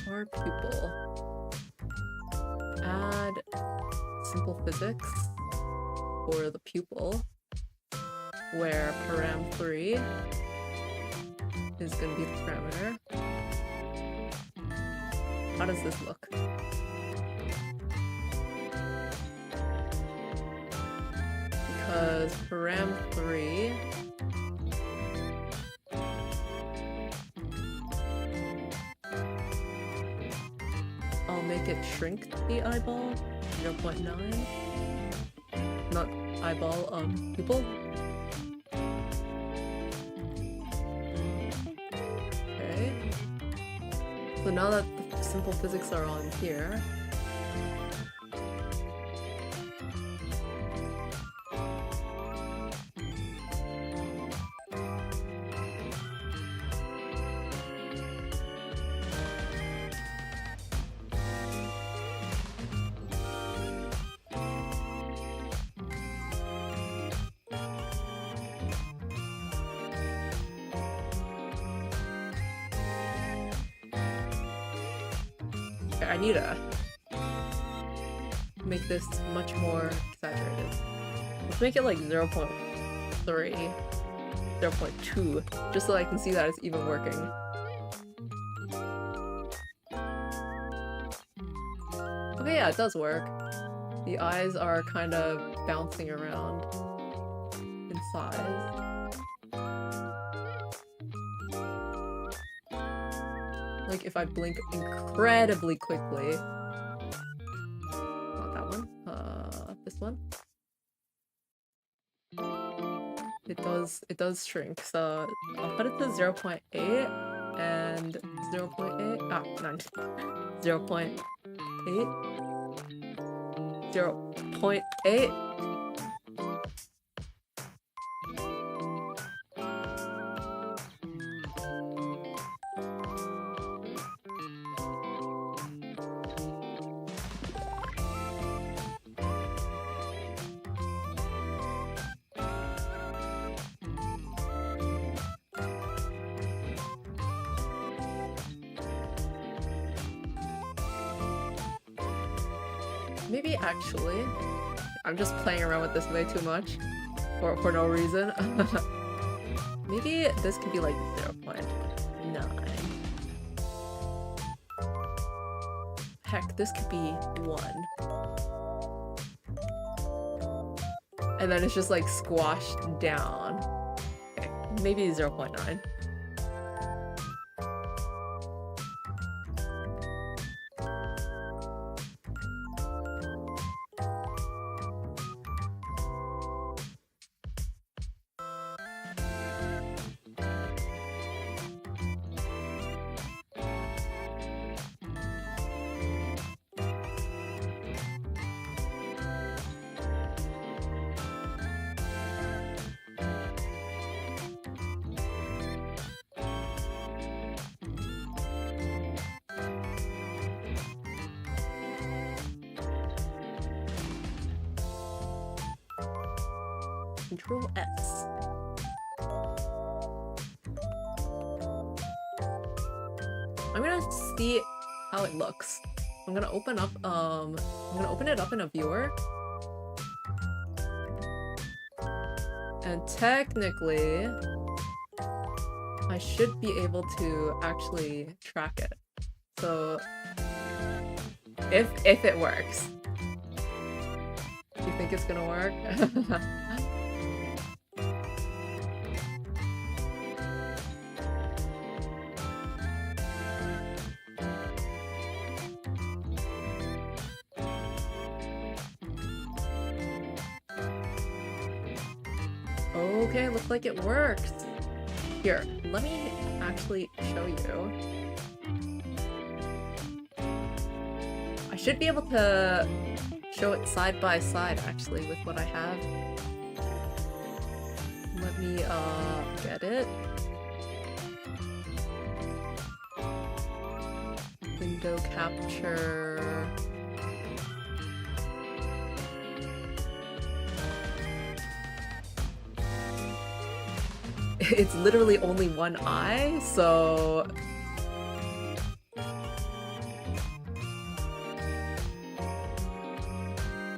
Our pupil. Add simple physics for the pupil, where param 3 is going to be the parameter. How does this look? Because param 3 make it shrink the eyeball 0.9, not eyeball, pupil. Okay, so now that the simple physics are on here, I need a make this much more exaggerated. Let's make it like 0.3, 0.2, just so I can see that it's even working. Okay, yeah, it does work. The eyes are kind of bouncing around in size. Like if I blink incredibly quickly. Not that one. This one. It does shrink. So I'll put it to 0.8 and 0.8. Ah, 9. 0.8. 0.8. Maybe actually, I'm just playing around with this way too much, for no reason. Maybe this could be like 0.9. Heck, this could be 1. And then it's just like squashed down. Okay, maybe 0.9. Control S. I'm gonna see how it looks. I'm gonna open it up in a viewer. And technically, I should be able to actually track it. So, if it works. Do you think it's gonna work? Okay, looks like it worked. Here, let me actually show you. I should be able to show it side by side, actually, with what I have. Let me, get it. Window capture. It's literally only one eye, so...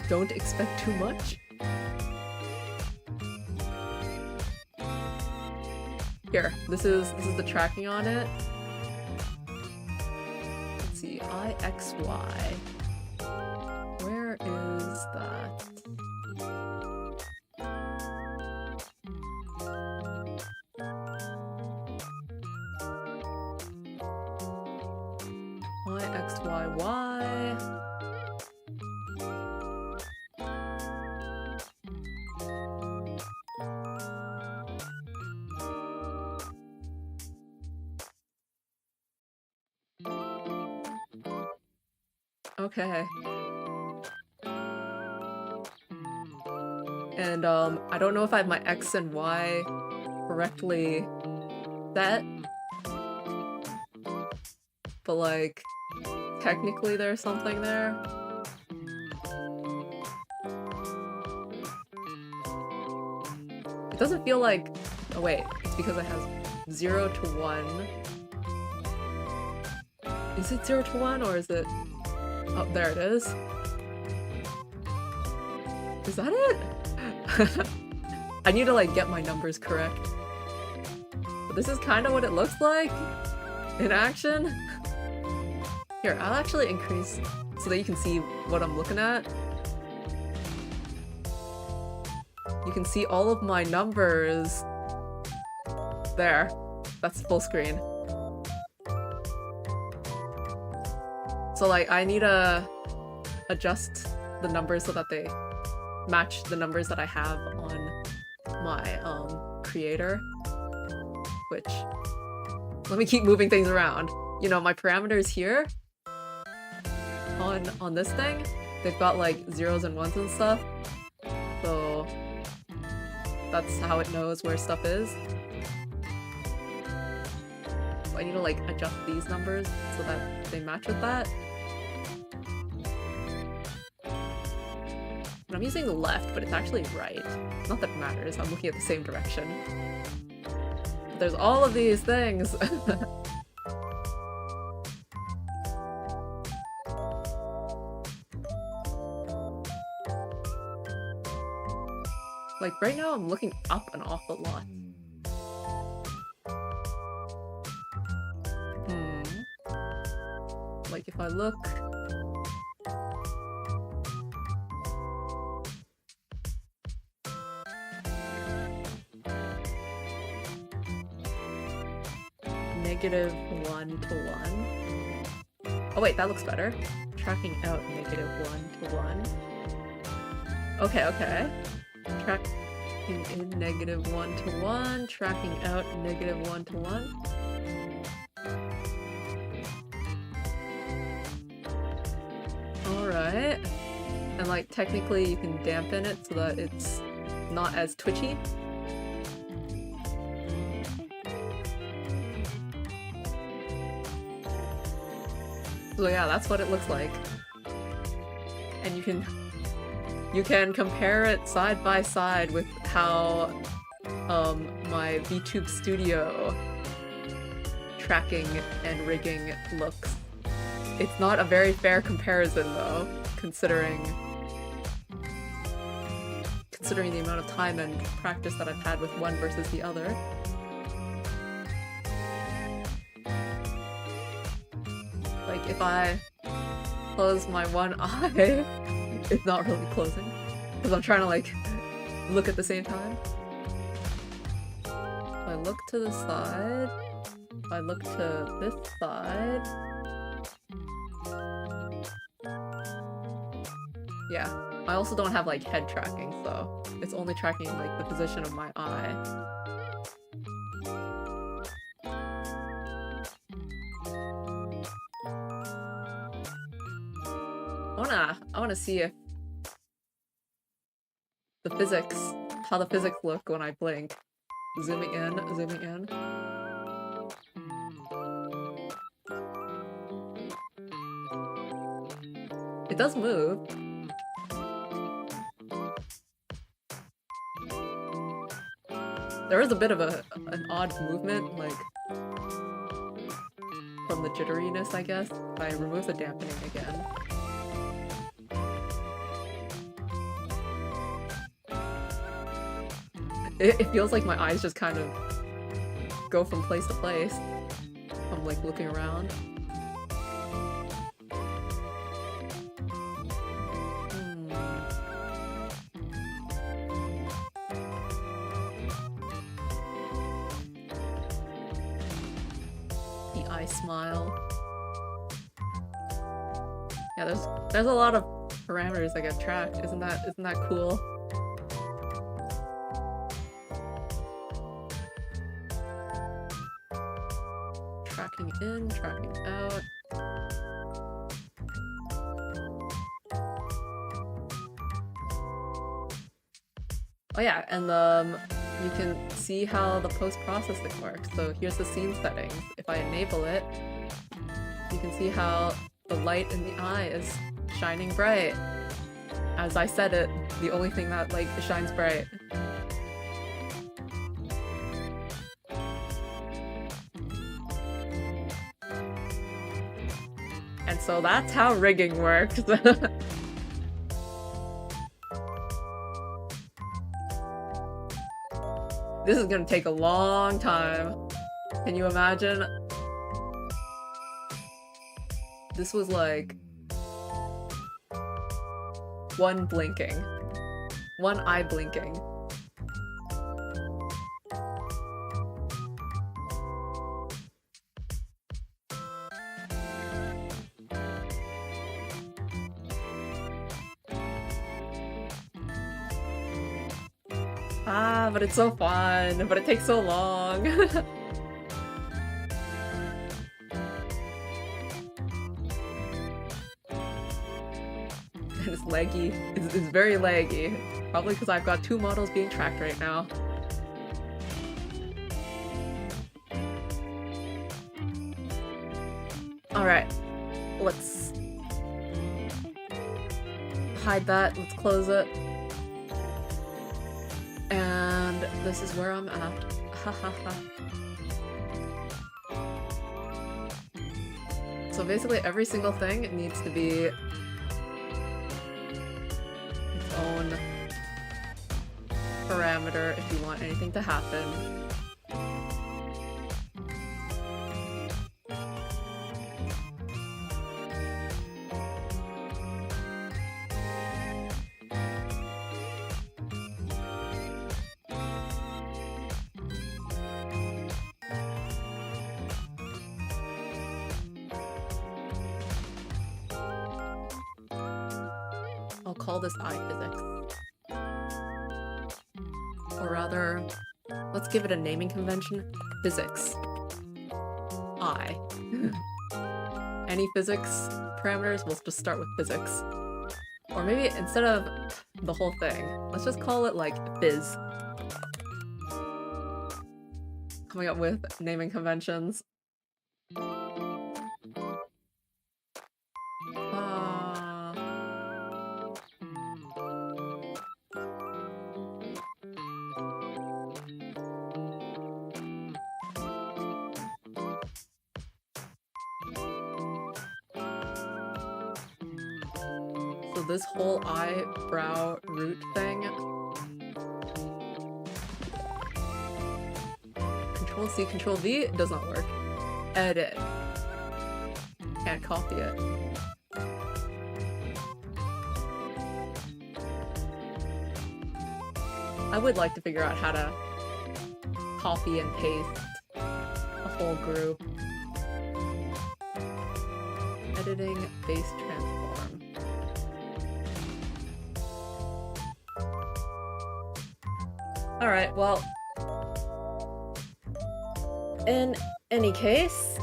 Don't expect too much. Here, this is the tracking on it. Let's see, IXY. Where is that? IXYY. Okay. And I don't know if I have my X and Y correctly set, but like technically there's something there. It doesn't feel like... Oh wait, it's because it has 0 to 1. Is it 0 to 1 or is it... Oh, there it is. Is that it? I need to like get my numbers correct. But this is kind of what it looks like in action. Here, I'll actually increase so that you can see what I'm looking at. You can see all of my numbers. There. That's full screen. So like, I need to adjust the numbers so that they match the numbers that I have on my creator. Which, let me keep moving things around. You know, my parameters here on this thing, they've got like zeros and ones and stuff. So that's how it knows where stuff is. So I need to like adjust these numbers so that they match with that. And I'm using the left, but it's actually right. Not that it matters, I'm looking at the same direction. But there's all of these things! Like, right now I'm looking up an awful lot. Like, if I look... -1 to 1. Oh wait, that looks better. Tracking out -1 to 1. Okay, okay. Tracking in -1 to 1, tracking out -1 to 1. Alright. And like, technically you can dampen it so that it's not as twitchy. So yeah, that's what it looks like. And you can compare it side by side with how my VTube Studio tracking and rigging looks. It's not a very fair comparison though, considering the amount of time and practice that I've had with one versus the other. Like, if I close my one eye, it's not really closing, because I'm trying to, like, look at the same time. If I look to the side, if I look to this side... Yeah, I also don't have, like, head tracking, so it's only tracking, like, the position of my eye. I wanna see if how the physics look when I blink. Zooming in, zooming in. It does move. There is a bit of an odd movement, like, from the jitteriness, I guess. If I remove the dampening again. It feels like my eyes just kind of go from place to place. I'm like looking around. The eye smile. Yeah, there's a lot of parameters that get tracked. Isn't that cool? Tracking in, tracking out. Oh yeah, and you can see how the post-processing works. So here's the scene settings. If I enable it, you can see how the light in the eye is shining bright. As I said it, the only thing that like shines bright. And so that's how rigging works. This is gonna take a long time. Can you imagine? This was like... one blinking. One eye blinking. Ah, but it's so fun, but it takes so long. It's laggy. It's very laggy. Probably because I've got 2 models being tracked right now. Alright. Let's hide that. Let's close it. And this is where I'm at. Hahaha. So basically every single thing needs to be its own parameter if you want anything to happen. I'll call this eye physics. Or rather, let's give it a naming convention. Physics. I. Any physics parameters, we'll just start with physics. Or maybe instead of the whole thing, let's just call it like phys. Coming up with naming conventions. So this whole eyebrow root thing. Control C, Control V does not work. Edit. Can't copy it. I would like to figure out how to copy and paste a whole group. Editing base transform. Alright, well, in any case,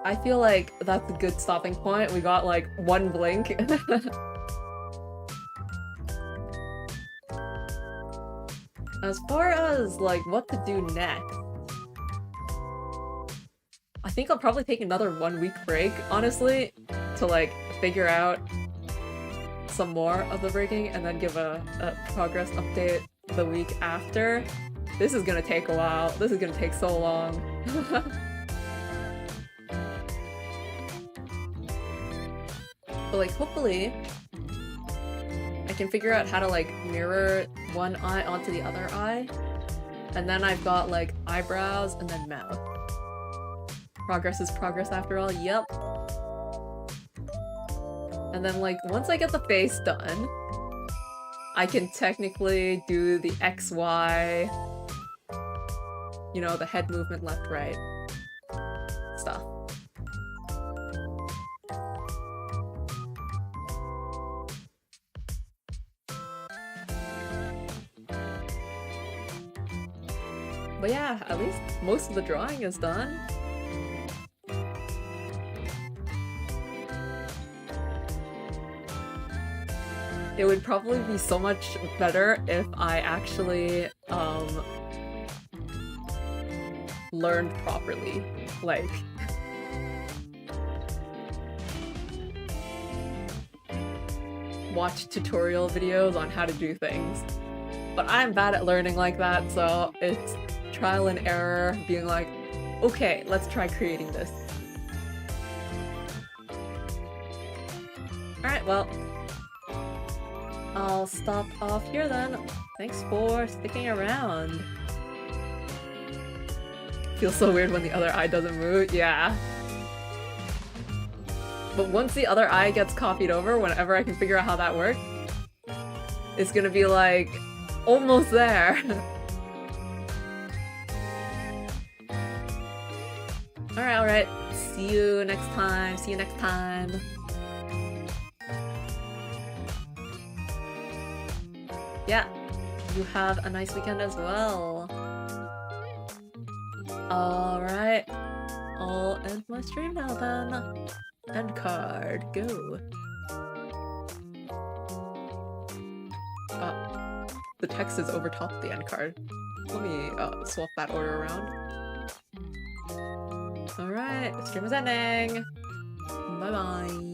I feel like that's a good stopping point. We got like 1 blink. As far as like what to do next, I think I'll probably take another 1-week break, honestly, to like figure out some more of the rigging and then give a progress update the week after. This is gonna take a while. This is gonna take so long. But like hopefully I can figure out how to like mirror one eye onto the other eye. And then I've got like eyebrows and then mouth. Progress is progress after all, yep. And then like once I get the face done, I can technically do the XY, you know, the head movement left, right stuff. But yeah, at least most of the drawing is done. It would probably be so much better if I actually learned properly, like watch tutorial videos on how to do things. But I'm bad at learning like that, so it's trial and error, being like, okay, let's try creating this. Alright, well, I'll stop off here then. Thanks for sticking around. Feels so weird when the other eye doesn't move. Yeah. But once the other eye gets copied over, whenever I can figure out how that works, it's gonna be like almost there. Alright. See you next time. Yeah, you have a nice weekend as well. Alright, I'll end my stream now then. End card, go. The text is over top of the end card. Let me swap that order around. Alright, stream is ending. Bye bye.